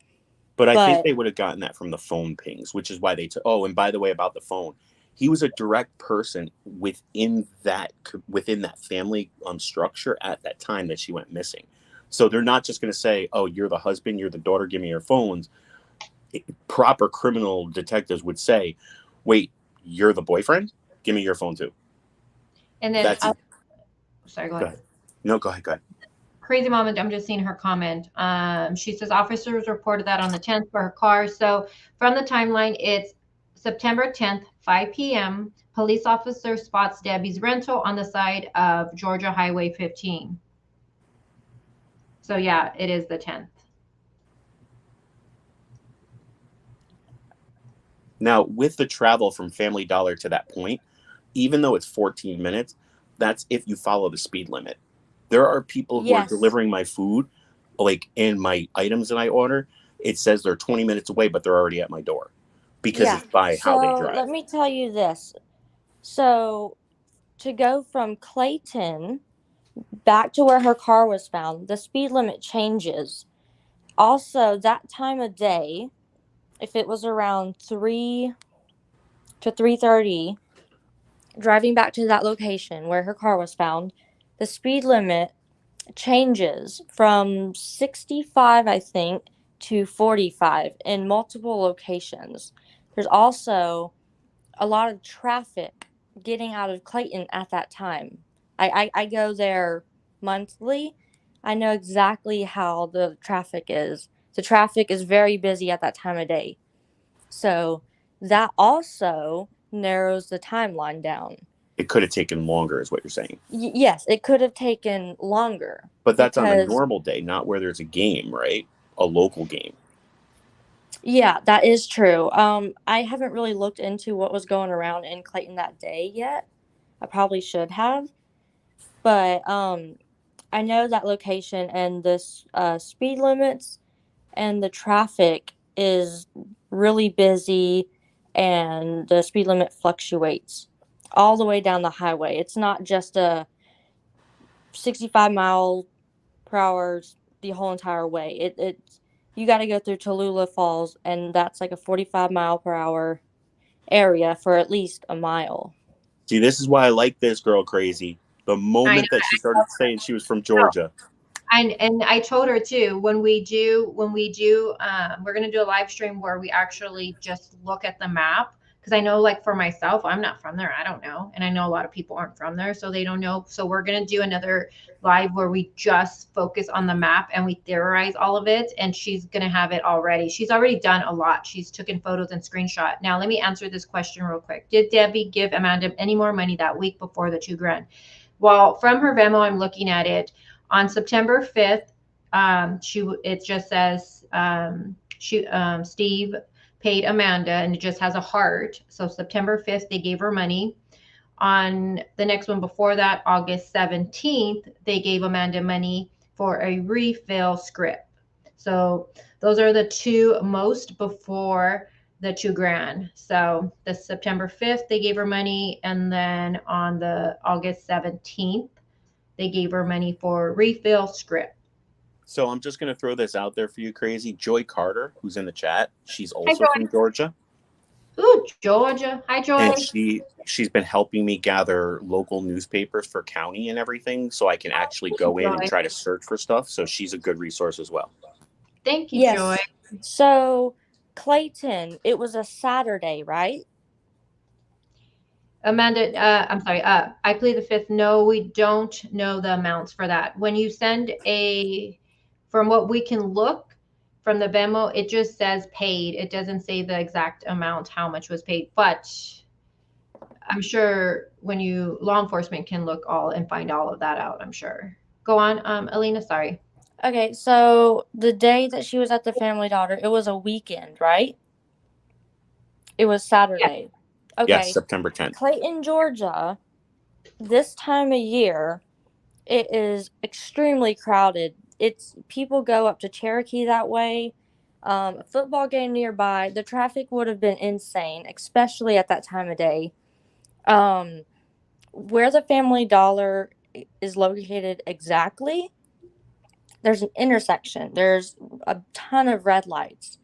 But I think they would have gotten that from the phone pings, which is why they took. Oh, and by the way, about the phone, he was a direct person within that family structure at that time that she went missing. So they're not just going to say, "Oh, you're the husband, you're the daughter, give me your phones." Proper criminal detectives would say, "Wait, you're the boyfriend? Give me your phone too." And then, sorry, go ahead. No, go ahead. Crazy Mom, I'm just seeing her comment. She says officers reported that on the 10th for her car. So from the timeline, it's September 10th, 5 p.m., police officer spots Debbie's rental on the side of Georgia Highway 15. So yeah, it is the 10th. Now, with the travel from Family Dollar to that point, even though it's 14 minutes, that's if you follow the speed limit. There are people who are Yes. delivering my food, like, and my items that I order, it says they're 20 minutes away, but they're already at my door because Yeah. it's by how they So drive. let me tell you this. So to go from Clayton back to where her car was found, the speed limit changes. Also, that time of day, if it was around 3 to 3:30, driving back to that location where her car was found, the speed limit changes from 65, I think, to 45 in multiple locations. There's also a lot of traffic getting out of Clayton at that time. I go there monthly. I know exactly how the traffic is. The traffic is very busy at that time of day. So that also narrows the timeline down. It could have taken longer, is what you're saying. Yes, it could have taken longer. But that's on a because normal day, not where there's a game, right? A local game. Yeah, that is true. I haven't really looked into what was going around in Clayton that day yet. I probably should have, but I know that location and this speed limits and the traffic is really busy, and the speed limit fluctuates all the way down the highway. It's not just a 65 per hour the whole entire way. You got to go through Tallulah Falls, and that's like a 45 per hour area for at least a mile. See, this is why I like this girl crazy. The I moment know. that she started saying she was from Georgia. And I told her too, when we do, we're gonna do a live stream where we actually just look at the map, because I know, like, for myself, I'm not from there, I don't know, and I know a lot of people aren't from there, so they don't know. So we're gonna do another live where we just focus on the map and we theorize all of it, and she's gonna have it already. She's already done a lot. She's taken photos and screenshot. Now let me answer this question real quick. Did Debbie give Amanda any more money that week before the $2,000? Well, from her Venmo, I'm looking at it. On September 5th, it just says Steve paid Amanda, and it just has a heart. So September 5th, they gave her money. On the next one before that, August 17th, they gave Amanda money for a refill script. So those are the two most before the $2,000. So the September 5th, they gave her money, and then on the August 17th, they gave her money for refill script. So I'm just going to throw this out there for you, crazy. Joy Carter, who's in the chat, she's also from Georgia. Ooh, Georgia. Hi, Joy. And she's been helping me gather local newspapers for county and everything, so I can actually go in and try to search for stuff. So she's a good resource as well. Thank you, Yes. Joy. So Clayton, it was a Saturday, right? Amanda, I'm sorry. I plead the fifth. No, we don't know the amounts for that. When you send from what we can look from the Venmo, it just says paid. It doesn't say the exact amount, how much was paid. But I'm sure when law enforcement can look all and find all of that out, I'm sure. Go on, Alina. Sorry. Okay, so the day that she was at the Family Dollar, it was a weekend, right? It was Saturday. Yeah. Okay. Yes, September 10th. Clayton, Georgia, this time of year, it is extremely crowded. People go up to Cherokee that way. A football game nearby, the traffic would have been insane, especially at that time of day. Where the Family Dollar is located exactly, there's an intersection. There's a ton of red lights.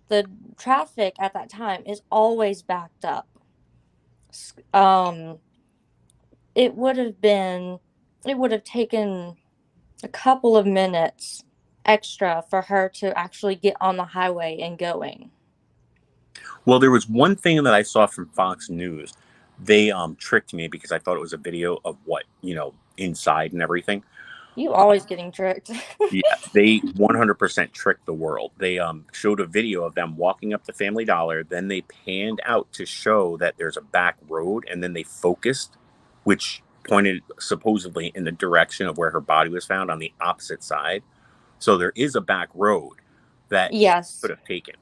The traffic at that time is always backed up. It would have taken a couple of minutes extra for her to actually get on the highway and going. Well, there was one thing that I saw from Fox News. They tricked me because I thought it was a video of what, inside and everything. You always getting tricked. Yeah, they 100% tricked the world. They showed a video of them walking up to Family Dollar, then they panned out to show that there's a back road, and then they focused, which pointed supposedly in the direction of where her body was found on the opposite side. So there is a back road that she Yes. could have taken.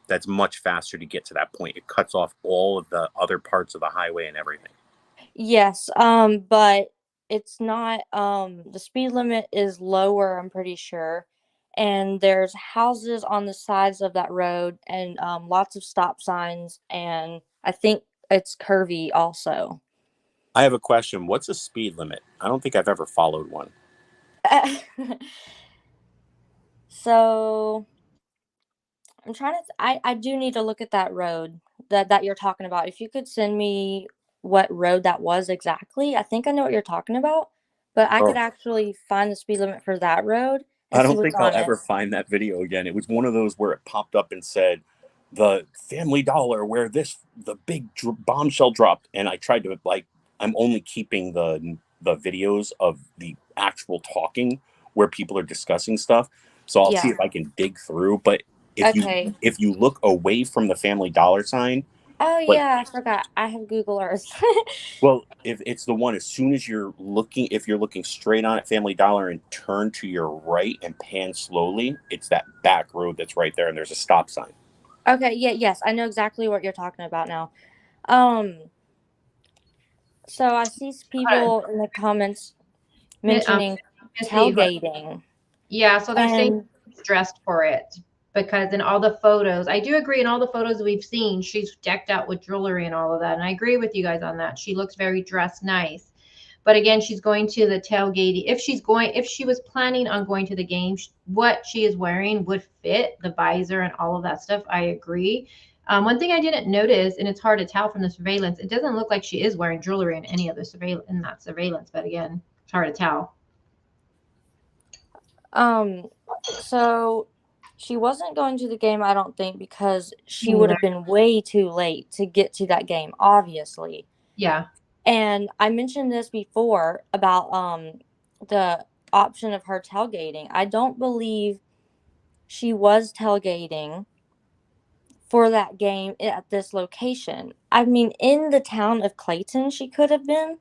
That's much faster to get to that point. It cuts off all of the other parts of the highway and everything. Yes, but it's not, the speed limit is lower, I'm pretty sure, and there's houses on the sides of that road and, lots of stop signs, and I think it's curvy also. I have a question. What's a speed limit? I don't think I've ever followed one. So, I'm trying to I do need to look at that road that you're talking about. If you could send me what road that was exactly, I think I know what you're talking about, but I could Oh, actually find the speed limit for that road and I see don't what's think I'll on it. ever find that video again. It was one of those where it popped up and said, "The Family Dollar where the big bombshell dropped," and I tried to I'm only keeping the videos of the actual talking where people are discussing stuff. So I'll see Yeah. if I can dig through. But Okay. if you look away from the Family Dollar sign, Oh, like, yeah, I forgot. I have Google Earth. well, if it's the one, as soon as if you're looking straight on at Family Dollar and turn to your right and pan slowly, it's that back road that's right there, and there's a stop sign. Okay, yeah, yes, I know exactly what you're talking about now. Um, so I see people in the comments Mi- um, mentioning Missy, tailgating, yeah, so they're saying and she's dressed for it because in all the photos, I do agree in all the photos we've seen, she's decked out with jewelry and all of that. And I agree with you guys on that. She looks very dressed nice. But again, she's going to the tailgate. If she was planning on going to the game, what she is wearing would fit the visor and all of that stuff. I agree. One thing I didn't notice, and it's hard to tell from the surveillance, it doesn't look like she is wearing jewelry in any of the surveillance in that surveillance. But again, it's hard to tell. so she wasn't going to the game, I don't think, because she Me would neither. have been way too late to get to that game, obviously. Yeah. And I mentioned this before about the option of her tailgating. I don't believe she was tailgating for that game at this location. I mean, in the town of Clayton, she could have been.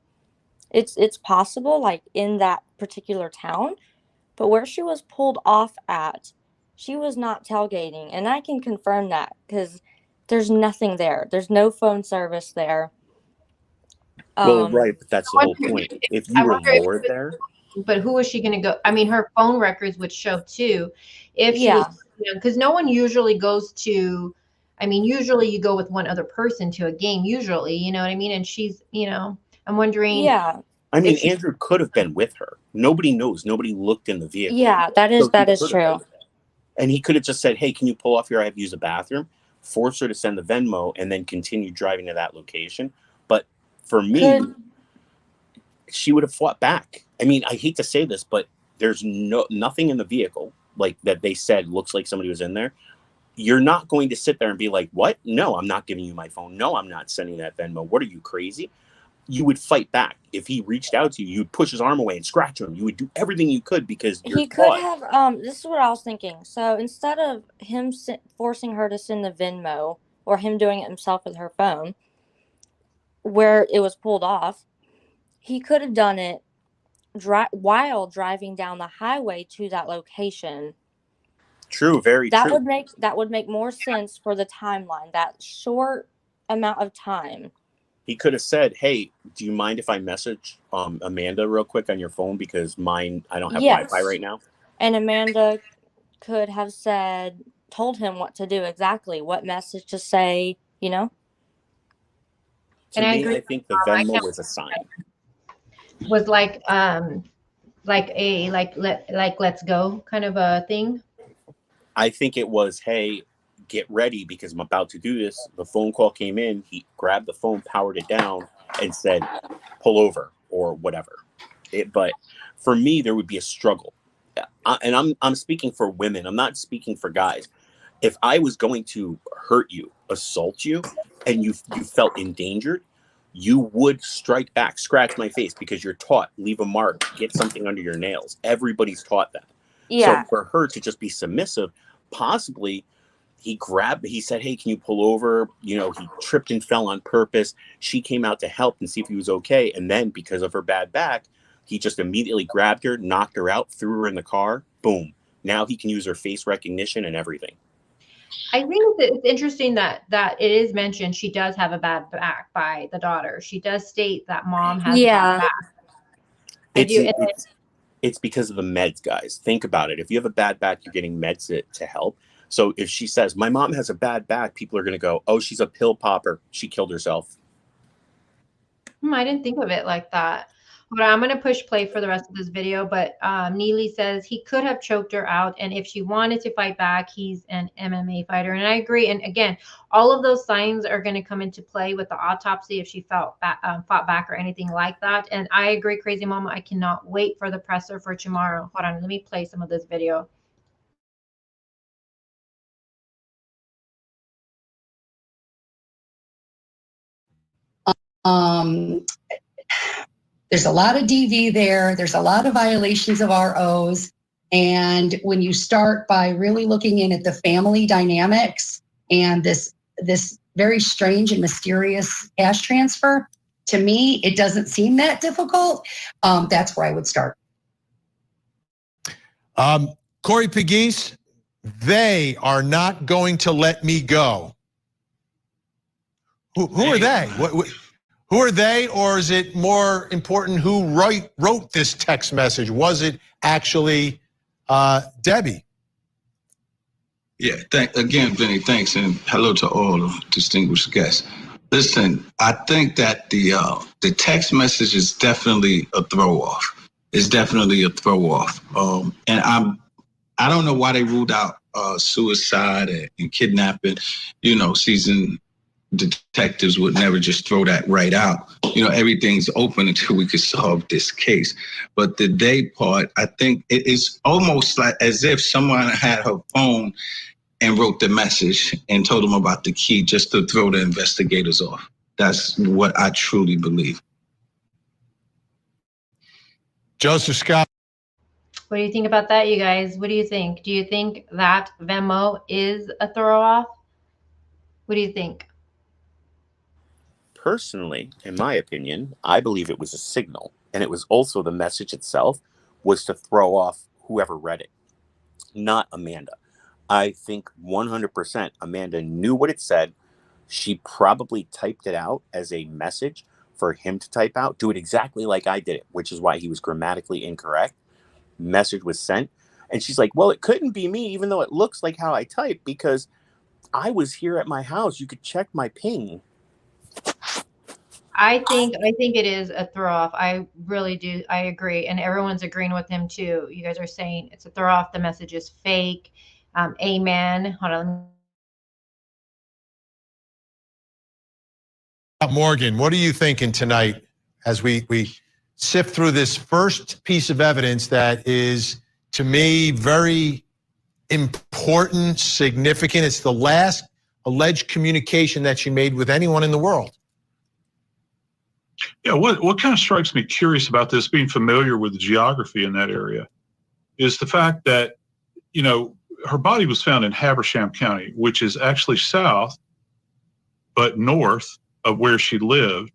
It's possible, like in that particular town, but where she was pulled off at, she was not tailgating, and I can confirm that because there's nothing there. There's no phone service there. Well, Um, right, but that's the I whole wonder, point. If you I were wonder if lured there, but who was she going to go? I mean, her phone records would show too if she was, yeah, because no one usually goes to, I mean, usually you go with one other person to a game, usually, you know what I mean? And she's, I'm wondering yeah, I mean, if she, Andrew could have been with her. Nobody knows. Nobody looked in the vehicle, yeah. That so is he that is could have been. true. And he could have just said, "Hey, can you pull off here? I have to use the bathroom." Force her to send the Venmo, and then continue driving to that location. But for me, Could she would have fought back. I mean, I hate to say this, but there's nothing in the vehicle like that they said looks like somebody was in there. You're not going to sit there and be like, "What? No, I'm not giving you my phone. No, I'm not sending that Venmo. What are you, crazy?" You would fight back. If he reached out to you, you'd push his arm away and scratch him. You would do everything you could because you're he could taught. have this is what I was thinking. So instead of him forcing her to send the Venmo or him doing it himself with her phone, where it was pulled off, he could have done it while driving down the highway to that location. True, very That true. would make more sense for the timeline. That short amount of time. He could have said, "Hey, do you mind if I message Amanda real quick on your phone because mine I don't have Wi-Fi Yes. right now." And Amanda could have told him what to do exactly, what message to say, you know? To and I me, agree I with think the Mom, I Venmo can't, was a sign. was like let's go kind of a thing. I think it was, "Hey, get ready because I'm about to do this." The phone call came in. He grabbed the phone, powered it down, and said, "Pull over" or whatever. But for me, there would be a struggle, and I'm speaking for women. I'm not speaking for guys. If I was going to hurt you, assault you, and you felt endangered, you would strike back, scratch my face, because you're taught, leave a mark, get something under your nails. Everybody's taught that. Yeah. So for her to just be submissive, possibly he said, hey, can you pull over? You know, he tripped and fell on purpose. She came out to help and see if he was okay. And then because of her bad back, he just immediately grabbed her, knocked her out, threw her in the car. Boom. Now he can use her face recognition and everything. I think it's interesting that it is mentioned she does have a bad back by the daughter. She does state that mom has a bad back. It's because of the meds, guys. Think about it. If you have a bad back, you're getting meds to help. So if she says, my mom has a bad back, people are going to go, oh, she's a pill popper. She killed herself. I didn't think of it like that. But I'm going to push play for the rest of this video. But Neely says he could have choked her out. And if she wanted to fight back, he's an MMA fighter. And I agree. And again, all of those signs are going to come into play with the autopsy if she fought back or anything like that. And I agree, Crazy Mama. I cannot wait for the presser for tomorrow. Hold on. Let me play some of this video. There's a lot of DV there. There's a lot of violations of ROs. And when you start by really looking in at the family dynamics and this very strange and mysterious cash transfer, to me, it doesn't seem that difficult. That's where I would start. Corey Pegues, they are not going to let me go. Who are they? Who are they, or is it more important who wrote this text message? Was it actually Debbie? Yeah, again, Vinny, thanks, and hello to all distinguished guests. Listen, I think that the text message is definitely a throw-off. It's definitely a throw-off. And I don't know why they ruled out suicide and kidnapping. You know, seasoned detectives would never just throw that right out. You know, everything's open until we could solve this case. But the they part, I think it is almost like as if someone had her phone and wrote the message and told them about the key just to throw the investigators off. That's what I truly believe. Joseph Scott. What do you think about that, you guys? What do you think? Do you think that Venmo is a throw-off? What do you think? Personally, in my opinion, I believe it was a signal, and it was also the message itself was to throw off whoever read it, not Amanda. I think 100% Amanda knew what it said. She probably typed it out as a message for him to type out, do it exactly like I did it, which is why he was grammatically incorrect. Message was sent, and she's like, well, it couldn't be me, even though it looks like how I type, because I was here at my house. You could check my ping. I think it is a throw off. I really do. I agree. And everyone's agreeing with him too. You guys are saying it's a throw off. The message is fake. Amen. Hold on. Morgan, what are you thinking tonight as we sift through this first piece of evidence that is, to me, very important, significant? It's the last alleged communication that she made with anyone in the world. Yeah, what kind of strikes me curious about this, being familiar with the geography in that area, is the fact that, you know, her body was found in Habersham County, which is actually south, but north of where she lived,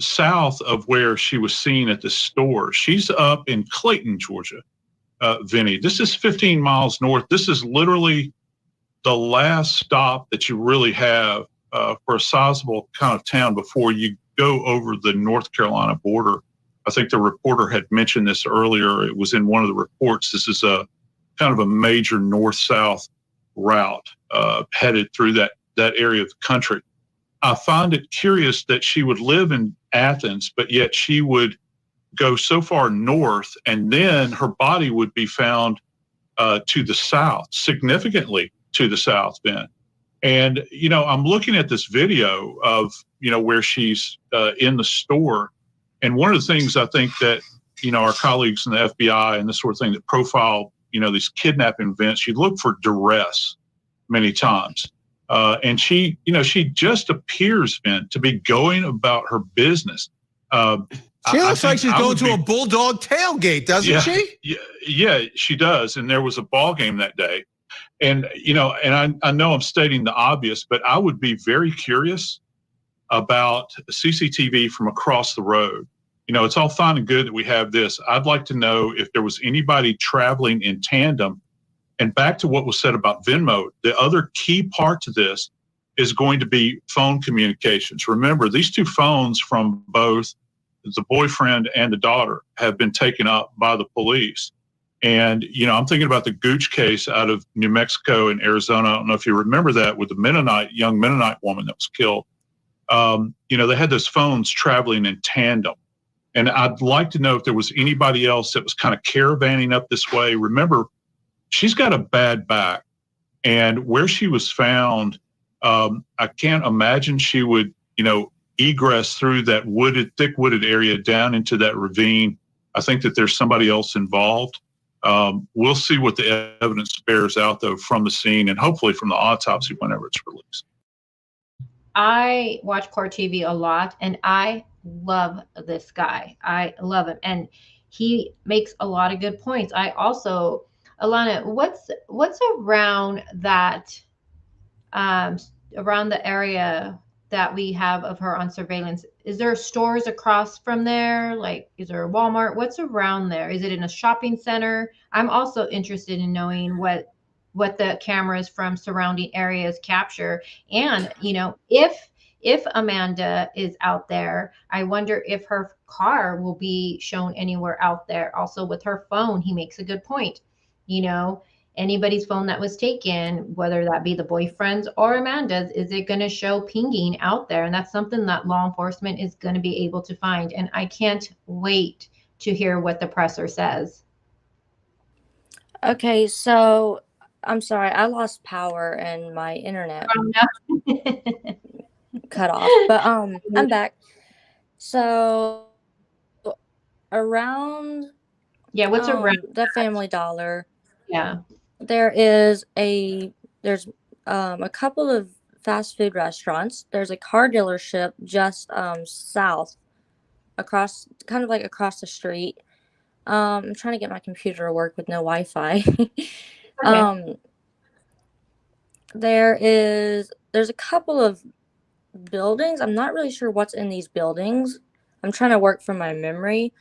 south of where she was seen at the store. She's up in Clayton, Georgia, Vinny. This is 15 miles north. This is literally the last stop that you really have for a sizable kind of town before you go over the North Carolina border. I think the reporter had mentioned this earlier. It was in one of the reports. This is a kind of a major north-south route headed through that area of the country. I find it curious that she would live in Athens, but yet she would go so far north, and then her body would be found to the south, significantly to the south then. And, you know, I'm looking at this video of, you know, where she's in the store. And one of the things I think that, you know, our colleagues in the FBI and this sort of thing that profile, you know, these kidnapping events, you look for duress many times. And she just appears, Ben, to be going about her business. She looks like she's going to a Bulldog tailgate, doesn't she? Yeah, she does. And there was a ball game that day. And, I know I'm stating the obvious, but I would be very curious about CCTV from across the road. It's all fine and good that we have this. I'd like to know if there was anybody traveling in tandem. And back to what was said about Venmo, the other key part to this is going to be phone communications. Remember, these two phones from both the boyfriend and the daughter have been taken up by the police. And, I'm thinking about the Gooch case out of New Mexico and Arizona. I don't know if you remember that, with the young Mennonite woman that was killed. They had those phones traveling in tandem. And I'd like to know if there was anybody else that was kind of caravanning up this way. Remember, she's got a bad back. And where she was found, I can't imagine she would, egress through that thick wooded area down into that ravine. I think that there's somebody else involved. We'll see what the evidence bears out, though, from the scene and hopefully from the autopsy whenever it's released. I watch Court TV a lot, and I love this guy. I love him, and he makes a lot of good points. I also, Alana, what's around that, around the area that we have of her on surveillance? Is there stores across from there? Like, is there a Walmart? What's around there? Is it in a shopping center? I'm also interested in knowing what the cameras from surrounding areas capture. And, if Amanda is out there, I wonder if her car will be shown anywhere out there. Also, with her phone, he makes a good point. Anybody's phone that was taken, whether that be the boyfriend's or Amanda's, is it going to show pinging out there? And that's something that law enforcement is going to be able to find. And I can't wait to hear what the presser says. Okay, so I'm sorry, I lost power and my internet cut off. But I'm back. So around what's around the Family Dollar, there's a couple of fast food restaurants. There's a car dealership just south, across the street. I'm trying to get my computer to work with no Wi-Fi. There's a couple of buildings. I'm not really sure what's in these buildings. I'm trying to work from my memory.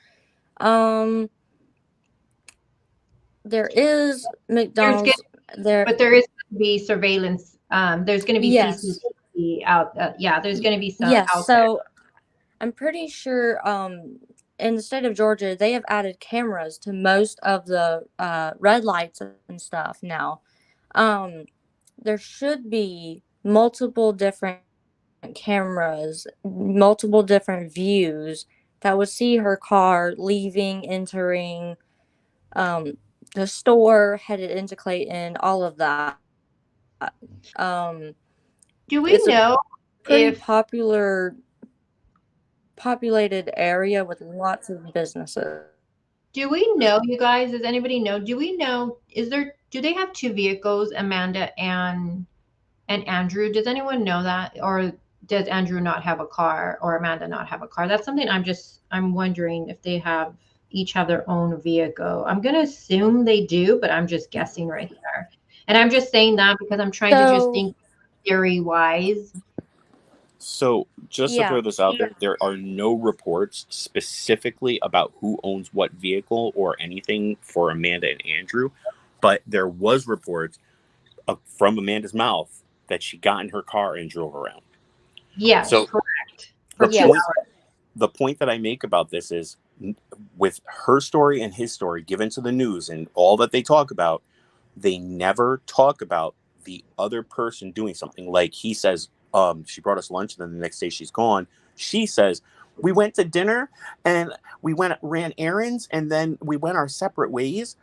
There is McDonald's there, but there is going to be surveillance. There's going to be CCTV out. There's going to be some out so I'm pretty sure in the state of Georgia, they have added cameras to most of the red lights and stuff now. There should be multiple different cameras, multiple different views that would see her car leaving, entering the store, headed into Clayton, all of that. Do we know if populated area with lots of businesses? Do we know, you guys? Does anybody know? Do we know? Do they have two vehicles, Amanda and Andrew? Does anyone know that, or does Andrew not have a car, or Amanda not have a car? That's something I'm wondering if they each have their own vehicle. I'm gonna assume they do, but I'm just guessing right there. And I'm just saying that because I'm trying to just think theory wise. So just to throw this out there are no reports specifically about who owns what vehicle or anything for Amanda and Andrew, but there was reports from Amanda's mouth that she got in her car and drove around. Yes, so correct. The point that I make about this is, with her story and his story given to the news and all that they talk about, they never talk about the other person doing something. Like he says, she brought us lunch, and then the next day she's gone. She says, we went to dinner and we ran errands, and then we went our separate ways.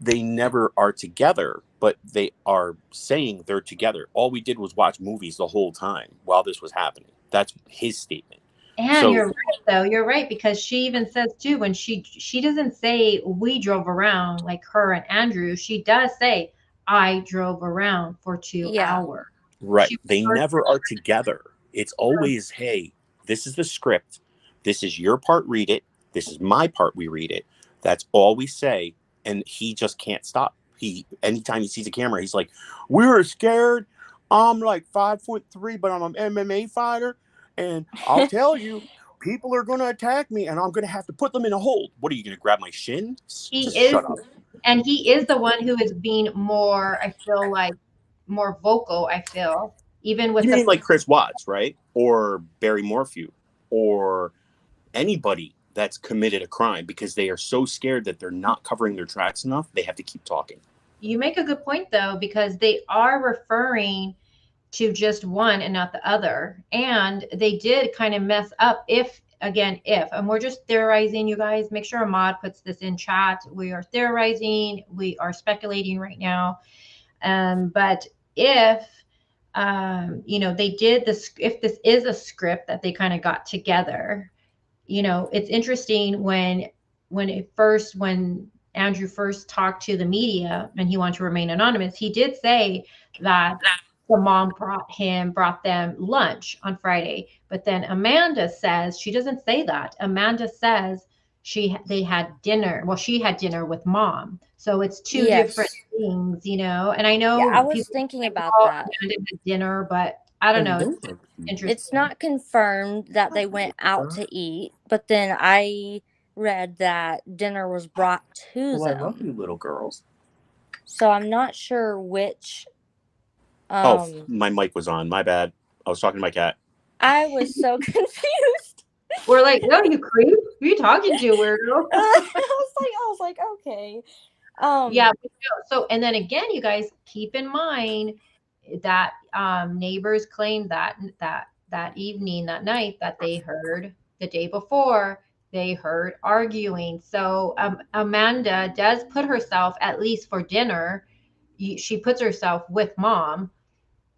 They never are together, but they are saying they're together. All we did was watch movies the whole time while this was happening. That's his statement. And you're right, though. You're right, because she even says too, when she doesn't say we drove around like her and Andrew. She does say I drove around for 2 hours. Right. They never are together. It's always, hey, this is the script. This is your part, read it. This is my part, we read it. That's all we say. And he just can't stop. Anytime he sees a camera, he's like, we were scared. I'm like 5'3", but I'm an MMA fighter. And I'll tell you, people are going to attack me and I'm going to have to put them in a hold. What are you going to grab my shin? He Just is, shut up. and he is the one who is being more, I feel like, more vocal, I feel. Even with You mean like Chris Watts, right? Or Barry Morphew, or anybody that's committed a crime, because they are so scared that they're not covering their tracks enough, they have to keep talking. You make a good point, though, because they are referring to just one and not the other. And they did kind of mess up and we're just theorizing, you guys, make sure Ahmad puts this in chat. We are theorizing, we are speculating right now. But if, they did this, if this is a script that they kind of got together, it's interesting when Andrew first talked to the media and he wanted to remain anonymous, he did say that the mom brought them lunch on Friday. But then Amanda says, she doesn't say that. Amanda says they had dinner. Well, she had dinner with mom. So it's two different things, And I know I was thinking about that. Amanda had dinner, but I don't know. It's interesting. It's not confirmed that they went out to eat, but then I read that dinner was brought to them. I love you, little girls. So I'm not sure which. My mic was on. My bad. I was talking to my cat. I was so confused. We're like, no, you creep. Who are you talking to, weirdo? I was like, okay. Yeah. So, and then again, you guys keep in mind that neighbors claimed that evening, that night, that they heard the day before, they heard arguing. So Amanda does put herself, at least for dinner, she puts herself with mom.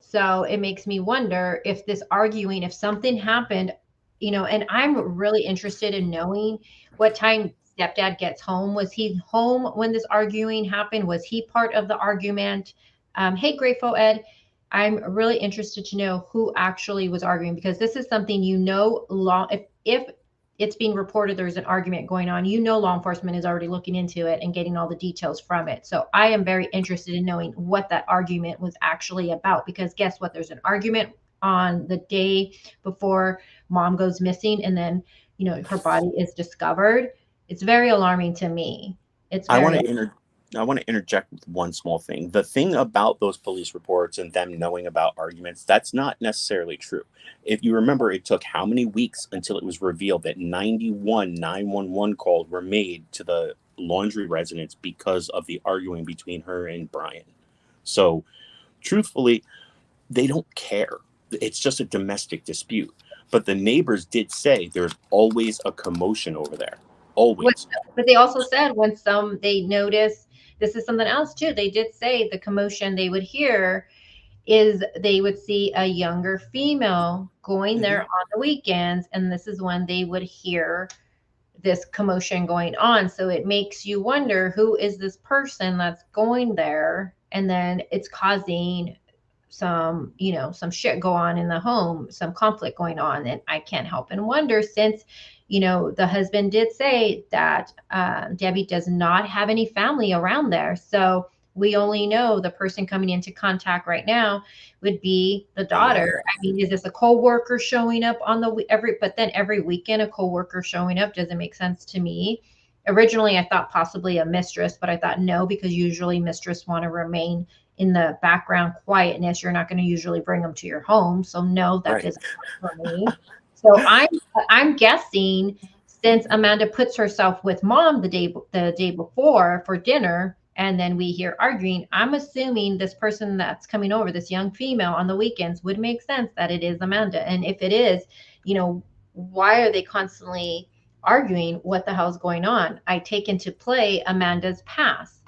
So it makes me wonder if this arguing, if something happened, and I'm really interested in knowing what time stepdad gets home. Was he home when this arguing happened? Was he part of the argument? Hey, Grateful Ed, I'm really interested to know who actually was arguing, because this is something, if it's being reported there's an argument going on, law enforcement is already looking into it and getting all the details from it. So I am very interested in knowing what that argument was actually about, because guess what? There's an argument on the day before mom goes missing, and then, her body is discovered. It's very alarming to me. I want to interject with one small thing. The thing about those police reports and them knowing about arguments, that's not necessarily true. If you remember, it took how many weeks until it was revealed that 91 911 calls were made to the Laundry residence because of the arguing between her and Brian. So, truthfully, they don't care. It's just a domestic dispute. But the neighbors did say there's always a commotion over there. Always. But they also said when they notice, this is something else too, they did say the commotion they would hear is they would see a younger female going there on the weekends, and this is when they would hear this commotion going on. So it makes you wonder, who is this person that's going there, and then it's causing some shit go on in the home, some conflict going on. And I can't help and wonder, since the husband did say that Debbie does not have any family around there, so we only know the person coming into contact right now would be the daughter. I mean, is this a co-worker showing up every weekend a co-worker showing up doesn't make sense to me. Originally I thought possibly a mistress, but I thought no, because usually mistress want to remain in the background quietness. You're not going to usually bring them to your home. So no, that doesn't work for me. So I'm guessing, since Amanda puts herself with mom the day before for dinner, and then we hear arguing, I'm assuming this person that's coming over, this young female on the weekends, would make sense that it is Amanda. And if it is, why are they constantly arguing? What the hell's going on? I take into play Amanda's past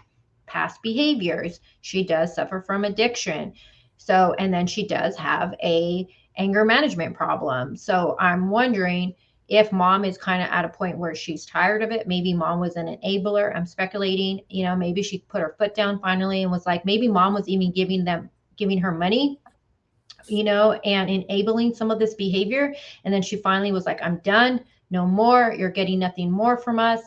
behaviors. She does suffer from addiction. So, and then she does have a anger management problem. So I'm wondering if mom is kind of at a point where she's tired of it. Maybe mom was an enabler. I'm speculating, maybe she put her foot down finally and was like, maybe mom was even giving her money and enabling some of this behavior. And then she finally was like, I'm done. No more. You're getting nothing more from us.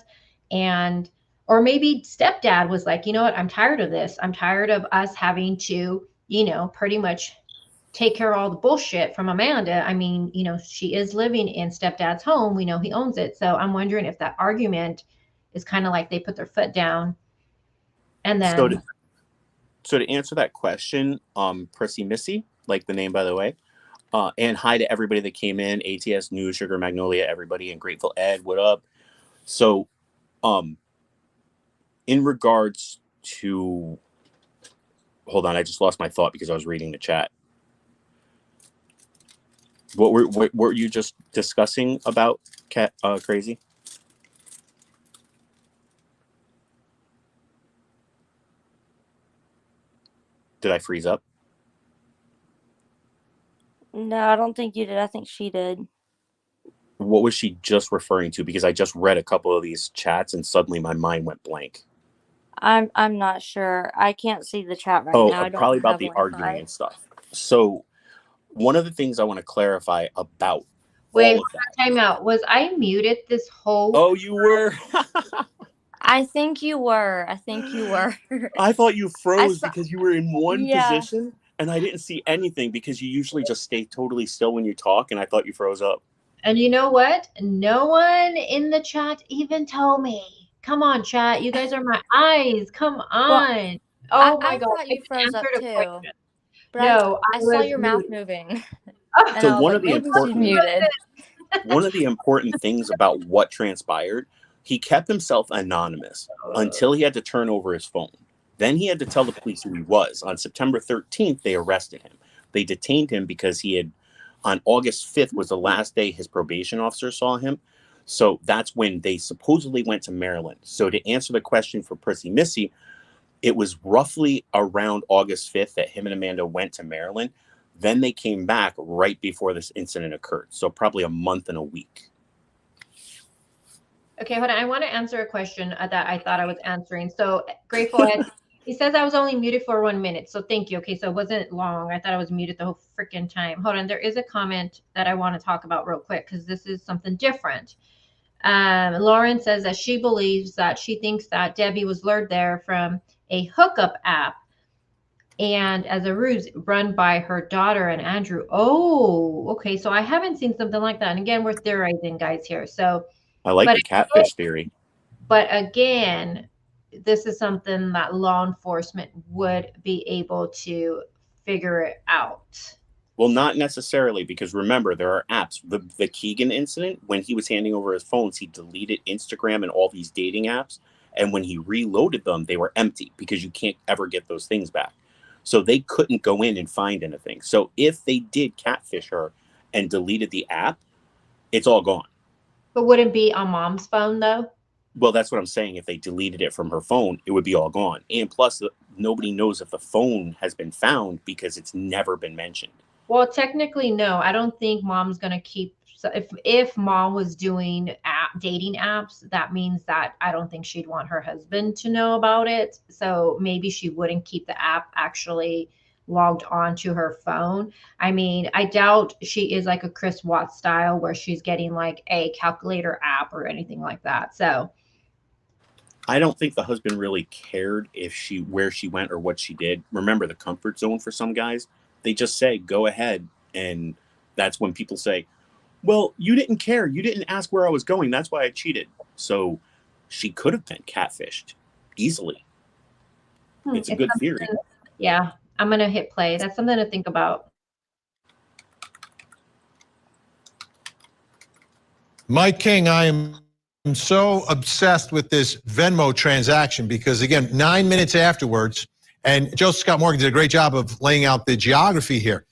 And, or maybe stepdad was like, you know what? I'm tired of this. I'm tired of us having to, pretty much take care of all the bullshit from Amanda. I mean, she is living in stepdad's home. We know he owns it. So I'm wondering if that argument is kind of like they put their foot down and then. So to answer that question, Prissy Missy, like the name, by the way, and hi to everybody that came in, ATS News, Sugar Magnolia, everybody, and Grateful Ed, what up? So, in regards to, hold on, I just lost my thought because I was reading the chat. What were you just discussing about, Crazy? Did I freeze up? No, I don't think you did. I think she did. What was she just referring to? Because I just read a couple of these chats and suddenly my mind went blank. I'm not sure. I can't see the chat right now. I don't Probably about have the Wi-Fi. arguing and stuff. So one of the things I want to clarify about Wait, all of that. time out. Was I muted this whole? Oh, you were. I think you were. I thought you froze because you were in one Yeah. position and I didn't see anything because you usually just stay totally still when you talk, and I thought you froze up. And you know what? No one in the chat even told me. Come on, chat. You guys are my eyes. Come on. Well, My I God. thought you froze up answered a too. question. But No, I saw was your mouth muted. moving. And So I was like, maybe she's muted. one of the important things about what transpired, he kept himself anonymous until he had to turn over his phone. Then he had to tell the police who he was. On September 13th, they arrested him. They detained him because on August 5th was the last day his probation officer saw him. So that's when they supposedly went to Maryland. So to answer the question for Prissy Missy, it was roughly around August 5th that him and Amanda went to Maryland. Then they came back right before this incident occurred. So probably a month and a week. Okay, hold on. I want to answer a question that I thought I was answering. So Grateful Ed, he says I was only muted for 1 minute. So thank you. Okay, so it wasn't long. I thought I was muted the whole freaking time. Hold on. There is a comment that I want to talk about real quick because this is something different. Lauren says that she believes that she thinks that Debbie was lured there from a hookup app and as a ruse run by her daughter and Andrew. Oh, okay. So I haven't seen something like that. And again, we're theorizing, guys, here. So I like the catfish theory. But again, this is something that law enforcement would be able to figure it out. Well, not necessarily, because remember, there are apps. The Keegan incident, when he was handing over his phones, he deleted Instagram and all these dating apps. And when he reloaded them, they were empty because you can't ever get those things back. So they couldn't go in and find anything. So if they did catfish her and deleted the app, it's all gone. But wouldn't it be on mom's phone, though? Well, that's what I'm saying. If they deleted it from her phone, it would be all gone. And plus, nobody knows if the phone has been found because it's never been mentioned. Well, technically, no. I don't think mom's going to keep. So if mom was doing dating apps, that means that I don't think she'd want her husband to know about it. So maybe she wouldn't keep the app actually logged onto her phone. I mean, I doubt she is like a Chris Watts style where she's getting like a calculator app or anything like that. So I don't think the husband really cared where she went or what she did. Remember, the comfort zone for some guys, they just say, go ahead. And that's when people say, well, you didn't care. You didn't ask where I was going. That's why I cheated. So she could have been catfished easily. It's a good theory. Yeah, I'm going to hit play. That's something to think about. Mike King, I am so obsessed with this Venmo transaction because, again, 9 minutes afterwards, and Joe Scott Morgan did a great job of laying out the geography here.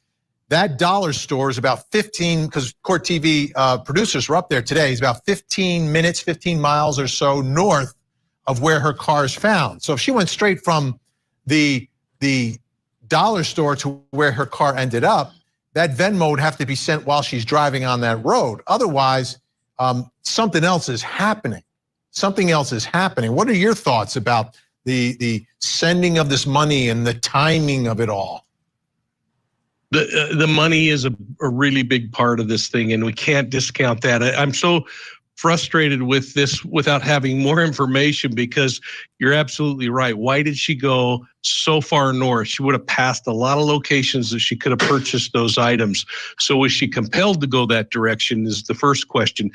That dollar store is about 15, because Court TV producers were up there today, is about 15 minutes, 15 miles or so north of where her car is found. So if she went straight from the dollar store to where her car ended up, that Venmo would have to be sent while she's driving on that road. Otherwise, something else is happening. Something else is happening. What are your thoughts about the sending of this money and the timing of it all? the money is a really big part of this thing, and we can't discount that. I'm so frustrated with this without having more information, because you're absolutely right. Why did she go so far north? She would have passed a lot of locations that she could have purchased those items. So was she compelled to go that direction is the first question.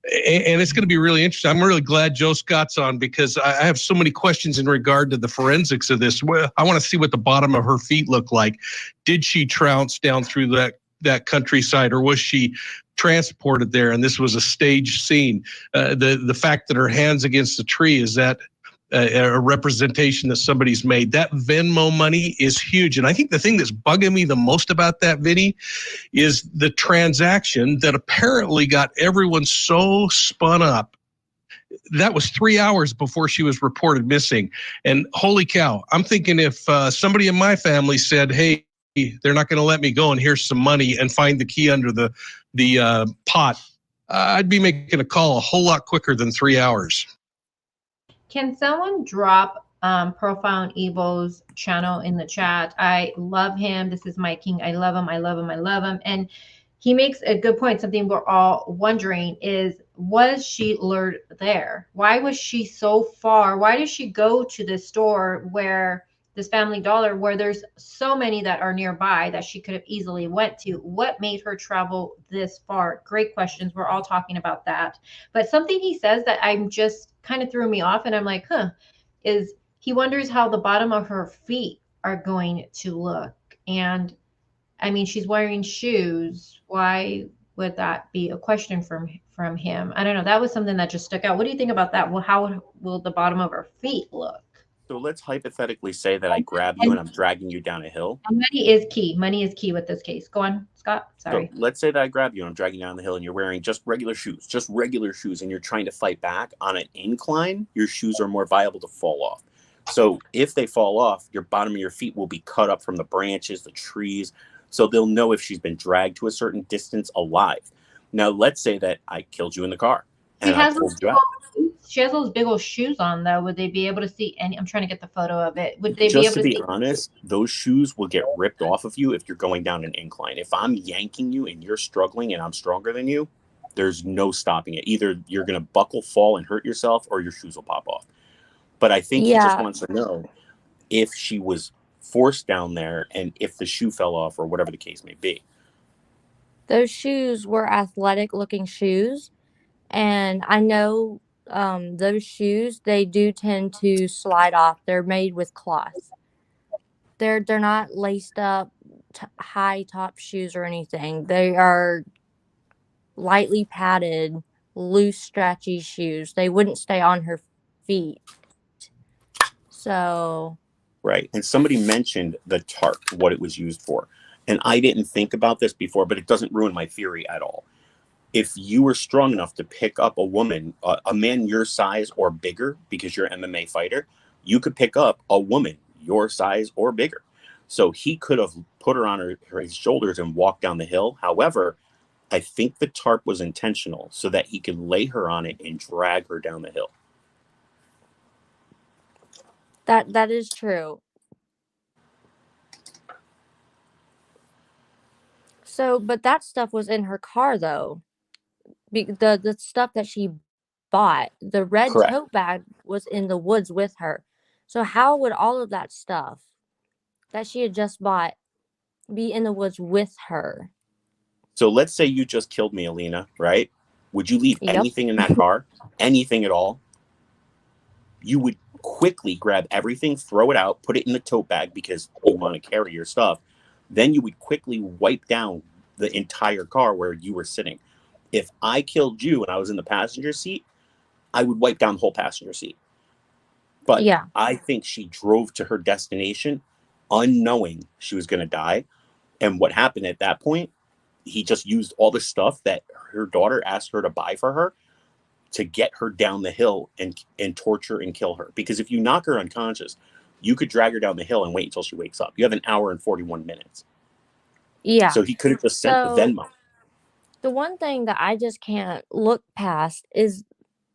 And it's going to be really interesting. I'm really glad Joe Scott's on, because I have so many questions in regard to the forensics of this. I want to see what the bottom of her feet look like. Did she trounce down through that countryside, or was she transported there and this was a staged scene? The fact that her hand's against the tree, is that a representation that somebody's made? That Venmo money is huge. And I think the thing that's bugging me the most about that, Vinny, is the transaction that apparently got everyone so spun up. That was 3 hours before she was reported missing. And holy cow, I'm thinking if somebody in my family said, hey, they're not going to let me go, and here's some money, and find the key under the pot, I'd be making a call a whole lot quicker than 3 hours. Can someone drop Profound Evil's channel in the chat? I love him. This is my king. I love him. I love him. I love him. And he makes a good point. Something we're all wondering is, was she lured there? Why was she so far? Why did she go to this store where this Family Dollar, where there's so many that are nearby that she could have easily went to? What made her travel this far? Great questions. We're all talking about that. But something he says that I'm just kind of threw me off, and I'm like, is he wonders how the bottom of her feet are going to look. And I mean, she's wearing shoes. Why would that be a question from him? I don't know. That was something that just stuck out. What do you think about that? Well, how will the bottom of her feet look? So let's hypothetically say that I grab you and I'm dragging you down a hill. Money is key. Money is key with this case. Go on, Scott. Sorry. So let's say that I grab you and I'm dragging you down the hill, and you're wearing just regular shoes, and you're trying to fight back on an incline. Your shoes are more viable to fall off. So if they fall off, your bottom of your feet will be cut up from the branches, the trees. So they'll know if she's been dragged to a certain distance alive. Now, let's say that I killed you in the car and I pulled you out. She has those big old shoes on, though. Would they be able to see any? I'm trying to get the photo of it. Would they be able to see? Just to be honest, those shoes will get ripped off of you if you're going down an incline. If I'm yanking you and you're struggling and I'm stronger than you, there's no stopping it. Either you're going to buckle, fall, and hurt yourself, or your shoes will pop off. But I think he just wants to know if she was forced down there and if the shoe fell off or whatever the case may be. Those shoes were athletic-looking shoes, and I know those shoes, they do tend to slide off. They're made with cloth. They're not laced up high top shoes or anything. They are lightly padded, loose, stretchy shoes. They wouldn't stay on her feet. So. Right. And somebody mentioned the tarp, what it was used for. And I didn't think about this before, but it doesn't ruin my theory at all. If you were strong enough to pick up a woman, a man your size or bigger, because you're an MMA fighter, you could pick up a woman your size or bigger. So he could have put her on his shoulders and walked down the hill. However, I think the tarp was intentional so that he could lay her on it and drag her down the hill. That is true. So, but that stuff was in her car, though. The stuff that she bought, the red tote bag, was in the woods with her. So how would all of that stuff that she had just bought be in the woods with her? So let's say you just killed me, Alina, right? Would you leave anything in that car? Anything at all? You would quickly grab everything, throw it out, put it in the tote bag because you want to carry your stuff. Then you would quickly wipe down the entire car where you were sitting. If I killed you and I was in the passenger seat, I would wipe down the whole passenger seat. But I think she drove to her destination unknowing she was going to die. And what happened at that point, he just used all the stuff that her daughter asked her to buy for her to get her down the hill and torture and kill her. Because if you knock her unconscious, you could drag her down the hill and wait until she wakes up. You have an hour and 41 minutes. Yeah. So he could have just sent the Venmo. The one thing that I just can't look past is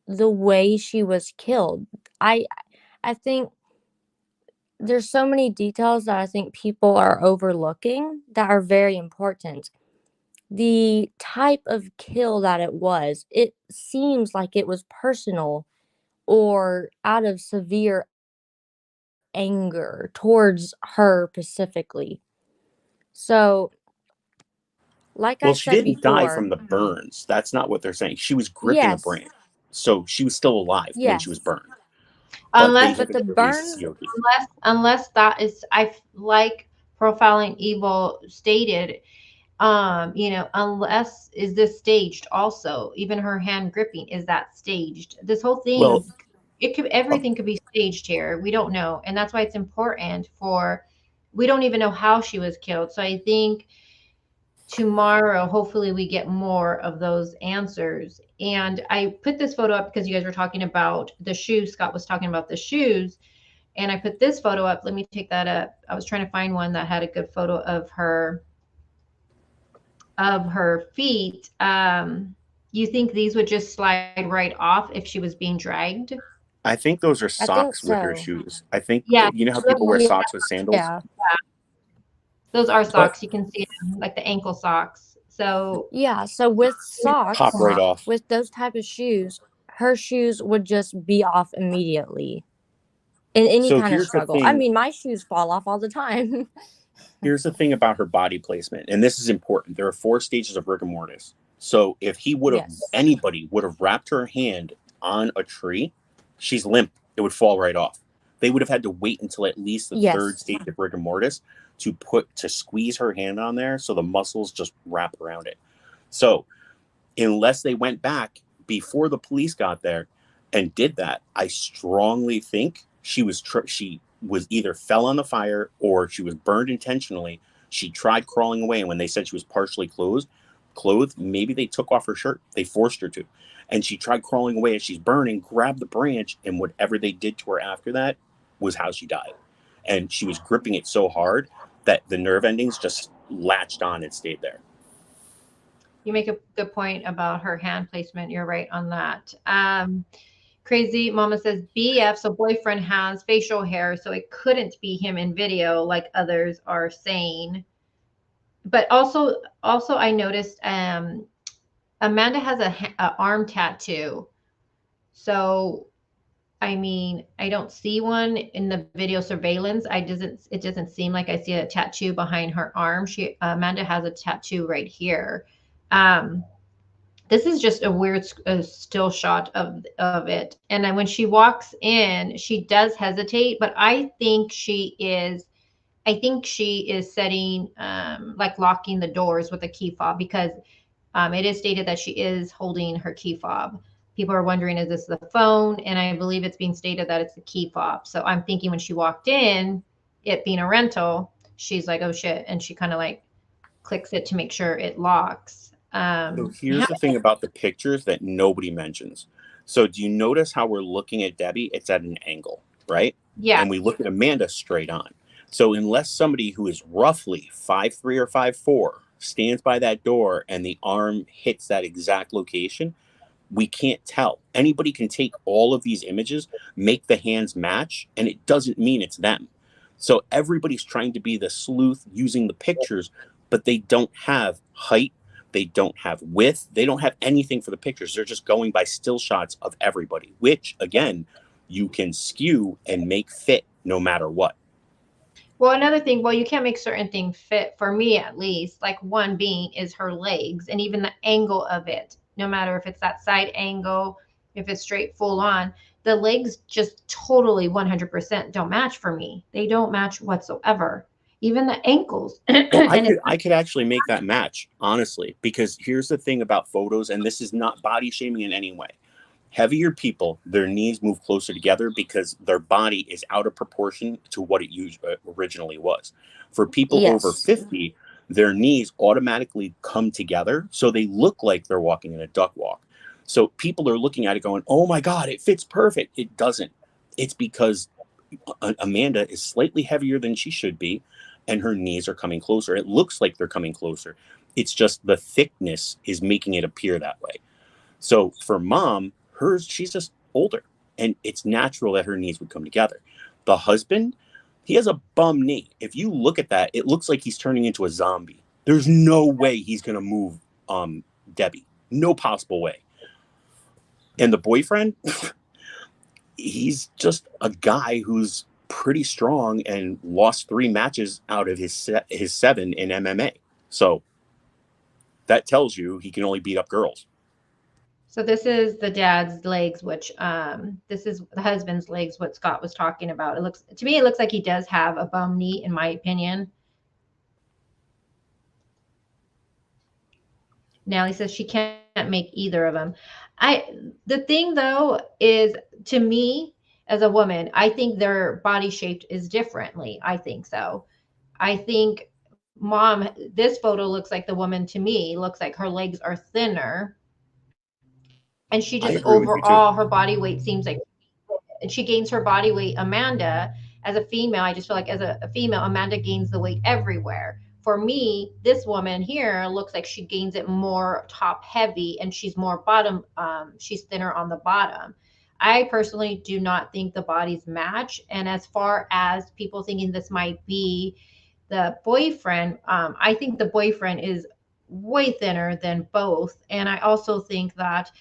the way she was killed. I think there's so many details that I think people are overlooking that are very important. The type of kill that it seems like it was personal or out of severe anger towards her specifically. So, like I Well, she said didn't die before, from the burns. That's not what they're saying. She was gripping a yes, branch. So she was still alive when she was yes, burned. But they Unless but the haven't released burns, COD. unless that is like Profiling Evil stated, unless is this staged also? Even her hand gripping, is that staged? This whole Well, thing, everything could be staged here. We don't know. And that's why it's important we don't even know how she was killed. So I think tomorrow, hopefully we get more of those answers. And I put this photo up because you guys were talking about the shoes. Scott was talking about the shoes. And I put this photo up. Let me take that up. I was trying to find one that had a good photo of her feet. You think these would just slide right off if she was being dragged? I think those are I think socks with her so. shoes. I think, Yeah, you know how people wear Yeah, socks with sandals? yeah, those are But socks. You can see them, like the ankle socks. So yeah. So with pop socks, right off. with those type of shoes, her shoes would just be off immediately in any So kind of here's the struggle. I thing. mean, my shoes fall off all the time. Here's the thing about her body placement, and this is important. There are 4 stages of rigor mortis. So if Yes. anybody would have wrapped her hand on a tree, she's limp. It would fall right off. They would have had to wait until at least the third Yes. stage of rigor mortis to squeeze her hand on there so the muscles just wrap around it. So unless they went back before the police got there and did that, I strongly think she was either fell on the fire or she was burned intentionally. She tried crawling away, and when they said she was partially clothed, maybe they took off her shirt. They forced her to, and she tried crawling away as she's burning, grabbed the branch, and whatever they did to her after that was how she died. And she was gripping it so hard that the nerve endings just latched on and stayed there. you make a good point about her hand placement. You're right on that. Crazy Mama says BF, so boyfriend has facial hair, so it couldn't be him in video like others are saying. But also I noticed Amanda has a arm tattoo. So I mean, I don't see one in the video surveillance. It doesn't seem like I see a tattoo behind her arm. Amanda has a tattoo right here. Um, this is just a weird still shot of it. And then when she walks in, she does hesitate, but I think she is setting like locking the doors with a key fob because it is stated that she is holding her key fob. People are wondering, is this the phone? And I believe it's being stated that it's the key fob. So I'm thinking when she walked in, it being a rental, she's like, oh shit. And she kind of like clicks it to make sure it locks. So here's the thing about the pictures that nobody mentions. So do you notice how we're looking at Debbie? It's at an angle, right? Yeah. And we look at Amanda straight on. So unless somebody who is roughly 5'3" or 5'4" stands by that door and the arm hits that exact location, we can't tell. Anybody can take all of these images, make the hands match, and it doesn't mean it's them. So everybody's trying to be the sleuth using the pictures, but they don't have height, they don't have width, they don't have anything for the pictures. They're just going by still shots of everybody, which again, you can skew and make fit no matter what. Well, another thing, you can't make certain things fit for me at least. Like one being is her legs and even the angle of it, no matter if it's that side angle, if it's straight full on, the legs just totally 100% don't match for me. They don't match whatsoever. Even the ankles. Well, And I could actually make that match, honestly, because here's the thing about photos, and this is not body shaming in any way. Heavier people, their knees move closer together because their body is out of proportion to what it originally was. For people over Yes. 50, their knees automatically come together, so they look like they're walking in a duck walk. So people are looking at it going, oh my God, it fits perfect. It doesn't. It's because Amanda is slightly heavier than she should be, and her knees are coming closer. It looks like they're coming closer. It's just the thickness is making it appear that way. So for mom, she's just older, and it's natural that her knees would come together. The husband, He has a bum knee. If you look at that, it looks like he's turning into a zombie. There's no way he's going to move Debbie. No possible way. And the boyfriend, he's just a guy who's pretty strong and lost 3 matches out of his 7 in MMA. So that tells you he can only beat up girls. So this is the dad's legs, which this is the husband's legs, what Scott was talking about. It looks to me, it looks like he does have a bum knee, in my opinion. Nellie says she can't make either of them. The thing though is, to me as a woman, I think their body shape is differently. I think so. I think mom, this photo looks like the woman to me looks like her legs are thinner. And she just overall, her body weight seems like, and she gains her body weight. Amanda, as a female, I just feel like as a female, Amanda gains the weight everywhere. For me, this woman here looks like she gains it more top heavy, and she's more bottom. She's thinner on the bottom. I personally do not think the bodies match. And as far as people thinking this might be the boyfriend, I think the boyfriend is way thinner than both. And I also think that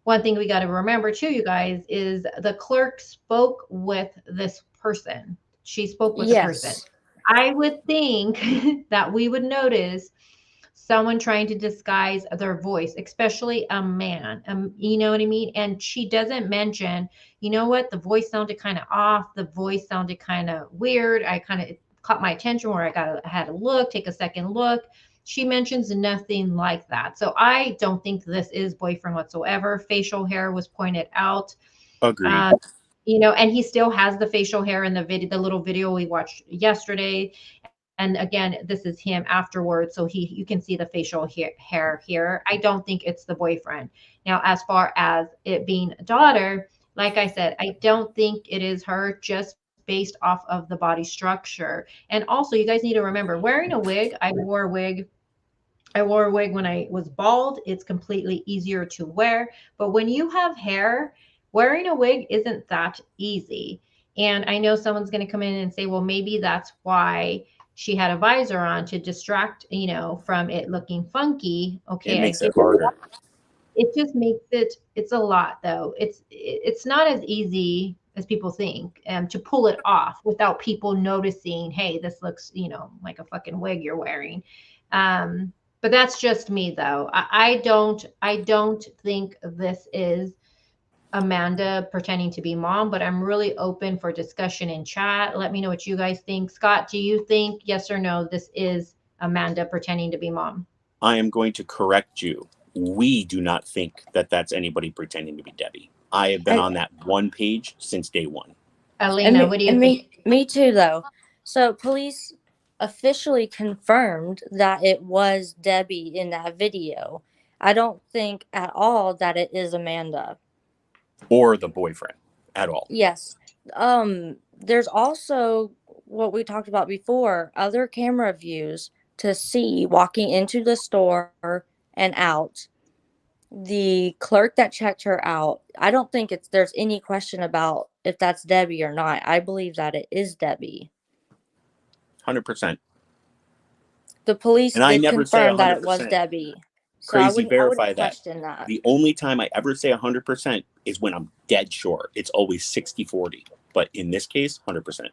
one thing we got to remember too, you guys, is the clerk spoke with this person. She spoke with the person. I would think that we would notice someone trying to disguise their voice, especially a man. You know what I mean? And she doesn't mention, you know what, the voice sounded kind of off. The voice sounded kind of weird. It caught my attention where I had to look, take a second look. She mentions nothing like that. So I don't think this is boyfriend whatsoever. Facial hair was pointed out. Agreed. You know, and he still has the facial hair in the video, the little video we watched yesterday. And again, this is him afterwards. So you can see the facial hair here. I don't think it's the boyfriend. Now, as far as it being a daughter, like I said, I don't think it is her, just based off of the body structure. And also, you guys need to remember, wearing a wig, I wore a wig when I was bald. It's completely easier to wear. But when you have hair, wearing a wig isn't that easy. And I know someone's going to come in and say, well, maybe that's why she had a visor on, to distract, you know, from it looking funky. Okay. It makes it harder. It just makes it's a lot though. It's not as easy as people think, to pull it off without people noticing, hey, this looks, you know, like a fucking wig you're wearing. But that's just me though. I don't think this is Amanda pretending to be mom, but I'm really open for discussion in chat. Let me know what you guys think. Scott, do you think, yes or no, this is Amanda pretending to be mom? I am going to correct you. We do not think that that's anybody pretending to be Debbie. I have been on that one page since day one. Alina, what do you think? Me too, though. So police officially confirmed that it was Debbie in that video. I don't think at all that it is Amanda. Or the boyfriend at all. Yes. There's also what we talked about before, other camera views to see walking into the store and out. The clerk that checked her out, I don't think there's any question about if that's Debbie or not. I believe that it is Debbie. 100%. The police did confirm that it was Debbie. So Crazy verify I wouldn't that. question that. The only time I ever say 100% is when I'm dead sure. It's always 60-40. But in this case, 100%.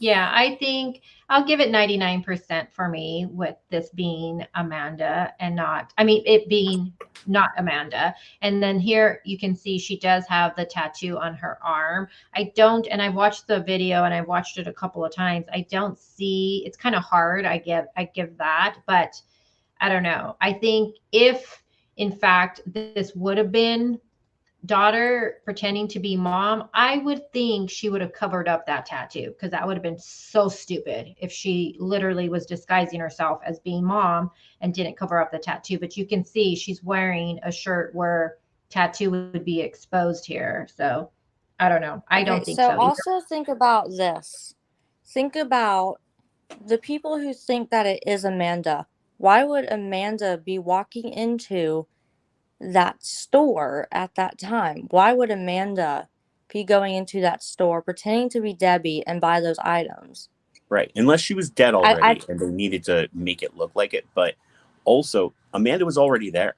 Yeah, I think I'll give it 99% for me, with this being Amanda and not, I mean, it being not Amanda. And then here you can see she does have the tattoo on her arm. I don't, and I've watched the video and I've watched it a couple of times. I don't see, it's kind of hard. I give that, but I don't know. I think if in fact this would have been daughter pretending to be mom, I would think she would have covered up that tattoo, because that would have been so stupid if she literally was disguising herself as being mom and didn't cover up the tattoo. But you can see she's wearing a shirt where tattoo would be exposed here. So I don't know. I don't think so. So also think about this. Think about the people who think that it is Amanda. Why would Amanda be walking into that store at that time? Why would Amanda be going into that store pretending to be Debbie and buy those items. Right. Unless she was dead already I and they needed to make it look like it. But also, Amanda was already there.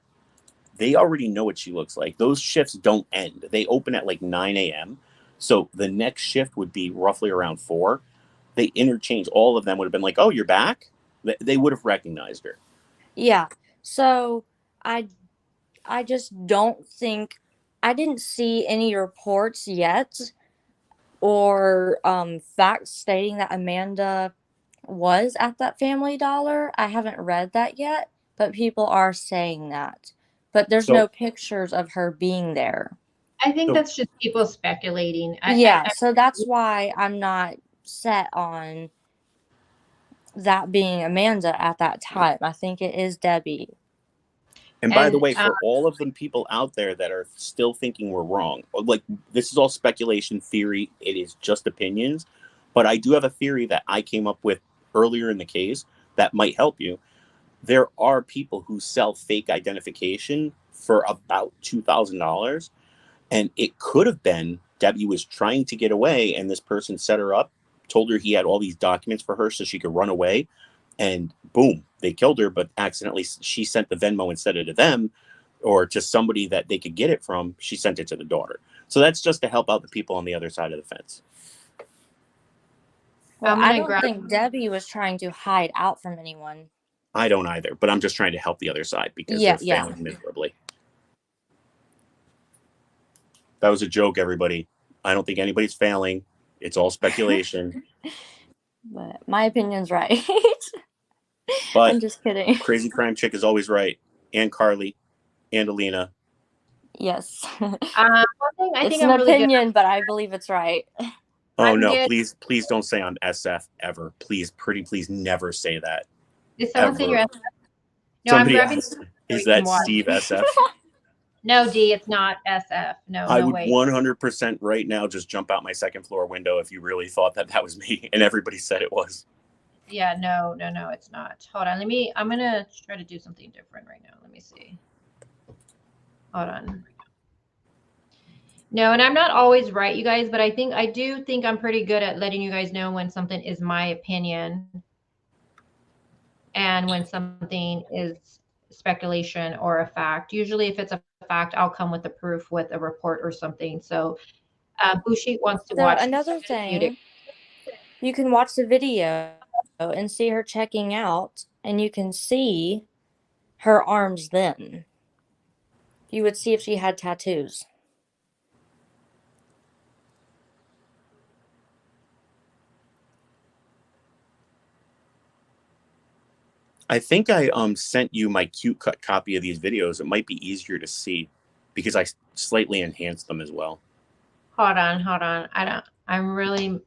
They already know what she looks like. Those shifts don't end. They open at like 9 a.m. So the next shift would be roughly around 4. They interchange. All of them would have been like, oh, you're back? They would have recognized her. Yeah. So I just don't think, I didn't see any reports yet or facts stating that Amanda was at that Family Dollar. I haven't read that yet, but people are saying that. But there's So no pictures of her being there. I think that's just people speculating. Yeah, so that's why I'm not set on that being Amanda at that time. I think it is Debbie. And by the way, for all of the people out there that are still thinking we're wrong, like this is all speculation, theory, it is just opinions. But I do have a theory that I came up with earlier in the case that might help you. There are people who sell fake identification for about $2,000. And it could have been Debbie was trying to get away and this person set her up, told her he had all these documents for her so she could run away. And boom, they killed her, but accidentally she sent the Venmo instead of to them or to somebody that they could get it from. She sent it to the daughter. So that's just to help out the people on the other side of the fence. Well, I don't think Debbie was trying to hide out from anyone. I don't either, but I'm just trying to help the other side because they're failing miserably. That was a joke, everybody. I don't think anybody's failing. It's all speculation. But my opinion's right. But I'm just kidding. Crazy Crime Chick is always right. And Carly. And Alina. Yes. One thing I it's think an I'm really opinion, but I believe it's right. Oh, no. Please don't say I'm SF ever. Please, pretty please never say that. Did someone say you're SF? No, Somebody I'm grabbing. asked, is that Steve SF? No, D, it's not SF. No, I no would way. 100% right now just jump out my second floor window if you really thought that was me and everybody said it was. Yeah, no, it's not. Hold on. I'm going to try to do something different right now. Let me see. Hold on. No, and I'm not always right, you guys, but I do think I'm pretty good at letting you guys know when something is my opinion and when something is speculation or a fact. Usually if it's a fact, I'll come with the proof with a report or something. So Bushi wants to watch another thing. You can watch the video and see her checking out, and you can see her arms then. You would see if she had tattoos. I think I sent you my cute cut copy of these videos. It might be easier to see because I slightly enhanced them as well. Hold on. I'm really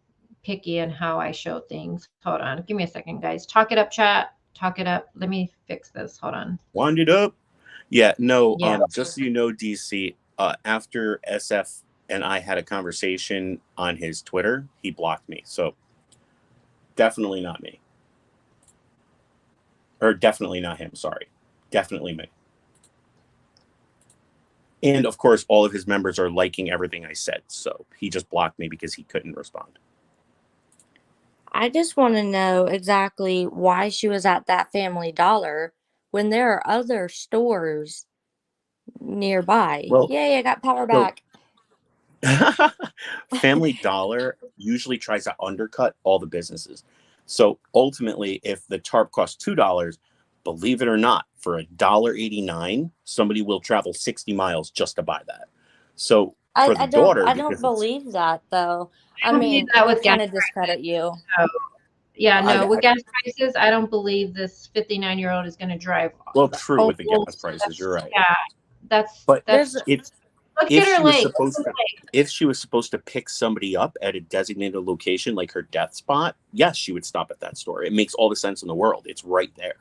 picky in how I show things. Hold on. Give me a second, guys. Talk it up, chat. Talk it up. Let me fix this. Hold on. Wind it up. Yeah, no, just so you know, DC, after SF and I had a conversation on his Twitter, he blocked me. So definitely not me. Or definitely not him, sorry. Definitely me. And of course, all of his members are liking everything I said. So he just blocked me because he couldn't respond. I just want to know exactly why she was at that Family Dollar when there are other stores nearby. Well, yay, I got power back. Family Dollar usually tries to undercut all the businesses. So ultimately, if the tarp costs $2, believe it or not, for $1.89, somebody will travel 60 miles just to buy that. So for the daughter, I don't believe that though. I mean, that would with kind gas of discredit you. Yeah, no, with gas prices, I don't believe this 59-year-old is going to drive. Well, true with the gas prices, you're right. Yeah, that's if she was supposed to pick somebody up at a designated location like her death spot, yes, she would stop at that store. It makes all the sense in the world. It's right there.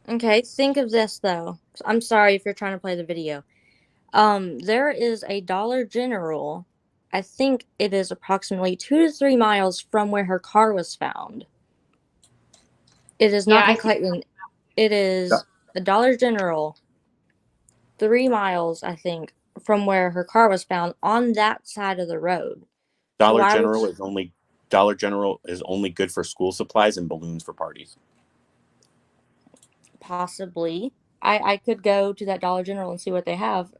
Okay, think of this though. I'm sorry if you're trying to play the video. There is a Dollar General. I think it is approximately 2 to 3 miles from where her car was found. It is not in Clayton. It is a Dollar General 3 miles, I think, from where her car was found on that side of the road. So Dollar why would General is only Dollar General is only good for school supplies and balloons for parties. possibly I could go to that Dollar General and see what they have,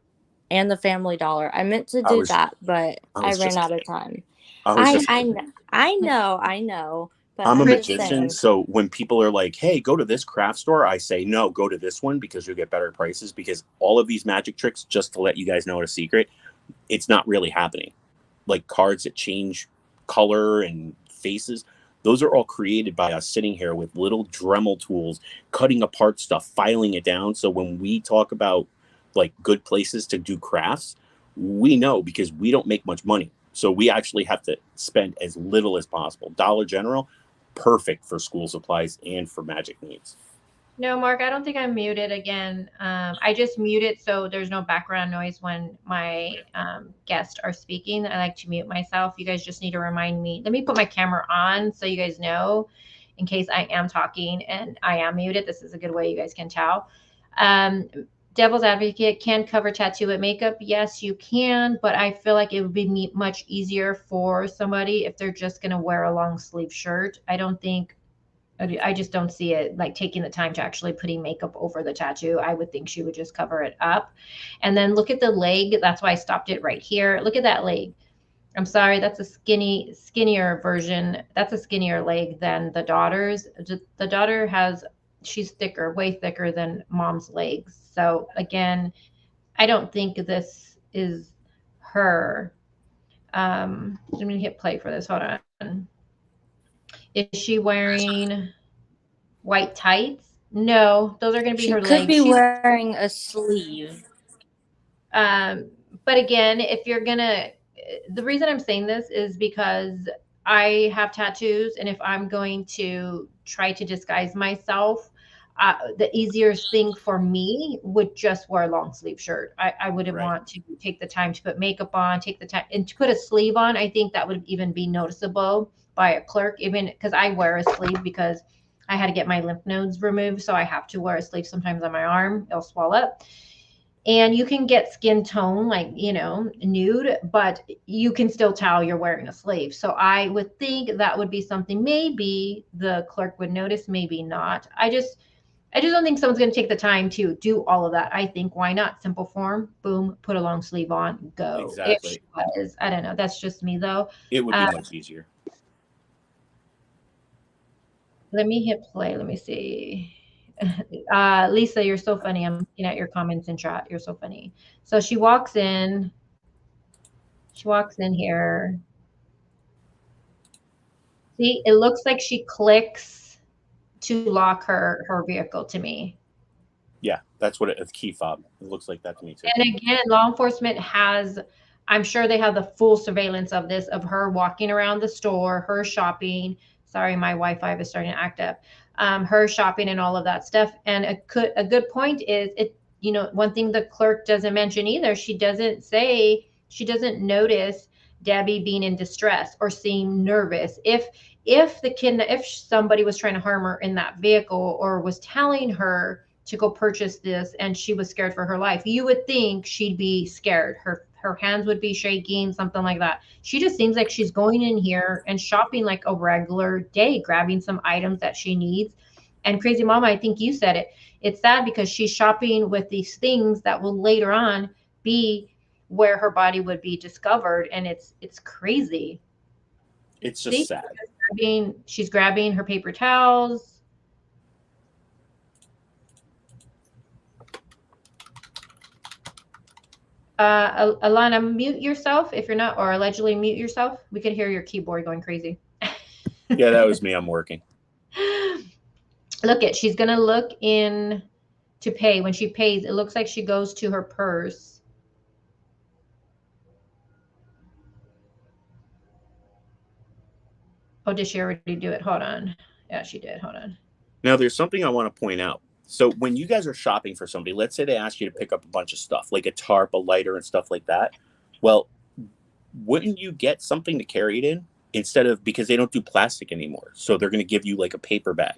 and the Family Dollar. I meant to I do was that, but I I was ran just out of kidding. time. I was I just I kidding. kn- I know, but I'm a I'm just magician, saying. so when people are like, "Hey, go to this craft store," I say, "No, go to this one because you'll get better prices." Because all of these magic tricks, just to let you guys know a secret, it's not really happening. Like cards that change color and faces, those are all created by us sitting here with little Dremel tools, cutting apart stuff, filing it down. So when we talk about like good places to do crafts, we know because we don't make much money. So we actually have to spend as little as possible. Dollar General, perfect for school supplies and for magic needs. No, Mark, I don't think I'm muted again. I just muted so there's no background noise when my guests are speaking. I like to mute myself. You guys just need to remind me. Let me put my camera on so you guys know in case I am talking and I am muted. This is a good way you guys can tell. Um, Devil's advocate can cover tattoo with makeup. Yes, you can, but I feel like it would be much easier for somebody if they're just going to wear a long sleeve shirt. I just don't see it like taking the time to actually putting makeup over the tattoo. I would think she would just cover it up. And then look at the leg. That's why I stopped it right here. Look at that leg. I'm sorry, that's a skinnier version. That's a skinnier leg than the daughter's. The daughter she's thicker, way thicker than mom's legs. So again, I don't think this is her. Let me hit play for this. Hold on. Is she wearing white tights? No, those are going to be She her could legs. be wearing a sleeve. But again, if you're gonna, the reason I'm saying this is because I have tattoos, and if I'm going to try to disguise myself, the easiest thing for me would just wear a long sleeve shirt. I wouldn't Right. want to take the time to put makeup on, take the time and to put a sleeve on. I think that would even be noticeable by a clerk, even because I wear a sleeve because I had to get my lymph nodes removed, so I have to wear a sleeve sometimes on my arm. It'll swell up. And you can get skin tone like, nude, but you can still tell you're wearing a sleeve. So I would think that would be something maybe the clerk would notice, maybe not. I just don't think someone's going to take the time to do all of that. I think why not simple form, boom, put a long sleeve on, go. If she Exactly. was, I don't know. That's just me though. It would be much easier. Let me hit play. Let me see. Lisa, you're so funny. I'm looking at your comments in chat. You're so funny. So she walks in. She walks in here. See, it looks like she clicks to lock her vehicle to me. Yeah, that's what it's key fob. It looks like that to me too. And again, law enforcement has, I'm sure they have the full surveillance of this, of her walking around the store, her shopping. Sorry, my Wi-Fi is starting to act up. Her shopping and all of that stuff. And a good point is one thing the clerk doesn't mention either. She doesn't notice Debbie being in distress or seem nervous. If somebody was trying to harm her in that vehicle or was telling her to go purchase this and she was scared for her life, you would think she'd be scared. Her hands would be shaking, something like that. She just seems like she's going in here and shopping like a regular day, grabbing some items that she needs. And Crazy Mama, I think you said it. It's sad because she's shopping with these things that will later on be where her body would be discovered, and it's crazy. It's just See, sad. she's grabbing her paper towels. Alana, mute yourself if you're not, or allegedly mute yourself. We could hear your keyboard going crazy. Yeah, that was me. I'm working. She's gonna look in to pay. When she pays, it looks like she goes to her purse. Oh, did she already do it? Hold on. Yeah, she did. Hold on. Now, there's something I want to point out. So when you guys are shopping for somebody, let's say they ask you to pick up a bunch of stuff, like a tarp, a lighter, and stuff like that. Well, wouldn't you get something to carry it in because they don't do plastic anymore. So they're going to give you like a paper bag.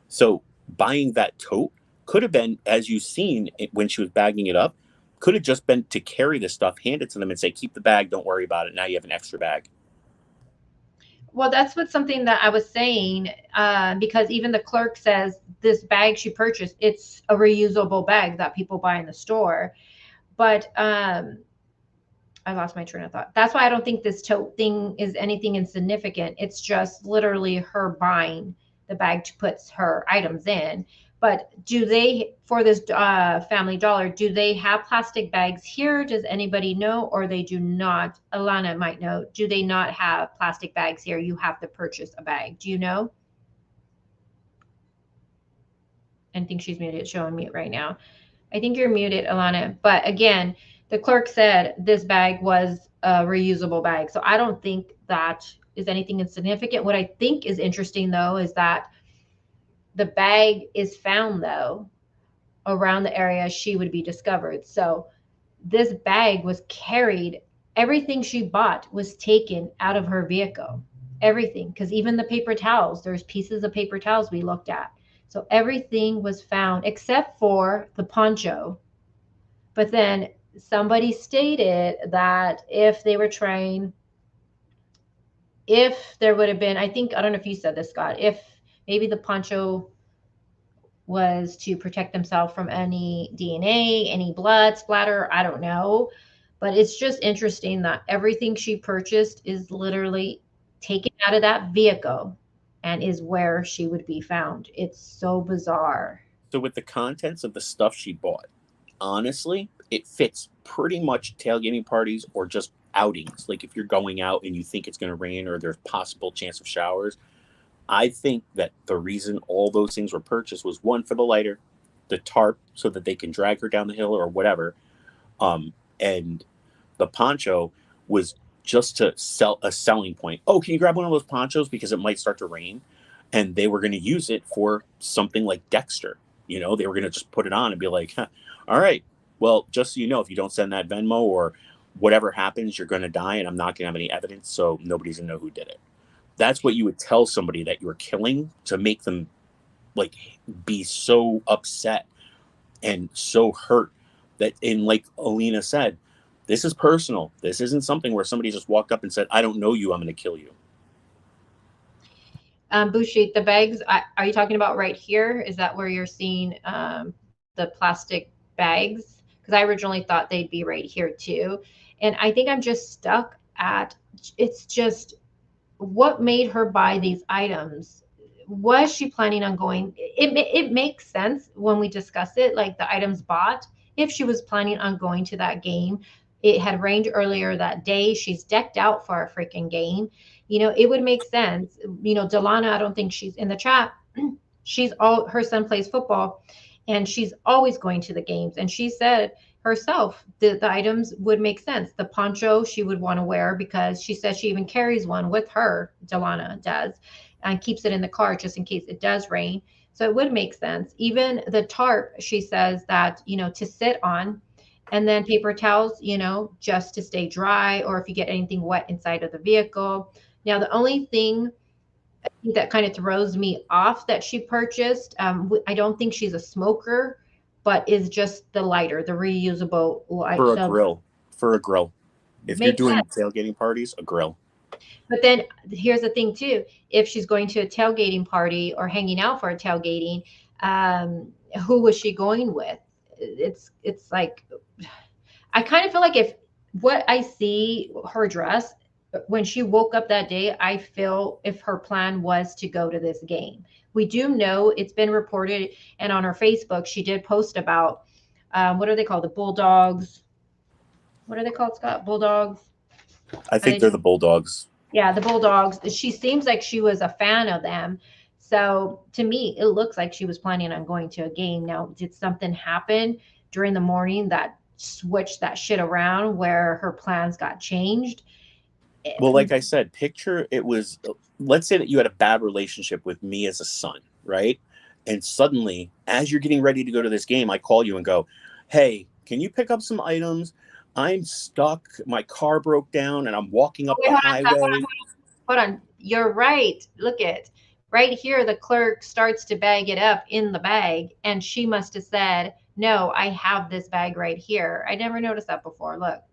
So buying that tote could have been, as you've seen when she was bagging it up, Could have just been to carry this stuff, hand it to them and say, keep the bag, don't worry about it. Now you have an extra bag. Well, that's what something that I was saying, because even the clerk says this bag she purchased, it's a reusable bag that people buy in the store. But I lost my train of thought. That's why I don't think this tote thing is anything insignificant. It's just literally her buying the bag to put her items in. But do they, for this Family Dollar, do they have plastic bags here? Does anybody know? Or they do not? Alana might know. Do they not have plastic bags here? You have to purchase a bag. Do you know? I think she's muted, showing mute right now. I think you're muted, Alana. But again, the clerk said this bag was a reusable bag. So I don't think that is anything insignificant. What I think is interesting, though, is that the bag is found, though, around the area she would be discovered. So this bag was carried. Everything she bought was taken out of her vehicle. Everything. Because even the paper towels, there's pieces of paper towels we looked at. So everything was found except for the poncho. But then somebody stated that if they were trying, if there would have been, I think, I don't know if you said this, Scott, if maybe the poncho was to protect themselves from any DNA, any blood splatter, I don't know. But it's just interesting that everything she purchased is literally taken out of that vehicle and is where she would be found. It's so bizarre. So with the contents of the stuff she bought, honestly, it fits pretty much tailgating parties or just outings. Like if you're going out and you think it's going to rain or there's possible chance of showers. I think that the reason all those things were purchased was, one, for the lighter, the tarp so that they can drag her down the hill or whatever. And the poncho was just to sell a selling point. Oh, can you grab one of those ponchos because it might start to rain? And they were going to use it for something like Dexter. You know, they were going to just put it on and be like, huh, all right, well, just so you know, if you don't send that Venmo or whatever happens, you're going to die and I'm not going to have any evidence. So nobody's going to know who did it. That's what you would tell somebody that you're killing to make them like be so upset and so hurt that, and like Alina said, this is personal. This isn't something where somebody just walked up and said, I don't know you, I'm going to kill you. Bushi, the bags, are you talking about right here? Is that where you're seeing the plastic bags? Because I originally thought they'd be right here too. And I think I'm just stuck at, it's just, what made her buy these items? Was she planning on going? It makes sense when we discuss it, like the items bought. If she was planning on going to that game, it had rained earlier that day. She's decked out for a freaking game. You know, it would make sense. You know, Delana, I don't think she's in the chat. Her son plays football and she's always going to the games. And she said herself, the items would make sense. The poncho she would want to wear because she says she even carries one with her, Delana does, and keeps it in the car just in case it does rain. So it would make sense. Even the tarp, she says that, you know, to sit on, and then paper towels, you know, just to stay dry, or if you get anything wet inside of the vehicle. Now, the only thing I think that kind of throws me off that she purchased, I don't think she's a smoker, but is just the lighter, the reusable light. For a grill. For a grill. If you're doing tailgating parties, a grill. But then here's the thing too. If she's going to a tailgating party or hanging out for a tailgating, who was she going with? It's like, I kind of feel like if what I see her dress, when she woke up that day, I feel if her plan was to go to this game. We do know it's been reported, and on her Facebook, she did post about, what are they called? The Bulldogs. What are they called, Scott? Bulldogs? I think they're the Bulldogs. Yeah, the Bulldogs. She seems like she was a fan of them. So to me, it looks like she was planning on going to a game. Now, did something happen during the morning that switched that shit around where her plans got changed? Well, like I said, picture it was, let's say that you had a bad relationship with me as a son, right? And suddenly, as you're getting ready to go to this game, I call you and go, hey, can you pick up some items? I'm stuck. My car broke down and I'm walking up the highway. Hold on. You're right. Look at right here. The clerk starts to bag it up in the bag. And she must have said, no, I have this bag right here. I never noticed that before. Look.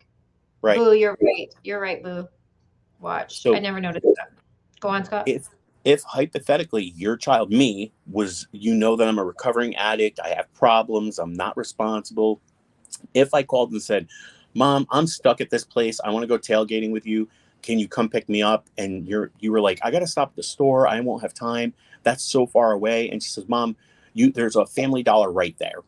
Right. Boo, you're right. You're right, Boo. Watch. I So never noticed that. Go on, Scott. if hypothetically your child, me, was, you know, that I'm a recovering addict, I have problems, I'm not responsible. If I called and said, Mom, I'm stuck at this place, I want to go tailgating with you, can you come pick me up? And you were like, I gotta stop at the store, I won't have time, that's so far away. And she says, Mom, there's a Family Dollar right there.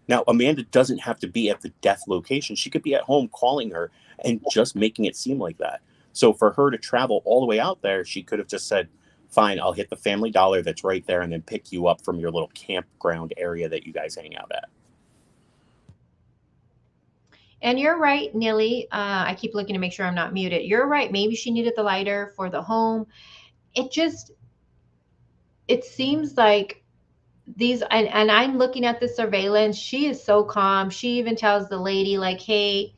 Now, Amanda doesn't have to be at the death location. She could be at home calling her and just making it seem like that. So for her to travel all the way out there, she could have just said, fine, I'll hit the Family Dollar that's right there and then pick you up from your little campground area that you guys hang out at. And you're right, Nilly. I keep looking to make sure I'm not muted. You're right. Maybe she needed the lighter for the home. It seems like and I'm looking at the surveillance. She is so calm. She even tells the lady, like, hey,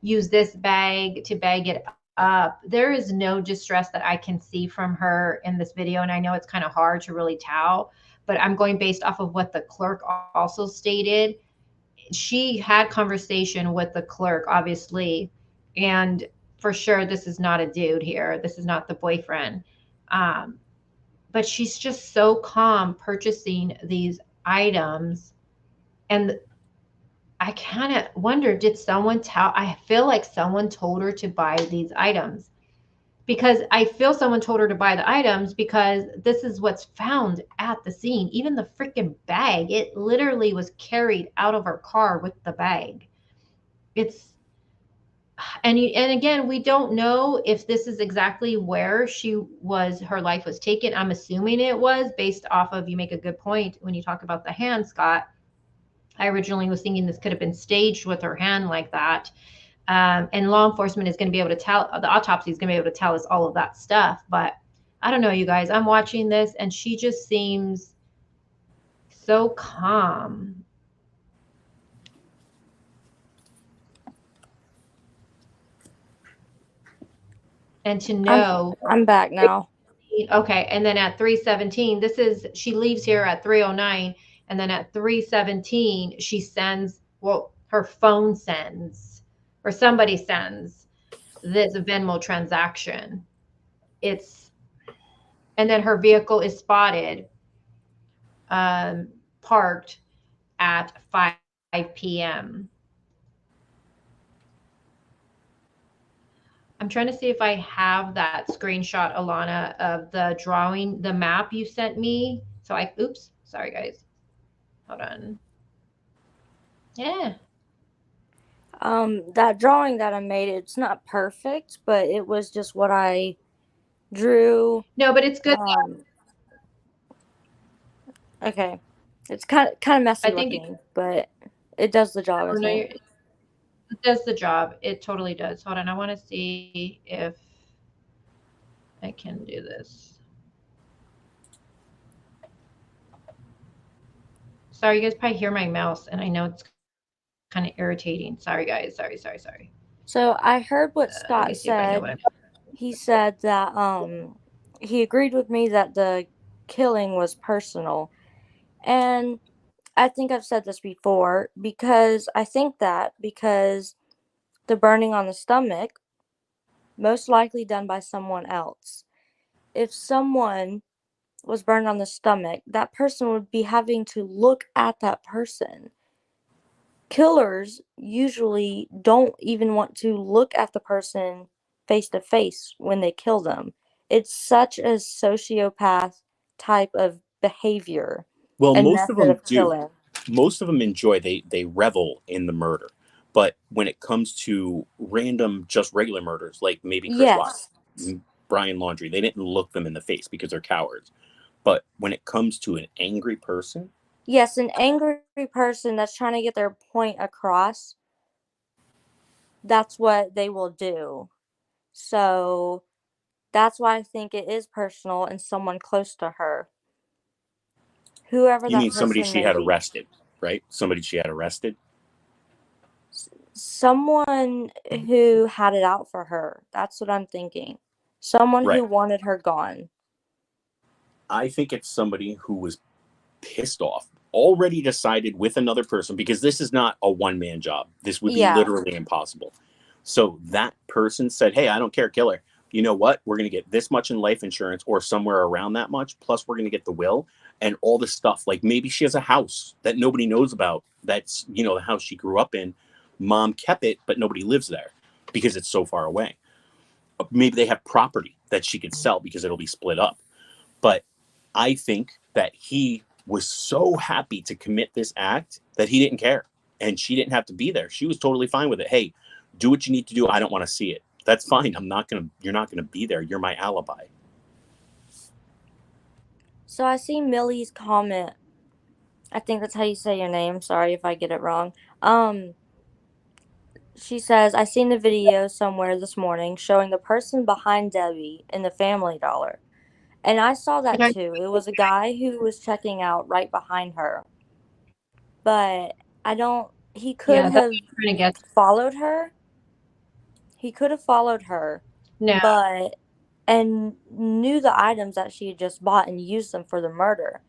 use this bag to bag it up. There is no distress that I can see from her in this video. And I know it's kind of hard to really tell, but I'm going based off of what the clerk also stated. She had conversation with the clerk, obviously, and for sure this is not a dude here. This is not the boyfriend. But she's just so calm purchasing these items. And I kind of wonder, did someone I feel like someone told her to buy these items, because I feel someone told her to buy the items because this is what's found at the scene. Even the freaking bag, it literally was carried out of her car with the bag. And again, we don't know if this is exactly where her life was taken. I'm assuming it was, based off of, you make a good point when you talk about the hand, Scott. I originally was thinking this could have been staged with her hand like that. And law enforcement is going to be able to tell, the autopsy is going to be able to tell us all of that stuff. But I don't know, you guys, I'm watching this and she just seems so calm. And to know. I'm back now. Okay. And then at 3:17, she leaves here at 3:09. And then at 3:17, she sends, her phone sends, or somebody sends this Venmo transaction. And then her vehicle is spotted parked at 5 p.m. I'm trying to see if I have that screenshot, Alana, of the drawing, the map you sent me. Oops, sorry guys. Hold on. Yeah. That drawing that I made, it's not perfect, but it was just what I drew. No, but it's good. Okay. It's kind of messy looking, but it does the job, I think. It does the job. It totally does. Hold on. I want to see if I can do this. Sorry, you guys probably hear my mouse, and I know it's kind of irritating. Sorry, guys. Sorry. So I heard what Scott said. He said that he agreed with me that the killing was personal. And I think I've said this before, because the burning on the stomach, most likely done by someone else. If someone was burned on the stomach, that person would be having to look at that person. Killers usually don't even want to look at the person face to face when they kill them. It's such a sociopath type of behavior. Well, and most of method them of do. killing. Most of them enjoy, they revel in the murder. But when it comes to random, just regular murders, like maybe Chris Watts, Brian Laundrie, they didn't look them in the face because they're cowards. But when it comes to an angry person, Yes, an angry person that's trying to get their point across, that's what they will do. So that's why I think it is personal and someone close to her. Whoever you that mean somebody person she may had be. arrested, right? Somebody she had arrested? Someone who had it out for her. That's what I'm thinking. Someone Right. who wanted her gone. I think it's somebody who was pissed off already decided with another person, because this is not a one-man job. This would be literally impossible. So that person said, hey, I don't care, kill her. You know what? We're going to get this much in life insurance or somewhere around that much. Plus, we're going to get the will and all this stuff. Like maybe she has a house that nobody knows about. That's, you know, the house she grew up in. Mom kept it, but nobody lives there because it's so far away. Maybe they have property that she could sell because it'll be split up. But I think that he was so happy to commit this act that he didn't care. And she didn't have to be there. She was totally fine with it. Hey, do what you need to do. I don't want to see it. That's fine. You're not going to be there. You're my alibi. So I see Millie's comment. I think that's how you say your name. Sorry if I get it wrong. She says, I seen the video somewhere this morning showing the person behind Debbie in the Family Dollar. And I saw that too. It was a guy who was checking out right behind her. But he could have followed her. He could have followed her. No. And knew the items that she had just bought and used them for the murder.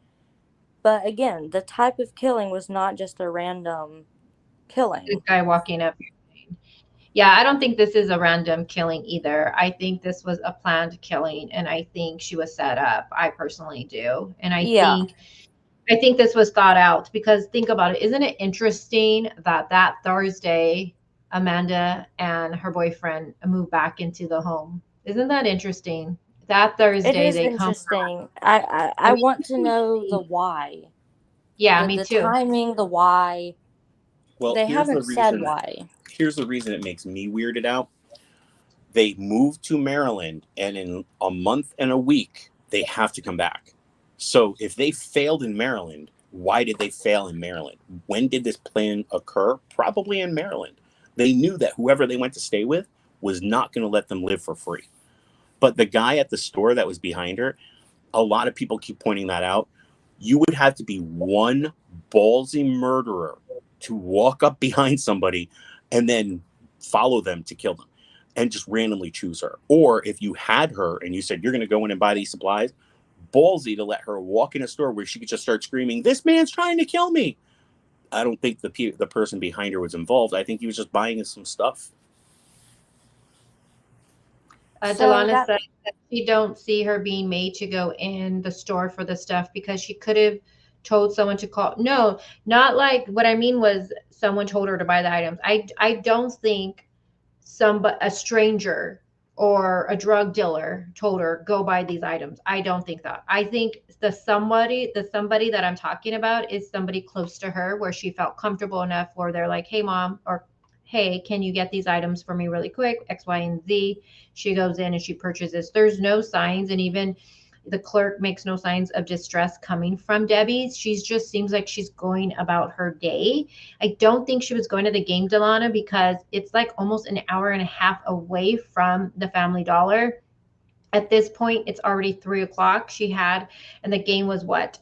But again, the type of killing was not just a random killing. This guy walking up. Yeah, I don't think this is a random killing either. I think this was a planned killing, and I think she was set up. I personally do. And I think this was thought out, because think about it. Isn't it interesting that Thursday, Amanda and her boyfriend moved back into the home? Isn't that interesting? That Thursday they come. It is interesting. I want to know the why. Yeah, me too. The timing, the why. Well, they haven't said why. Here's the reason it makes me weirded out. They moved to Maryland, and in a month and a week, they have to come back. So if they failed in Maryland, why did they fail in Maryland? When did this plan occur? Probably in Maryland. They knew that whoever they went to stay with was not going to let them live for free. But the guy at the store that was behind her, a lot of people keep pointing that out. You would have to be one ballsy murderer to walk up behind somebody and then follow them to kill them and just randomly choose her. Or if you had her and you said, you're going to go in and buy these supplies, ballsy to let her walk in a store where she could just start screaming, this man's trying to kill me. I don't think the person behind her was involved. I think he was just buying some stuff. Delana said that she don't see her being made to go in the store for the stuff, because she could have told someone to call. No, not like, what I mean was someone told her to buy the items. I don't think a stranger or a drug dealer told her, go buy these items. I don't think that. I think the somebody that I'm talking about is somebody close to her, where she felt comfortable enough where they're like, hey mom, or hey, can you get these items for me really quick? X, Y, and Z. She goes in and she purchases. There's no signs, and even the clerk makes no signs of distress coming from Debbie. She just seems like she's going about her day. I don't think she was going to the game, Delana, because it's like almost an hour and a half away from the Family Dollar. At this point, it's already 3:00. And the game was what?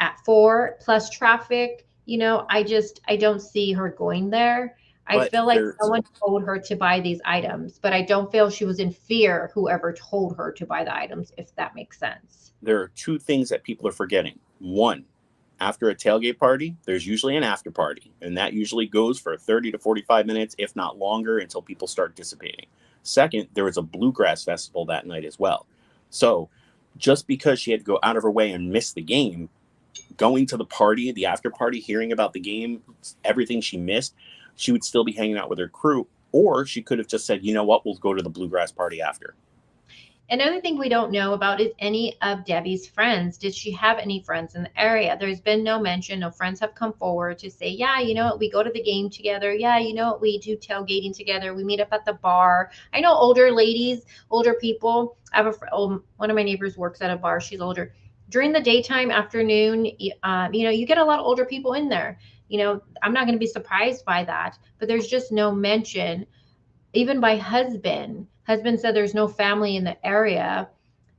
At 4 plus traffic. You know, I don't see her going there. I feel like someone told her to buy these items, but I don't feel she was in fear, whoever told her to buy the items, if that makes sense. There are two things that people are forgetting. One, after a tailgate party, there's usually an after party, and that usually goes for 30 to 45 minutes, if not longer, until people start dissipating. Second, there was a bluegrass festival that night as well. So just because she had to go out of her way and miss the game, going to the party, the after party, hearing about the game, everything she missed, she would still be hanging out with her crew. Or she could have just said, you know what, we'll go to the bluegrass party after. Another thing we don't know about is any of Debbie's friends. Did she have any friends in the area? There's been no mention. No friends have come forward to say, yeah, you know what, we go to the game together. Yeah, you know what, we do tailgating together. We meet up at the bar. I know older ladies, older people. I have one of my neighbors works at a bar. She's older. During the daytime, afternoon, you know, you get a lot of older people in there. You know, I'm not going to be surprised by that, but there's just no mention, even by husband. Husband said there's no family in the area.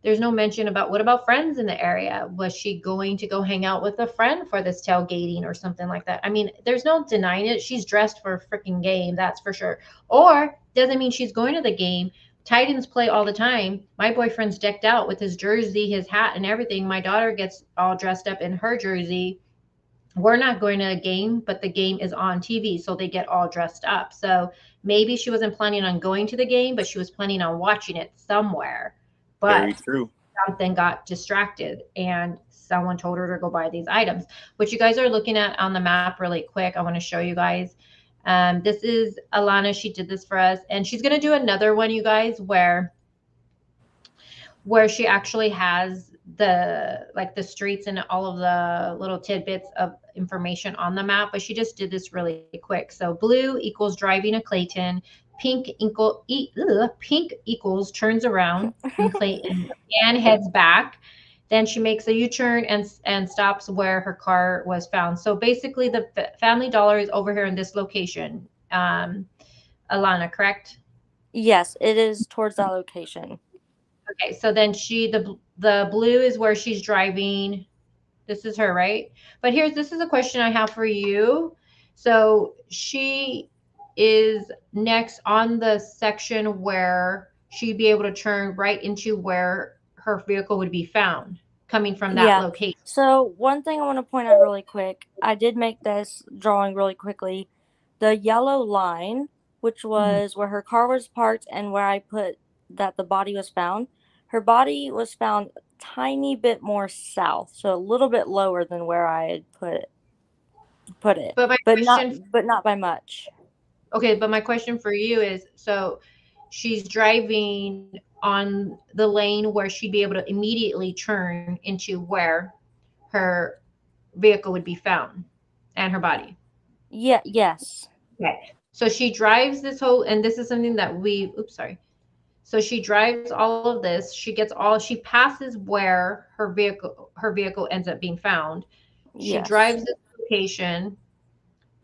There's no mention about, what about friends in the area? Was she going to go hang out with a friend for this tailgating or something like that? I mean, there's no denying it. She's dressed for a freaking game, that's for sure. Or doesn't mean she's going to the game. Titans play all the time. My boyfriend's decked out with his jersey, his hat, and everything. My daughter gets all dressed up in her jersey. we're not going to a game, but the game is on TV, so they get all dressed up. So maybe she wasn't planning on going to the game, but she was planning on watching it somewhere. Very But true. something got distracted and someone told her to go buy these items. What you guys are looking at on the map really quick, I want to show you guys. This is Alana. She did this for us, and she's going to do another one, you guys, where she actually has the streets and all of the little tidbits of information on the map, but she just did this really quick. So blue equals driving to Clayton, pink equals turns around in Clayton and heads back. Then she makes a U-turn and stops where her car was found. So basically the Family Dollar is over here in this location. Alana, correct? Yes, it is towards that location. Okay, so then the blue is where she's driving. This is her, right? But this is a question I have for you. So she is next on the section where she'd be able to turn right into where her vehicle would be found, coming from that location. So one thing I want to point out really quick, I did make this drawing really quickly. The yellow line, which was where her car was parked and where I put that the body was found, her body was found a tiny bit more south, so a little bit lower than where I had put it, but not by much. Okay, but my question for you is, so she's driving on the lane where she'd be able to immediately turn into where her vehicle would be found and her body. Yes. Okay. So she drives this whole, and this is something that So she drives all of this. She passes where her vehicle ends up being found. She drives this location,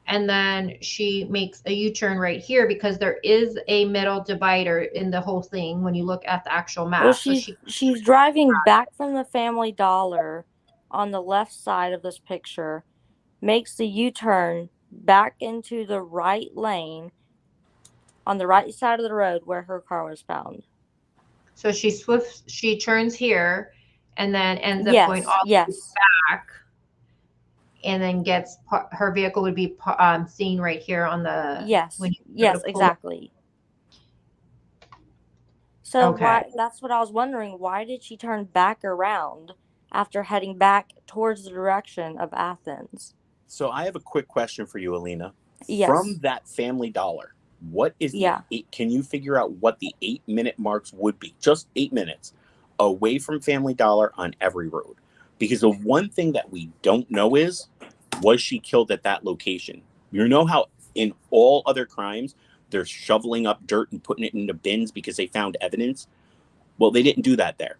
and then she makes a U-turn right here because there is a middle divider in the whole thing when you look at the actual map. Well, she's driving back from the Family Dollar on the left side of this picture, makes the U-turn back into the right lane on the right side of the road where her car was found. So she turns here and then ends up going all the way back, and then her vehicle would be seen right here on the exactly. So that's what I was wondering. Why did she turn back around after heading back towards the direction of Athens? So I have a quick question for you, Alina. Yes. From that Family Dollar, what is can you figure out what the 8-minute marks would be? Just 8 minutes away from Family Dollar on every road. Because the one thing that we don't know is, was she killed at that location? You know how in all other crimes, they're shoveling up dirt and putting it into bins because they found evidence? Well, they didn't do that there.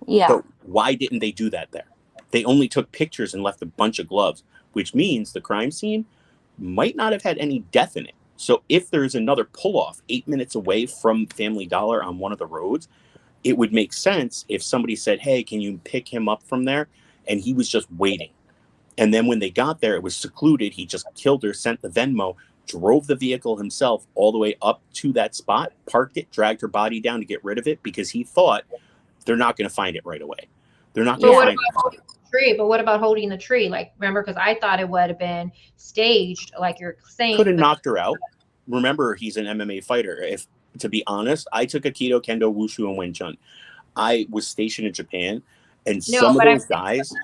Yeah. So why didn't they do that there? They only took pictures and left a bunch of gloves, which means the crime scene might not have had any death in it. So if there's another pull-off 8 minutes away from Family Dollar on one of the roads, it would make sense if somebody said, hey, can you pick him up from there? And he was just waiting. And then when they got there, it was secluded. He just killed her, sent the Venmo, drove the vehicle himself all the way up to that spot, parked it, dragged her body down to get rid of it because he thought they're not going to find it right away. They're not going to find it. Tree, but what about holding the tree? Like, remember, because I thought it would have been staged, like you're saying. Could have knocked her out. Remember, he's an MMA fighter. If, to be honest, I took Aikido, Kendo, Wushu, and Wing Chun. I was stationed in Japan, and some of those guys.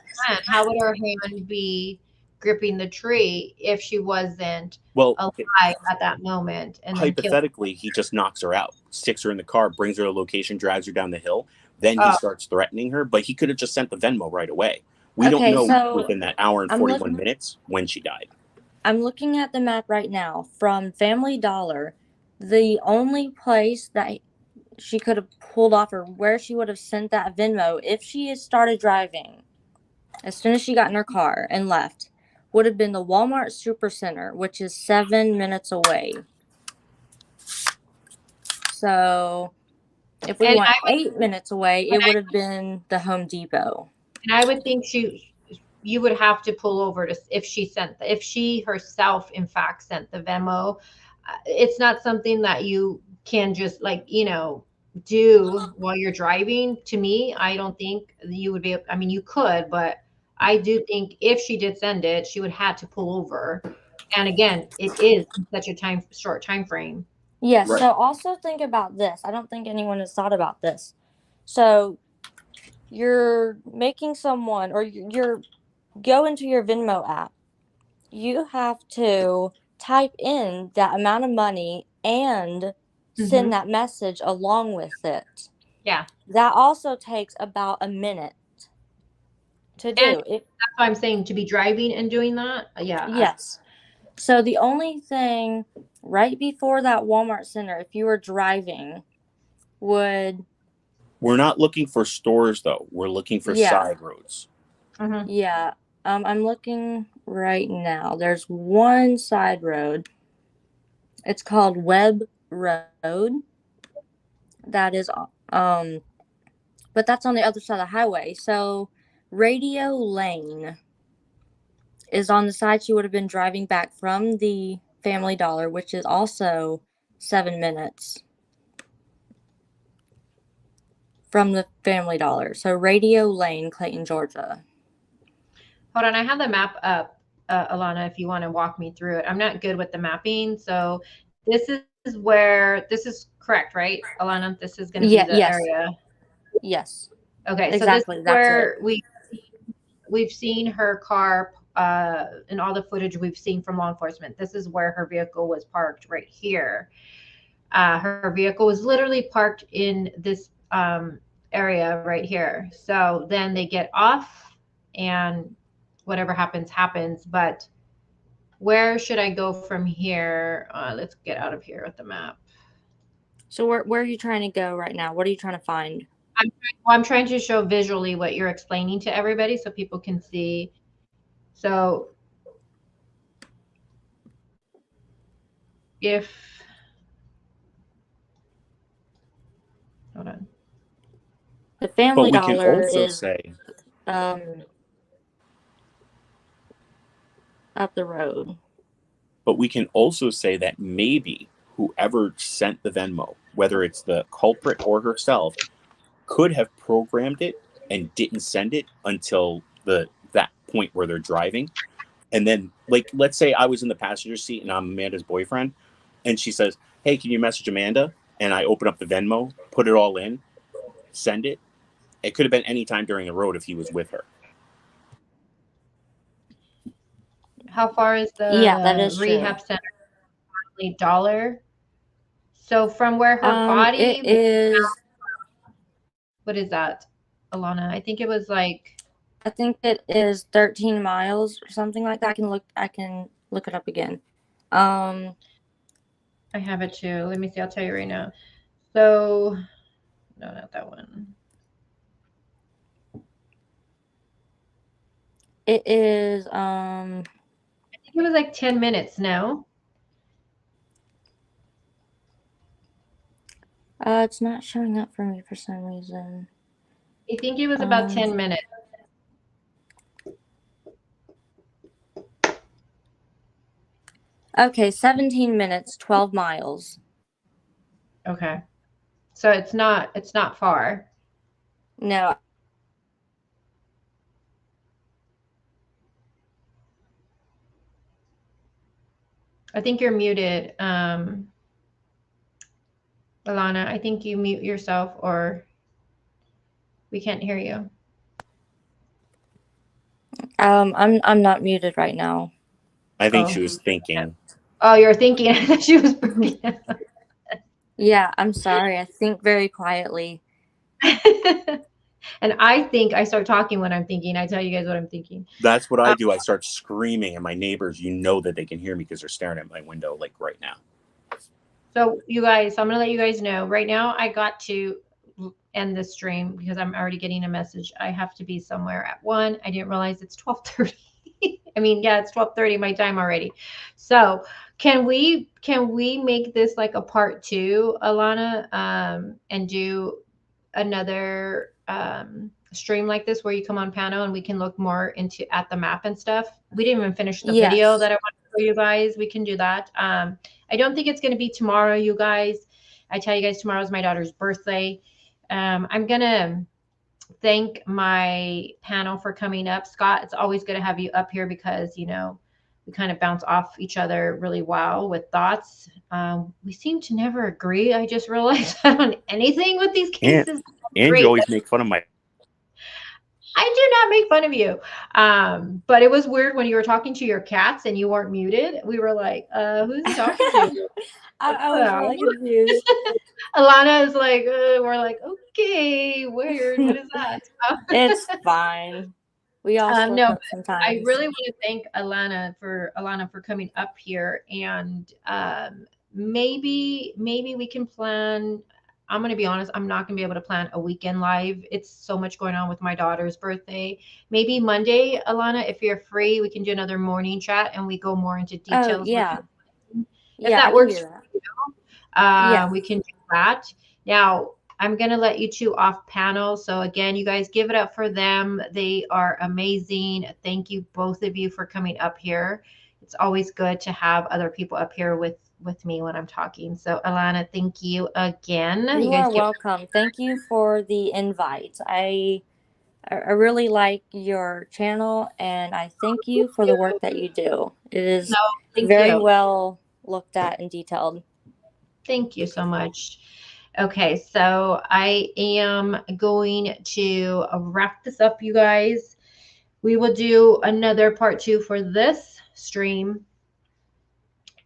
How would her hand be gripping the tree if she wasn't alive at that moment? And hypothetically, he just knocks her out, sticks her in the car, brings her to a location, drags her down the hill. Then he starts threatening her, but he could have just sent the Venmo right away. We don't know within that hour and 41 minutes when she died. I'm looking at the map right now. From Family Dollar, the only place that she could have pulled off or where she would have sent that Venmo if she had started driving as soon as she got in her car and left would have been the Walmart Supercenter, which is 7 minutes away. So if we went 8 minutes away, it would have been the Home Depot. And I would think you would have to pull over if she herself in fact sent the Venmo. It's not something that you can just do while you're driving. To me, I don't think you would be. I mean, you could, but I do think if she did send it, she would have to pull over. And again, it is such a short time frame. Yes. Right. So also think about this. I don't think anyone has thought about this. So you're making someone, or you're go into your Venmo app. You have to type in that amount of money and send that message along with it. Yeah. That also takes about a minute to And do. that's why I'm saying to be driving and doing that. Yeah. Yes. So the only thing right before that Walmart center, if you were driving, would We're not looking for stores though. We're looking for side roads. Yeah. I'm looking right now. There's one side road. It's called Webb Road. That is but that's on the other side of the highway. So Radio Lane is on the side she would have been driving back from the Family Dollar, which is also 7 minutes from the Family Dollar. So Radio Lane, Clayton, Georgia. Hold on, I have the map up, Alana, if you want to walk me through it. I'm not good with the mapping. So this is correct, right, Alana? This is going to be the area. Yes. Okay, Exactly. So this is That's where it. we've seen her car in all the footage we've seen from law enforcement. This is where her vehicle was parked right here. Her vehicle was literally parked in this area right here. So then they get off and whatever happens. But where should I go from here? Let's get out of here with the map. So where are you trying to go right now? What are you trying to find? I'm trying to show visually what you're explaining to everybody so people can see. So hold on. The Family But we can Dollar also is say up the road. But we can also say that maybe whoever sent the Venmo, whether it's the culprit or herself, could have programmed it and didn't send it until that point where they're driving. And then, like, let's say I was in the passenger seat and I'm Amanda's boyfriend, and she says, "Hey, can you message Amanda?" And I open up the Venmo, put it all in, send it. It could have been any time during the road if he was with her. How far is the that is rehab true. center? $1. So from where her body it is. What is that, Alana? I think it was like. I think it is 13 miles or something like that. I can look it up again. I have it too. Let me see. I'll tell you right now. So, no, not that one. It is. I think it was like 10 minutes. No. It's not showing up for me for some reason. I think it was about 10 minutes. Okay, 17 minutes, 12 miles. Okay. So it's not far. No. I think you're muted. Alana, I think you mute yourself or we can't hear you. I'm not muted right now. I think she was thinking. Oh, you're thinking. I thought she was. Yeah, I'm sorry. I think very quietly. And I think I start talking when I'm thinking. I tell you guys what I'm thinking. That's what I do. I start screaming, and my neighbors, that they can hear me because they're staring at my window like right now. So you guys, I'm going to let you guys know right now. I got to end the stream because I'm already getting a message. I have to be somewhere at 1. I didn't realize it's 12:30. I mean, yeah, it's 12:30 my time already. So can we make this like a part 2, Alana, and do another stream like this where you come on Pano and we can look more at the map and stuff? We didn't even finish the video that I want to show you guys. We can do that. I don't think it's going to be tomorrow, you guys. I tell you guys, tomorrow's my daughter's birthday. I'm gonna thank my panel for coming up. Scott, it's always good to have you up here because, you know, we kind of bounce off each other really well with thoughts. We seem to never agree. I just realized on anything with these cases. And you always make fun of my. I do not make fun of you. But it was weird when you were talking to your cats and you weren't muted. We were like, who's he talking to? I was really confused. Alana is like, we're like, okay, weird. What is that? It's fine. We all slip no, up sometimes. I really want to thank Alana for coming up here, and maybe we can plan. I'm going to be honest, I'm not going to be able to plan a weekend live. It's so much going on with my daughter's birthday. Maybe Monday, Alana, if you're free, we can do another morning chat and we go more into details. Oh, yeah. If that works for you, we can do that. Now, I'm going to let you two off panel. So again, you guys give it up for them. They are amazing. Thank you, both of you, for coming up here. It's always good to have other people up here with me when I'm talking. So Alana, thank you again. You are welcome. Thank you for the invite. I really like your channel, and I thank you for the work that you do. It is very well looked at and detailed. Thank you so much. Okay, so I am going to wrap this up, you guys. We will do another part 2 for this stream.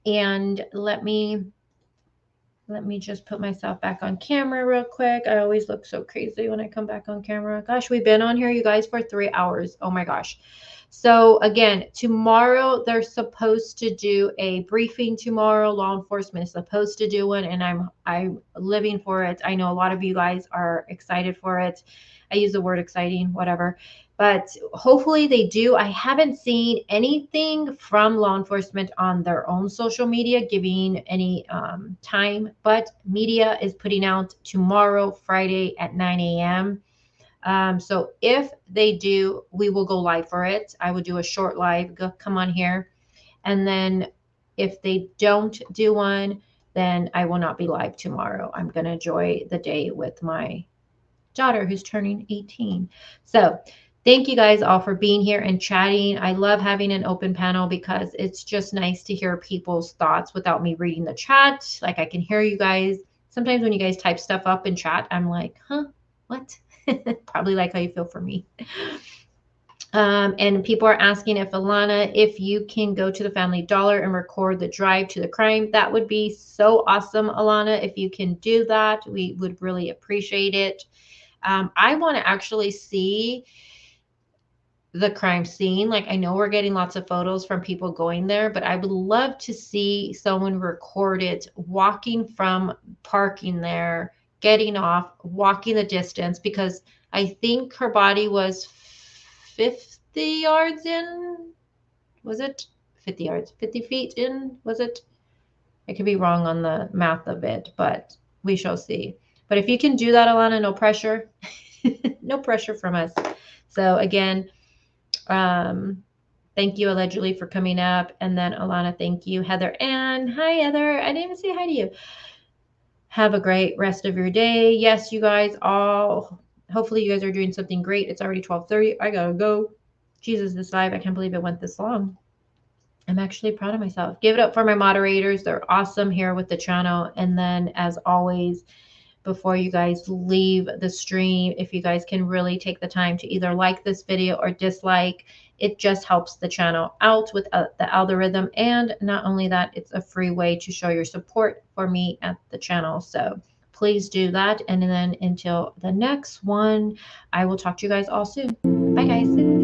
And let me just put myself back on camera real quick. I always look so crazy when I come back on camera. Gosh, we've been on here, you guys, for 3 hours. Oh my gosh. So again, tomorrow they're supposed to do a briefing tomorrow. Law enforcement is supposed to do one, and I'm living for it. I know a lot of you guys are excited for it. I use the word exciting, whatever. But hopefully they do. I haven't seen anything from law enforcement on their own social media giving any time, but media is putting out tomorrow, Friday at 9 a.m. So if they do, we will go live for it. I will do a short live, come on here. And then if they don't do one, then I will not be live tomorrow. I'm going to enjoy the day with my daughter who's turning 18. So thank you guys all for being here and chatting. I love having an open panel because it's just nice to hear people's thoughts without me reading the chat. Like I can hear you guys. Sometimes when you guys type stuff up in chat, I'm like, huh, what? Probably like how you feel for me. And people are asking if Alana, if you can go to the Family Dollar and record the drive to the crime. That would be so awesome, Alana. If you can do that, we would really appreciate it. I want to actually see the crime scene. Like I know we're getting lots of photos from people going there, but I would love to see someone record it walking from parking there, getting off, walking the distance, because I think her body was 50 yards in. Was it 50 yards? 50 feet in? Was it? I could be wrong on the math of it, but we shall see. But if you can do that, Alana, no pressure. No pressure from us. So again, thank you allegedly for coming up. And then Alana, thank you. Heather Ann. Hi, Heather. I didn't even say hi to you. Have a great rest of your day. Yes, you guys all, hopefully you guys are doing something great. It's already 12:30. I gotta go. Jesus, this live. I can't believe it went this long. I'm actually proud of myself. Give it up for my moderators. They're awesome here with the channel. And then as always, before you guys leave the stream, if you guys can really take the time to either like this video or dislike, it just helps the channel out with the algorithm. And not only that, it's a free way to show your support for me at the channel. So please do that. And then until the next one, I will talk to you guys all soon. Bye, guys.